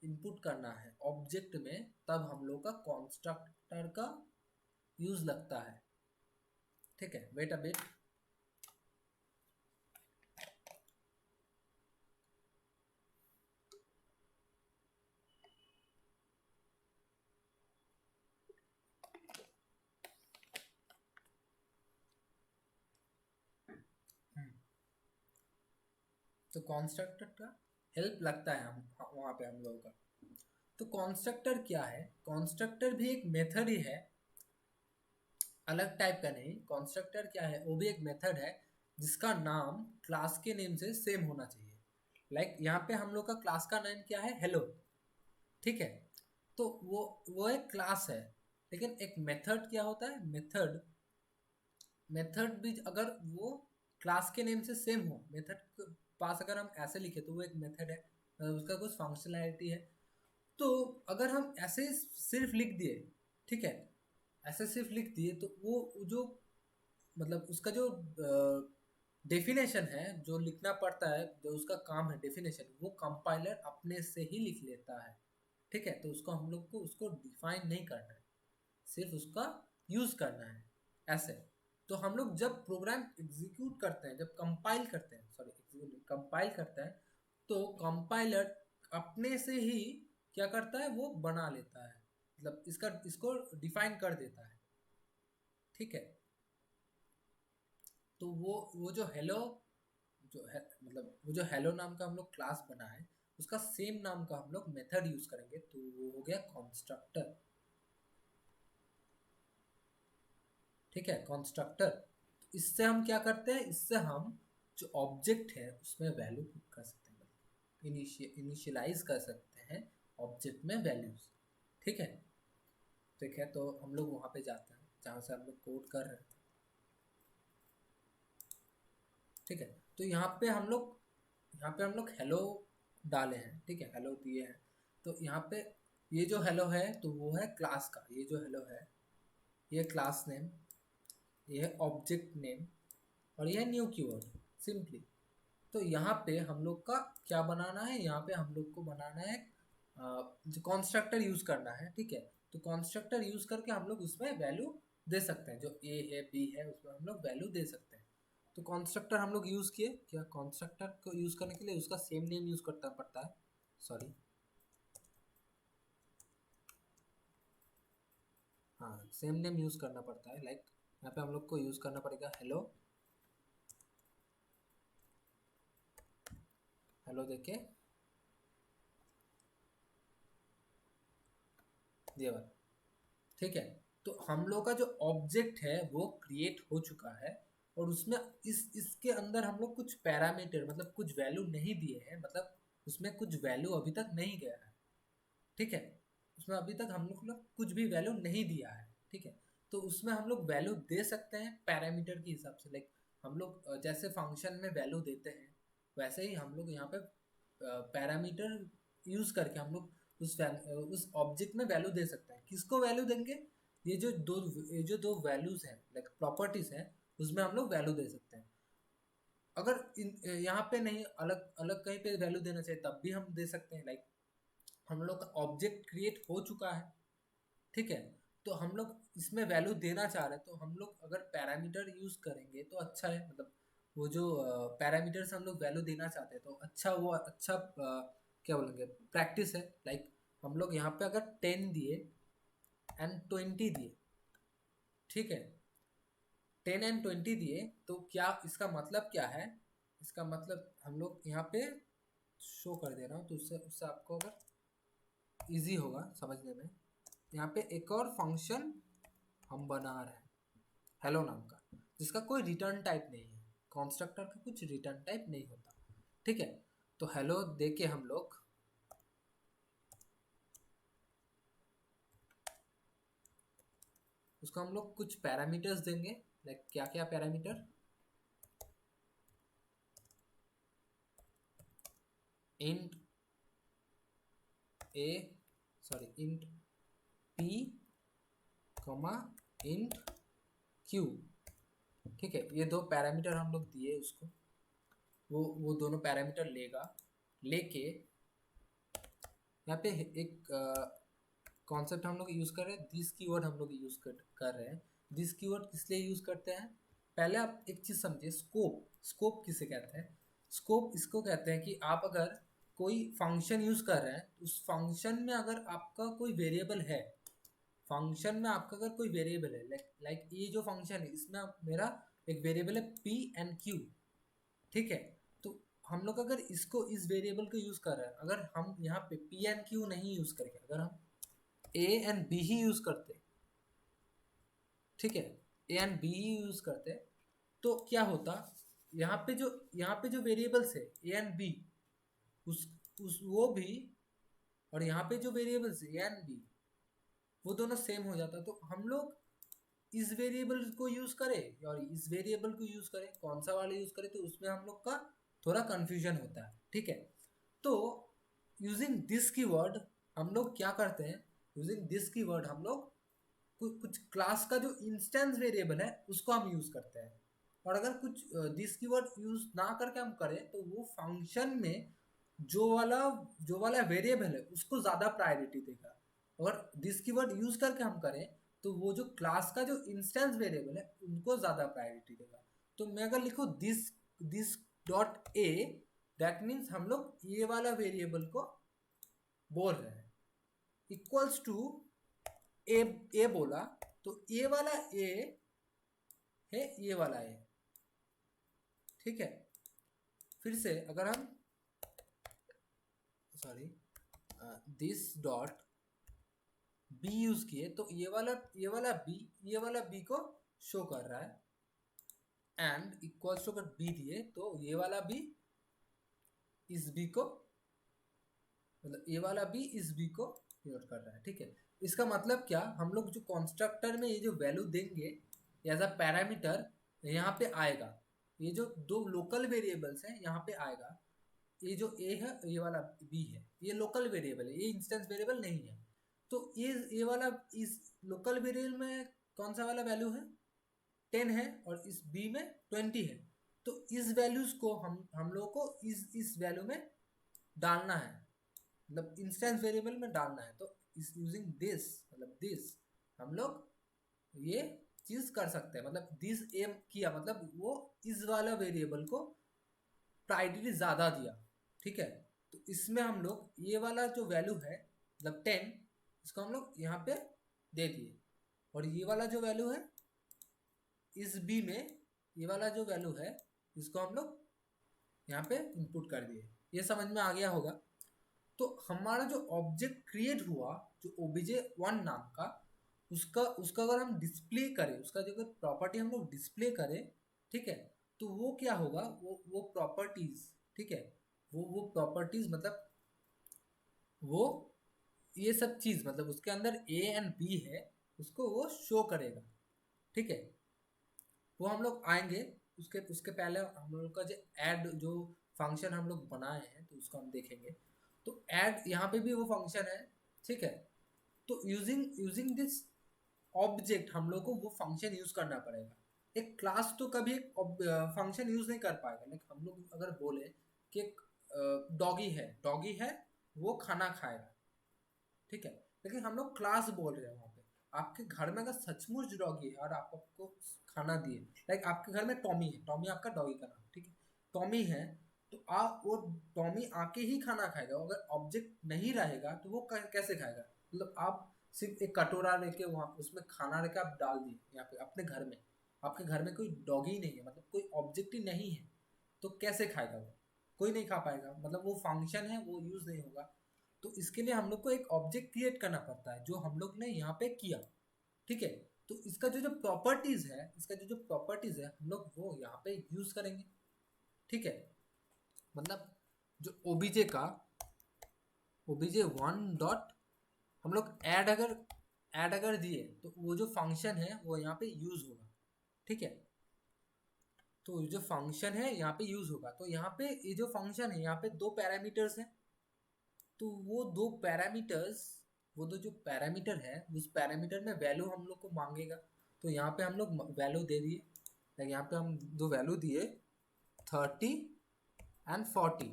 इनपुट करना है ऑब्जेक्ट में, तब हम लोग का कॉन्स्ट्रक्टर का यूज लगता है। ठीक है, वेट अ बिट। तो कॉन्स्ट्रक्टर का हेल्प लगता है हम वहाँ पे हम लोगों का। तो कॉन्स्ट्रक्टर क्या है? कॉन्स्ट्रक्टर भी एक मेथड ही है, अलग टाइप का नहीं। कॉन्स्ट्रक्टर क्या है, वो भी एक मेथड है जिसका नाम क्लास के नेम से सेम होना चाहिए। लाइक यहाँ पे हम लोग का क्लास का नेम क्या है, हेलो। ठीक है, तो वो एक क्लास है, लेकिन एक मेथड क्या होता है, मेथड मेथड भी अगर वो क्लास के नेम से सेम हो, मेथड पास अगर हम ऐसे लिखे तो वो एक मेथड है, उसका कुछ फंक्शनैलिटी है। तो अगर हम ऐसे सिर्फ लिख दिए, ठीक है, ऐसे सिर्फ लिख दिए, तो वो जो मतलब उसका जो डेफिनेशन है जो लिखना पड़ता है, जो उसका काम है डेफिनेशन, वो कंपाइलर अपने से ही लिख लेता है। ठीक है, तो उसको हम लोग को उसको डिफाइन नहीं करना है, सिर्फ उसका यूज करना है ऐसे। तो हम लोग जब प्रोग्राम एग्जीक्यूट करते हैं, जब कंपाइल करते हैं, सॉरी एग्जीक्यूट कंपाइल करते हैं, तो कंपाइलर अपने से ही क्या करता है, वो बना लेता है, मतलब इसको डिफाइन कर देता है। ठीक है, तो वो जो हेलो जो है, मतलब वो जो हेलो नाम का हम लोग क्लास बना है, उसका सेम नाम का हम लोग मेथड यूज करेंगे, तो वो हो गया कॉन्स्ट्रक्टर। ठीक है, कॉन्स्ट्रक्टर। तो इससे हम क्या करते हैं, इससे हम जो ऑब्जेक्ट है उसमें वैल्यू पुट कर सकते हैं, इनिशियलाइज कर सकते हैं ऑब्जेक्ट में वैल्यूज। ठीक है, ठीक है, तो हम लोग वहाँ पे जाते हैं जहाँ से हम लोग कोड कर रहे थे। ठीक है, तो यहाँ पे हम लोग हेलो डाले हैं। ठीक है, हेलो दिए हैं, तो यहाँ पे ये जो हेलो है तो वो है क्लास का, ये जो हेलो है ये क्लास नेम, ये है ऑब्जेक्ट नेम, और ये है न्यू कीवर्ड सिंपली। तो यहाँ पे हम लोग का क्या बनाना है, यहाँ पे हम लोग को बनाना है जो कॉन्स्ट्रक्टर यूज करना है। ठीक है, तो कॉन्स्ट्रक्टर यूज करके हम लोग उसमें वैल्यू दे सकते हैं, जो ए है बी है उसमें हम लोग वैल्यू दे सकते हैं। तो कॉन्स्ट्रक्टर हम लोग यूज किए, क्या कॉन्स्ट्रक्टर को यूज करने के लिए उसका सेम नेम यूज करना पड़ता है, सॉरी, हाँ सेम नेम यूज करना पड़ता है। लाइक यहाँ पे हम लोग को यूज करना पड़ेगा हेलो, हेलो देखे, ये वाला, ठीक है। तो हम लोग का जो ऑब्जेक्ट है वो क्रिएट हो चुका है, और उसमें इसके अंदर हम लोग कुछ पैरामीटर मतलब कुछ वैल्यू नहीं दिए हैं, मतलब उसमें कुछ वैल्यू अभी तक नहीं गया है, ठीक है। उसमें अभी तक हम लोग कुछ भी वैल्यू नहीं दिया है, ठीक है। तो उसमें हम लोग वैल्यू दे सकते हैं पैरामीटर के हिसाब से, लाइक हम लोग जैसे फंक्शन में वैल्यू देते हैं वैसे ही हम लोग यहाँ पे पैरामीटर यूज करके हम लोग उस ऑब्जेक्ट में वैल्यू दे सकते हैं। किसको वैल्यू देंगे? ये जो दो वैल्यूज हैं लाइक प्रॉपर्टीज हैं, उसमें हम लोग वैल्यू दे सकते हैं। अगर यहाँ पे नहीं, अलग अलग कहीं पे वैल्यू देना चाहिए तब भी हम दे सकते हैं। लाइक हम लोग का ऑब्जेक्ट क्रिएट हो चुका है, ठीक है। तो हम लोग इसमें वैल्यू देना चाह रहे हैं, तो हम लोग अगर पैरामीटर यूज करेंगे तो अच्छा है, मतलब वो जो पैरामीटर से हम लोग वैल्यू देना चाहते हैं तो अच्छा, वो अच्छा क्या बोलेंगे, प्रैक्टिस है। लाइक हम लोग यहाँ पे अगर 10 दिए एंड 20 दिए, ठीक है, 10 एंड 20 दिए, तो क्या इसका मतलब क्या है? इसका मतलब हम लोग यहाँ पे शो कर दे रहा हूँ तो उससे उससे आपको अगर इजी होगा समझने में। यहाँ पे एक और फंक्शन हम बना रहे हैं हेलो नाम का, जिसका कोई रिटर्न टाइप नहीं है, कंस्ट्रक्टर का कुछ रिटर्न टाइप नहीं होता, ठीक है। तो हेलो दे के हम लोग उसको हम लोग कुछ पैरामीटर्स देंगे। लाइक क्या क्या parameter? Int a, sorry int p comma int q, ठीक है। ये दो पैरामीटर हम लोग दिए उसको, वो दोनों पैरामीटर लेगा, लेके यहाँ पे एक कॉन्सेप्ट हम लोग यूज़ कर रहे हैं, दिस कीवर्ड हम लोग यूज़ कर रहे हैं। दिस कीवर्ड किस लिए यूज़ करते हैं? पहले आप एक चीज़ समझिए, स्कोप। स्कोप किसे कहते हैं? स्कोप इसको कहते हैं कि आप अगर कोई फंक्शन यूज़ कर रहे हैं, उस फंक्शन में अगर आपका कोई वेरिएबल है, फंक्शन में आपका अगर कोई वेरिएबल है, लाइक ये जो फंक्शन है इसमें मेरा एक वेरिएबल है पी एंड क्यू, ठीक है। तो हम लोग अगर इसको इस वेरिएबल को यूज़ कर रहे हैं, अगर हम यहाँ पे पी एंड क्यू नहीं यूज़ करके अगर हम ए एंड बी ही यूज़ करते, ठीक है, ए एंड बी ही यूज़ करते, तो क्या होता? यहाँ पे जो वेरिएबल्स है ए एंड बी, उस वो भी, और यहाँ पे जो वेरिएबल्स ए एंड बी वो दोनों सेम हो जाता। तो हम लोग इस वेरिएबल को यूज़ करें और इस वेरिएबल को यूज़ करें, कौन सा वाला यूज़ करें, तो उसमें हम लोग का थोड़ा कन्फ्यूजन होता है, ठीक है। तो यूजिंग दिस कीवर्ड हम लोग क्या करते हैं? यूजिंग दिस कीवर्ड हम लोग कुछ क्लास का जो इंस्टेंस वेरिएबल है उसको हम यूज़ करते हैं। और अगर कुछ दिस कीवर्ड यूज़ ना करके हम करें तो वो फंक्शन में जो वाला वेरिएबल है उसको ज़्यादा प्रायोरिटी देगा। और दिस कीवर्ड यूज़ करके हम करें तो वो जो क्लास का जो इंस्टेंस वेरिएबल है उनको ज़्यादा प्रायोरिटी देगा। तो मैं अगर लिखूँ this this dot A, that means हम लोग ये वाला वेरिएबल को बोल रहे हैं, इक्वल्स टू ए। ए बोला तो ये वाला ए है, ये वाला ए, ठीक है। फिर से अगर हम sorry this dot B use किए तो ये वाला बी को शो कर रहा है, एंड इक्वल्स टू अगर बी दिए तो ये वाला बी इस बी को, मतलब ये वाला बी इस बी को डिनोट कर रहा है, ठीक है। इसका मतलब क्या? हम लोग जो कॉन्स्ट्रक्टर में ये जो वैल्यू देंगे एज अ पैरामीटर यहाँ पे आएगा, ये जो दो लोकल वेरिएबल्स हैं यहाँ पे आएगा। ये जो ए है ये वाला बी है, ये लोकल वेरिएबल है, ये इंस्टेंस वेरिएबल नहीं है। तो ये वाला इस लोकल वेरिएबल में कौन सा वाला वैल्यू है? 10 है, और इस बी में 20 है। तो इस वैल्यूज को हम लोगों को इस वैल्यू में डालना है, मतलब इंस्टेंस वेरिएबल में डालना है। तो इस यूजिंग दिस, मतलब दिस हम लोग ये चीज कर सकते हैं। मतलब दिस एम किया मतलब वो इस वाला वेरिएबल को प्रायोरिटी ज़्यादा दिया, ठीक है। तो इसमें हम लोग ये वाला जो वैल्यू है मतलब 10, इसको हम लोग यहाँ पे दे दिए, और ये वाला जो वैल्यू है इस बी में, ये वाला जो वैल्यू है इसको हम लोग यहाँ पे इनपुट कर दिए। ये समझ में आ गया होगा। तो हमारा जो ऑब्जेक्ट क्रिएट हुआ, जो obj1 नाम का उसका उसका अगर हम डिस्प्ले करें, उसका जो अगर प्रॉपर्टी हम लोग डिस्प्ले करें, ठीक है, तो वो क्या होगा, वो प्रॉपर्टीज, ठीक है, वो प्रॉपर्टीज मतलब वो ये सब चीज मतलब उसके अंदर ए एंड बी है उसको वो शो करेगा, ठीक है। वो हम लोग आएंगे, उसके उसके पहले हम लोग का जो ऐड जो फंक्शन हम लोग बनाए हैं तो उसको हम देखेंगे। तो ऐड यहाँ पे भी वो फंक्शन है, ठीक है। तो यूजिंग यूजिंग दिस ऑब्जेक्ट हम लोग को वो फंक्शन यूज करना पड़ेगा। एक क्लास तो कभी एक फंक्शन यूज नहीं कर पाएगा, लेकिन हम लोग अगर बोले कि एक डॉगी है वो खाना खाएगा, ठीक है, लेकिन हम लोग क्लास बोल रहे हैं वहाँ पे। आपके घर में अगर सचमुच डॉगी है और आप आपको खाना दिए, लाइक आपके घर में टॉमी है, टॉमी आपका डॉगी का नाम, ठीक है, टॉमी है, तो आप वो टॉमी आके ही खाना खाएगा। अगर ऑब्जेक्ट नहीं रहेगा तो वो कैसे खाएगा, मतलब आप सिर्फ एक कटोरा लेके वहाँ उसमें खाना लेके आप डाल दिए यहाँ पे अपने घर में, आपके घर में कोई डॉगी नहीं है, मतलब कोई ऑब्जेक्ट ही नहीं है, तो कैसे खाएगा वो, कोई नहीं खा पाएगा, मतलब वो फंक्शन है वो यूज नहीं होगा। तो इसके लिए हम लोग को एक ऑब्जेक्ट क्रिएट करना पड़ता है जो हम लोग ने यहाँ पे किया, ठीक है। तो इसका जो जो प्रॉपर्टीज है, इसका जो जो प्रॉपर्टीज है हम लोग वो यहाँ पे यूज करेंगे, ठीक है। मतलब जो ओबीजे का obj1 डॉट हम लोग ऐड अगर दिए तो वो जो फंक्शन है वो यहाँ पे यूज होगा, ठीक है। तो जो फंक्शन है यहाँ पे यूज होगा, तो यहाँ पे ये जो फंक्शन है यहाँ पे दो पैरामीटर्स हैं, तो वो दो पैरामीटर्स, वो दो जो पैरामीटर है उस पैरामीटर में वैल्यू हम लोग को मांगेगा। तो यहाँ पे हम लोग वैल्यू दे दिए, लाइक यहाँ पे हम दो वैल्यू दिए 30 एंड 40,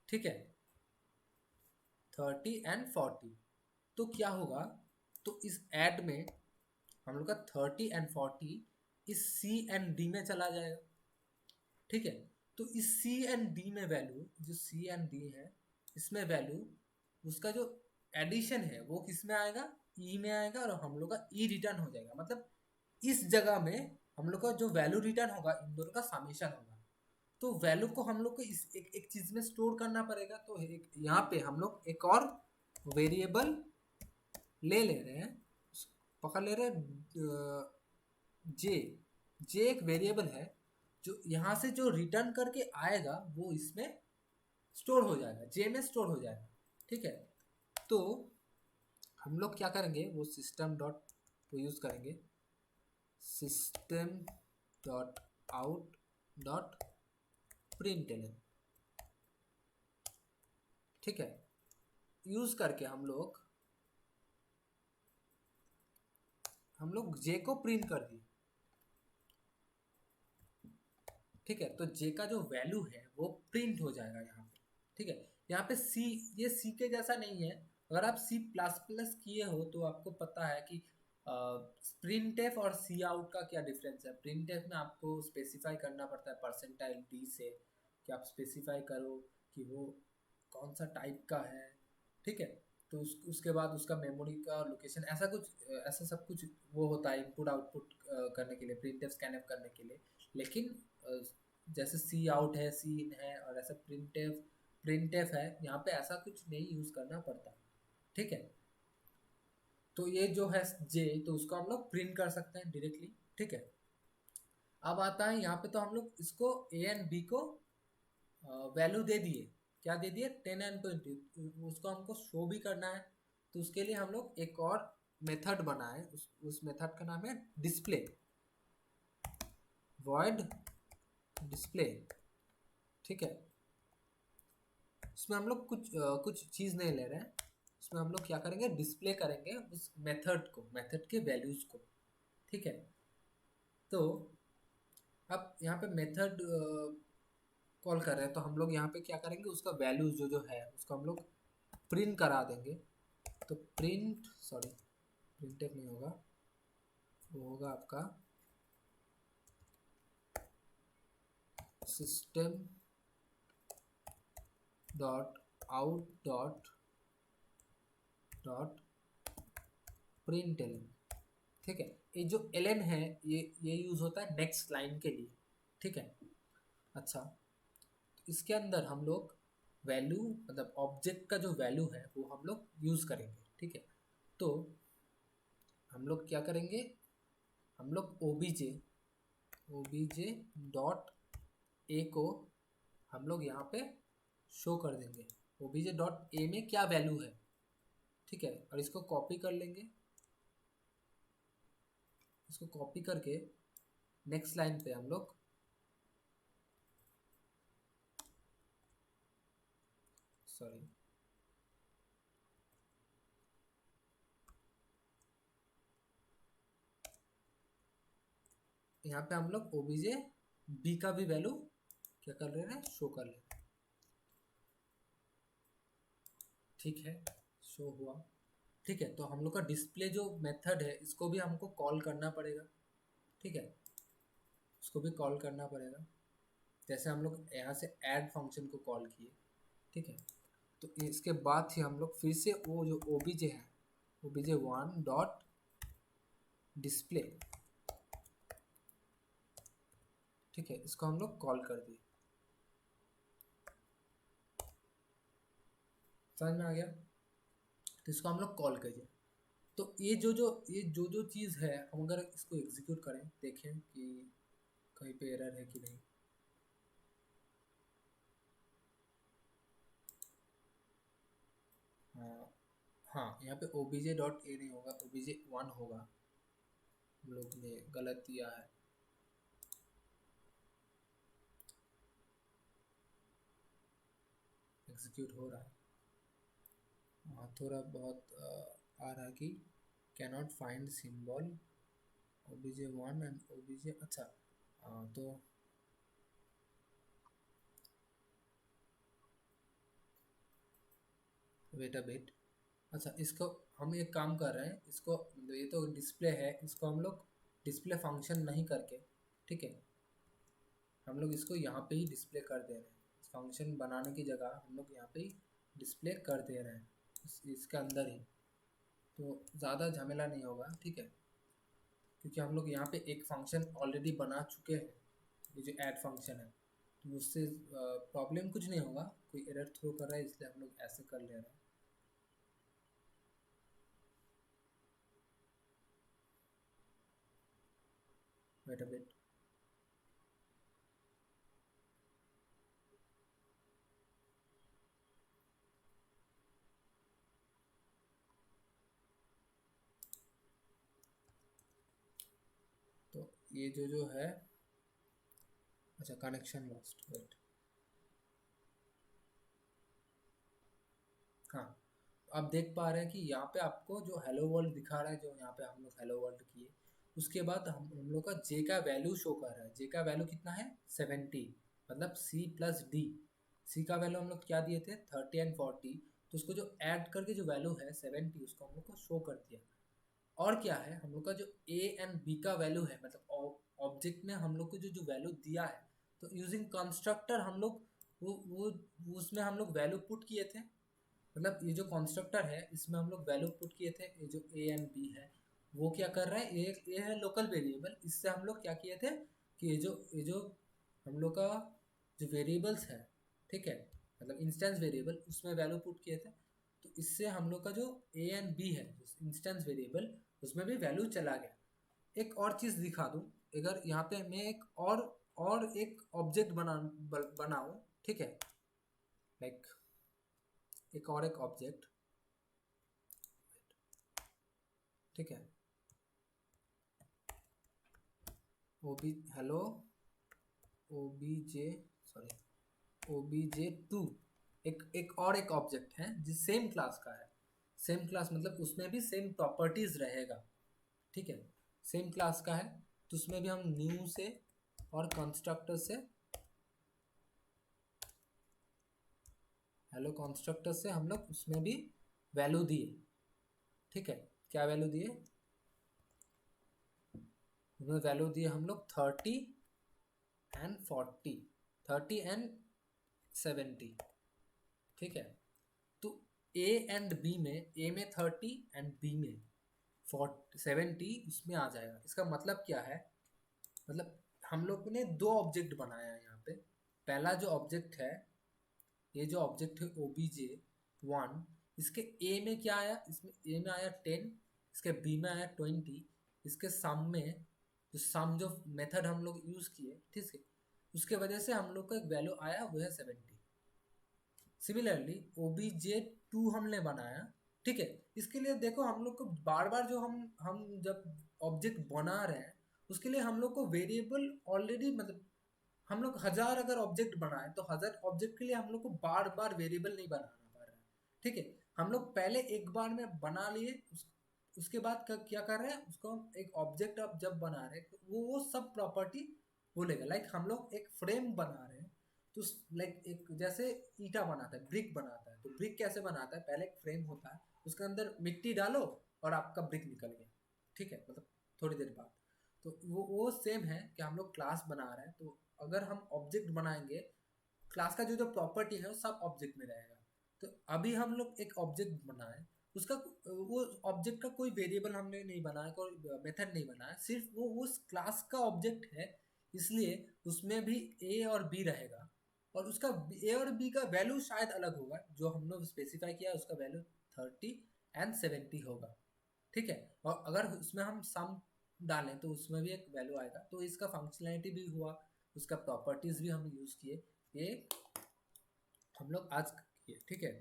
ठीक है, 30 एंड 40। तो क्या होगा, तो इस ऐड में हम लोग का 30 एंड 40 इस सी एंड डी में चला जाएगा, ठीक है। तो इस सी एंड डी में वैल्यू, जो सी एंड डी है इसमें वैल्यू उसका जो एडिशन है वो किस में आएगा, ई में आएगा, और हम लोग का ई रिटर्न हो जाएगा। मतलब इस जगह में हम लोग का जो वैल्यू रिटर्न होगा इन दोनों का समेशन होगा। तो वैल्यू को हम लोग को इस एक चीज में स्टोर करना पड़ेगा। तो एक यहाँ पे हम लोग एक और वेरिएबल ले रहे हैं, पकड़ ले रहे हैं जे। जे एक वेरिएबल है जो यहाँ से जो रिटर्न करके आएगा वो इसमें स्टोर हो जाएगा, जे में स्टोर हो जाएगा, ठीक है। तो हम लोग क्या करेंगे, वो सिस्टम डॉट को यूज करेंगे, system dot out dot println, ठीक है, यूज करके हम लोग जे को प्रिंट कर दिए, ठीक है। तो जे का जो वैल्यू है वो प्रिंट हो जाएगा यहाँ पे, ठीक है। यहाँ पे सी, ये सी के जैसा नहीं है। अगर आप सी प्लस प्लस किए हो तो आपको पता है कि प्रिंटफ और सी आउट का क्या डिफरेंस है। प्रिंटफ में आपको स्पेसिफाई करना पड़ता है परसेंटाइल डी से, कि आप स्पेसिफाई करो कि वो कौन सा टाइप का है, ठीक है। तो उसके बाद उसका मेमोरी का लोकेशन, ऐसा कुछ ऐसा सब कुछ वो होता है इनपुट आउटपुट करने के लिए, प्रिंटफ स्कैनफ करने के लिए। लेकिन जैसे सी आउट है, सी इन है, और ऐसा प्रिंटफ है, यहाँ पे ऐसा कुछ नहीं यूज़ करना पड़ता, ठीक है। तो ये जो है जे, तो उसको हम लोग प्रिंट कर सकते हैं डायरेक्टली, ठीक है। अब आता है यहाँ पे, तो हम लोग इसको ए एंड बी को वैल्यू दे दिए, क्या दे दिए 10 एंड 20, उसको हमको शो भी करना है। तो उसके लिए हम लोग एक और मेथड बनाए, उस मेथड का नाम है डिस्प्ले, वॉइड डिस्प्ले, ठीक है। इसमें हम लोग कुछ चीज़ नहीं ले रहे हैं, इसमें हम लोग क्या करेंगे, डिस्प्ले करेंगे उस मेथड के वैल्यूज़ को, ठीक है। तो अब यहाँ पे मेथड कॉल कर रहे हैं, तो हम लोग यहाँ पे क्या करेंगे, उसका वैल्यूज जो जो है उसको हम लोग प्रिंट करा देंगे। तो प्रिंट नहीं होगा, वो होगा आपका system dot out dot print l n, ठीक है। ये जो एलन है ये यूज होता है नेक्स्ट लाइन के लिए, ठीक है। अच्छा, इसके अंदर हम लोग वैल्यू मतलब ऑब्जेक्ट का जो वैल्यू है वो हम लोग यूज़ करेंगे, ठीक है। तो हम लोग क्या करेंगे, हम लोग ओबीजे डॉट ए को हम लोग यहाँ पे शो कर देंगे, ओबीजे डॉट ए में क्या वैल्यू है, ठीक है। और इसको कॉपी कर लेंगे, इसको कॉपी करके नेक्स्ट लाइन पे हम लोग सॉरी यहाँ पे हम लोग ओबीजे बी का भी वैल्यू क्या कर ले रहे हैं, शो कर ले रहे हैं, ठीक है। शो हुआ, ठीक है। तो हम लोग का डिस्प्ले जो मेथड है इसको भी हमको कॉल करना पड़ेगा, ठीक है, उसको भी कॉल करना पड़ेगा। जैसे हम लोग यहाँ से ऐड फंक्शन को कॉल किए, ठीक है। तो इसके बाद ही हम लोग फिर से वो जो ओबीजे है, ओबीजे वन डॉट डिस्प्ले, ठीक है, इसको हम लोग कॉल कर दिए। समझ में आ गया? तो इसको हम लोग कॉल करिए। तो ये जो चीज़ है, हम अगर इसको एग्जीक्यूट करें, देखें कि कहीं पे एरर है कि नहीं। हाँ, हाँ, यहाँ पे ओबीजे डॉट ए नहीं होगा, ओबीजे वन होगा, हम लोग ने गलत दिया है। एग्जीक्यूट हो रहा है, हाँ, थोड़ा बहुत आ रहा है कि cannot find symbol OBJ one and OBJ, अच्छा। तो वेट अ बिट, अच्छा, इसको हम एक काम कर रहे हैं, इसको ये तो डिस्प्ले है, इसको हम लोग डिस्प्ले फंक्शन नहीं करके, ठीक है, हम लोग इसको यहाँ पे ही डिस्प्ले कर दे रहे हैं। फंक्शन बनाने की जगह हम लोग यहाँ पे ही डिस्प्ले कर दे रहे हैं, इसके अंदर ही। तो ज़्यादा झमेला नहीं होगा, ठीक है, क्योंकि हम लोग यहाँ पे एक फंक्शन ऑलरेडी बना चुके हैं, ये जो ऐड फंक्शन है। तो उससे प्रॉब्लम कुछ नहीं होगा, कोई एरर थ्रो कर रहा है इसलिए हम लोग ऐसे कर ले रहे हैं। वेट अ बिट, तो ये जो है, अच्छा, कनेक्शन लॉस्ट, वेट, हाँ, आप देख पा रहे हैं कि यहाँ पे आपको जो हेलो वर्ल्ड दिखा रहा है, जो यहाँ पे हम लोग हेलो वर्ल्ड किए, उसके बाद हम लोग का जे का वैल्यू शो कर रहा है। जे का वैल्यू कितना है, 70, मतलब सी प्लस डी। सी का वैल्यू हम लोग क्या दिए थे, 30 एंड 40, तो उसको जो ऐड करके जो वैल्यू है 70, उसको हम लोग को शो कर दिया। और क्या है, हम लोग का जो ए एंड बी का वैल्यू है, मतलब ऑब्जेक्ट में हम लोग को जो जो वैल्यू दिया है, तो यूजिंग कंस्ट्रक्टर हम लोग वो उसमें हम लोग वैल्यू पुट किए थे। मतलब ये जो कंस्ट्रक्टर है इसमें हम लोग वैल्यू पुट किए थे, ये जो ए एंड बी है वो क्या कर रहा है, ये है लोकल वेरिएबल, इससे हम लोग क्या किए थे कि ये जो हम लोग का जो वेरिएबल्स है, ठीक है, मतलब इंस्टेंस वेरिएबल, उसमें वैल्यू पुट किए थे। तो इससे हम लोग का जो ए एंड बी है इंस्टेंस वेरिएबल, उसमें भी वैल्यू चला गया। एक और चीज़ दिखा दूँ, अगर यहाँ पे मैं एक और एक ऑब्जेक्ट बनाऊँ, ठीक है, लाइक एक ऑब्जेक्ट, ठीक है, OB hello OBJ sorry OBJ two, एक ऑब्जेक्ट है जिस सेम क्लास का है, सेम क्लास मतलब उसमें भी सेम प्रॉपर्टीज रहेगा, ठीक है, सेम क्लास का है। तो उसमें भी हम न्यू से और कंस्ट्रक्टर से, हेलो कंस्ट्रक्टर से हम लोग उसमें भी वैल्यू दिए, ठीक है। क्या वैल्यू दिए, उसमें वैल्यू दिए हम लोग 30 एंड 40, 30 एंड 70, ठीक है। तो ए एंड बी में, ए में 30 एंड बी में 70 इसमें आ जाएगा। इसका मतलब क्या है, मतलब हम लोग ने दो ऑब्जेक्ट बनाया है यहाँ पे। पहला जो ऑब्जेक्ट है ये जो ऑब्जेक्ट है obj1, इसके ए में क्या आया, इसमें ए में आया 10, इसके बी में आया 20, इसके सम में जो मेथड हम लोग यूज किए, ठीक है, उसके वजह से हम लोग का एक वैल्यू आया, वो है 70। सिमिलरली obj2 हमने बनाया, ठीक है। इसके लिए देखो हम लोग को बार बार जो हम जब ऑब्जेक्ट बना रहे हैं, उसके लिए हम लोग को वेरिएबल ऑलरेडी, मतलब हम लोग 1000 अगर ऑब्जेक्ट बनाए तो 1000 ऑब्जेक्ट के लिए हम लोग को बार बार वेरिएबल नहीं बनाना पड़ रहा है, ठीक है। हम लोग पहले एक बार में बना लिए, उसके बाद क्या कर रहे हैं, उसको हम एक ऑब्जेक्ट अब जब बना रहे हैं तो वो सब प्रॉपर्टी बोलेगा। लाइक हम लोग एक फ्रेम बना रहे हैं, तो लाइक एक जैसे ईटा बनाता है, ब्रिक बनाता है, तो ब्रिक कैसे बनाता है, पहले एक फ्रेम होता है, उसके अंदर मिट्टी डालो और आपका ब्रिक निकल गया, ठीक है, मतलब थोड़ी देर बाद। तो वो सेम है कि हम लोग क्लास बना रहे हैं, तो अगर हम ऑब्जेक्ट बनाएंगे, क्लास का जो प्रॉपर्टी है वो सब ऑब्जेक्ट में रहेगा। तो अभी हम लोग एक ऑब्जेक्ट बनाए, उसका वो ऑब्जेक्ट का कोई वेरिएबल हमने नहीं बनाया, कोई मेथड नहीं बनाया, सिर्फ वो उस क्लास का ऑब्जेक्ट है, इसलिए उसमें भी ए और बी रहेगा, और उसका ए और बी का वैल्यू शायद अलग होगा, जो हम लोग स्पेसिफाई किया उसका वैल्यू 30 एंड 70 होगा, ठीक है। और अगर उसमें हम सम डालें तो उसमें भी एक वैल्यू आएगा। तो इसका फंक्शनैलिटी भी हुआ, उसका प्रॉपर्टीज भी हम यूज किए, ये हम लोग आज किए, ठीक है।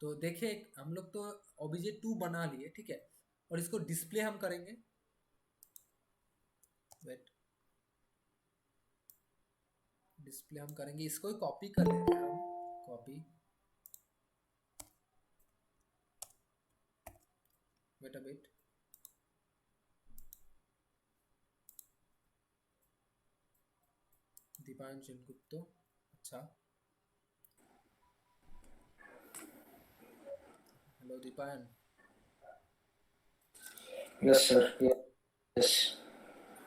तो देखिए हम लोग तो obj2 बना लिए, ठीक है, और इसको डिस्प्ले हम करेंगे, वेट, डिस्प्ले हम करेंगे, इसको ही कॉपी कर लेते हैं हम, copy, wait a bit, Deepansh Gupto, अच्छा, hello Deepan. Yes sir, yes.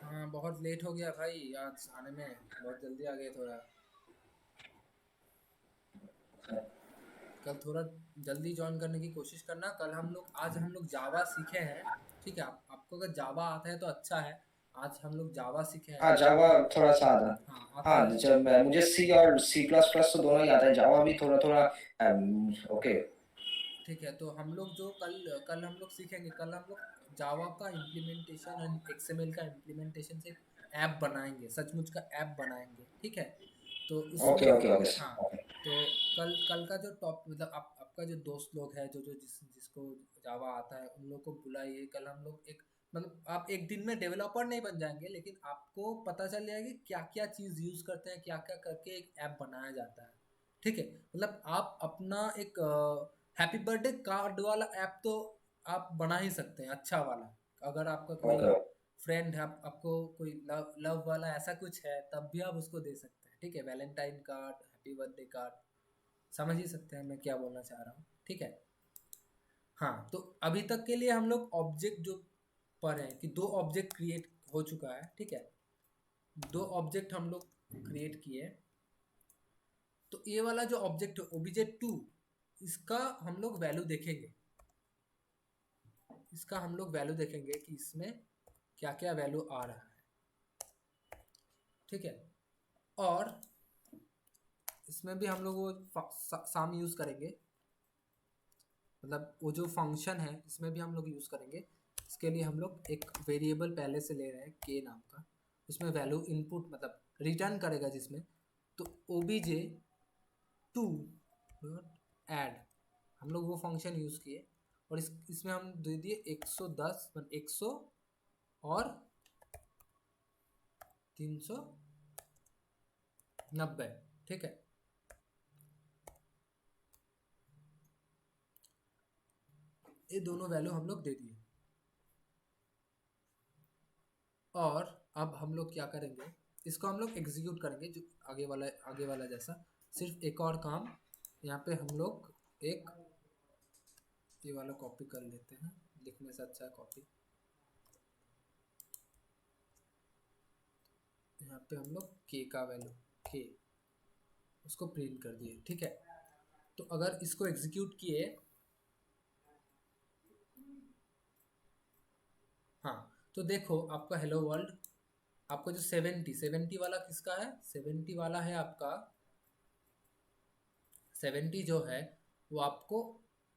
हाँ बहुत लेट हो गया भाई आज आने में, बहुत जल्दी आ गए थोड़ा, कल थोड़ा जल्दी ज्वाइन करने की कोशिश करना। कल हम लोग, आज हम लोग जावा सीखे हैं, ठीक है, आपको अगर जावा आता है तो अच्छा है, आज हम लोग जावा सीखे हैं। हाँ, जावा थोड़ा सा आता। हाँ आपको, हाँ, जब मुझे सी और सी प्लस प्लस तो दोनों ही आता है, जावा भी थोड़ा थोड़ा। ओके। ठीक है, तो हम लोग जो कल कल हम लोग सीखेंगे, कल हम लोग जावा का इम्प्लीमेंटेशन एंड एक्सएमएल का इम्प्लीमेंटेशन से ऐप बनाएंगे, सचमुच का ऐप बनाएंगे, ठीक है। तो उसमें, ओके ओके ओके हाँ, ओके। तो कल कल का जो टॉप, मतलब आपका जो दोस्त लोग है, जो जो जिसको जावा आता है, उन लोग को बुलाइए। कल हम लोग एक, मतलब आप एक दिन में डेवलपर नहीं बन जाएंगे, लेकिन आपको पता चल जाएगा कि क्या क्या चीज़ यूज़ करते हैं, क्या क्या करके एक ऐप बनाया जाता है, ठीक है। मतलब आप अपना एक हैप्पी बर्थडे कार्ड वाला ऐप तो आप बना ही सकते हैं, अच्छा वाला। अगर आपका कोई ओके फ्रेंड है, आपको कोई लव लव वाला ऐसा कुछ है, तब भी आप उसको दे सकते हैं, ठीक है, Valentine card, happy birthday card, समझ ही सकते हैं मैं क्या बोलना चाह रहा हूँ, ठीक है। हाँ, तो अभी तक के लिए हम लोग ऑब्जेक्ट जो पर हैं कि दो ऑब्जेक्ट क्रिएट हो चुका है, ठीक है, दो ऑब्जेक्ट हम लोग क्रिएट किए। तो ये वाला जो ऑब्जेक्ट है obj2, इसका हम लोग वैल्यू देखेंगे, इसका हम लोग वैल्यू देखेंगे कि इसमें क्या क्या वैल्यू आ रहा है, ठीक है। और इसमें भी हम लोग वो सम यूज करेंगे, मतलब वो जो फंक्शन है इसमें भी हम लोग यूज करेंगे। इसके लिए हम लोग एक वेरिएबल पहले से ले रहे हैं के नाम का, उसमें वैल्यू इनपुट मतलब रिटर्न करेगा, जिसमें तो obj2 ऐड, हम लोग वो फंक्शन यूज किए, और इसमें हम दे दिए 110, 100 और 390, ठीक है। ये दोनों वैल्यू हम लोग दे दिए, और अब हम लोग क्या करेंगे, इसको हम लोग एग्जीक्यूट करेंगे, जो आगे वाला जैसा। सिर्फ एक और काम, यहाँ पे हम लोग एक ये वाला कॉपी कर लेते हैं, लिखने से अच्छा है कॉपी। यहाँ पे हम लोग के का वैल्यू, के, उसको प्रिंट कर दिए, ठीक है। तो अगर इसको एग्जीक्यूट किए, हाँ, तो देखो आपका हेलो वर्ल्ड, आपका जो 70 वाला किसका है, 70 वाला है आपका 70 जो है वो आपको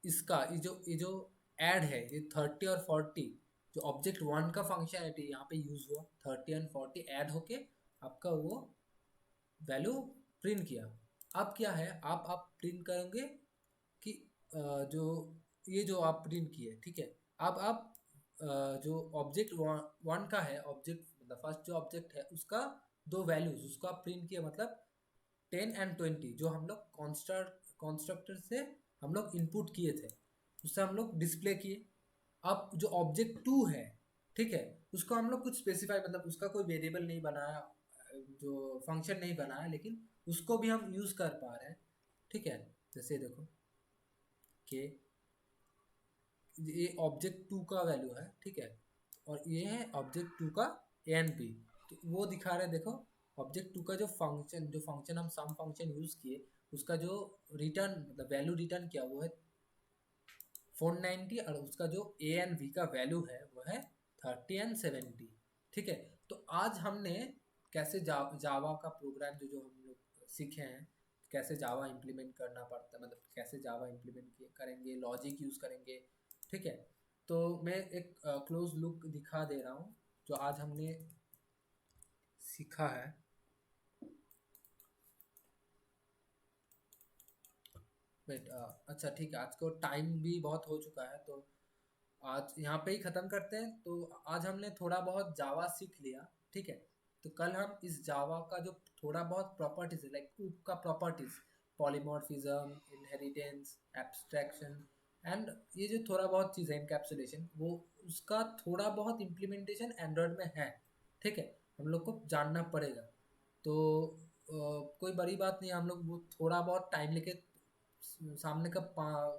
इसका ये जो ऐड है, ये 30 और 40 जो ऑब्जेक्ट वन का फंक्शनैलिटी यहाँ पे यूज हुआ, 30 एंड 40 ऐड होके आपका वो वैल्यू प्रिंट किया। अब क्या है, आप प्रिंट करेंगे कि जो ये जो आप प्रिंट किए, ठीक है। अब आप जो ऑब्जेक्ट वन का है, ऑब्जेक्ट मतलब फर्स्ट जो ऑब्जेक्ट है उसका दो वैल्यूज उसको आप प्रिंट किए, मतलब 10 एंड 20 जो हम लोग कॉन्स्ट्रक्टर से हम लोग इनपुट किए थे, उससे हम लोग डिस्प्ले किए। अब जो ऑब्जेक्ट टू है, ठीक है, उसको हम लोग कुछ स्पेसिफाई, मतलब उसका कोई वेरिएबल नहीं बनाया, जो फंक्शन नहीं बनाया, लेकिन उसको भी हम यूज़ कर पा रहे हैं, ठीक है। जैसे देखो कि ये ऑब्जेक्ट टू का वैल्यू है, ठीक है, और ये है ऑब्जेक्ट टू का ए एंड बी, तो वो दिखा रहे हैं। देखो ऑब्जेक्ट टू का जो फंक्शन हम सम फंक्शन यूज़ किए, उसका जो रिटर्न मतलब वैल्यू रिटर्न किया वो है 490, और उसका जो ए एंड बी का वैल्यू है वो है 30 एंड 70, ठीक है। तो आज हमने कैसे जावा का प्रोग्राम जो जो हम लोग सीखे हैं, कैसे जावा इम्प्लीमेंट करना पड़ता है, मतलब कैसे जावा इम्प्लीमेंट करेंगे, लॉजिक यूज़ करेंगे, ठीक है। तो मैं एक क्लोज लुक दिखा दे रहा हूँ जो आज हमने सीखा है। वेट, अच्छा ठीक है, आज को टाइम भी बहुत हो चुका है, तो आज यहाँ पे ही ख़त्म करते हैं। तो आज हमने थोड़ा बहुत जावा सीख लिया, ठीक है। तो कल हम इस जावा का जो थोड़ा बहुत प्रॉपर्टीज है, लाइक ऊप का properties, polymorphism, inheritance, abstraction, and ये जो थोड़ा बहुत चीज़ है इनकैप्सुलेशन, वो उसका थोड़ा बहुत इम्प्लीमेंटेशन एंड्रॉयड में है, ठीक है, हम लोग को जानना पड़ेगा। तो कोई बड़ी बात नहीं, हम लोग वो थोड़ा बहुत टाइम लेके सामने का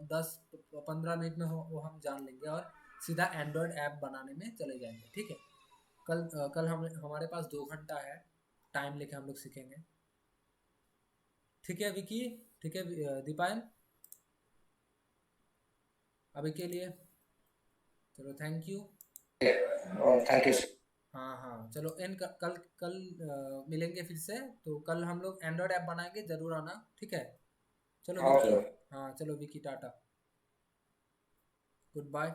10-15 मिनट में वो हम जान लेंगे और सीधा एंड्रॉयड ऐप बनाने में चले जाएंगे, ठीक है। कल हमारे पास 2 घंटा है, टाइम लेके हम लोग सीखेंगे, ठीक है विकी, ठीक है दीपायन, अभी के लिए चलो, थैंक यू। Thank you. हाँ हाँ, चलो कल कल मिलेंगे फिर से, तो कल हम लोग एंड्रॉयड ऐप बनाएंगे, ज़रूर आना, ठीक है। चलो विकी, ओके। हाँ चलो विकी, टाटा, गुड बाय।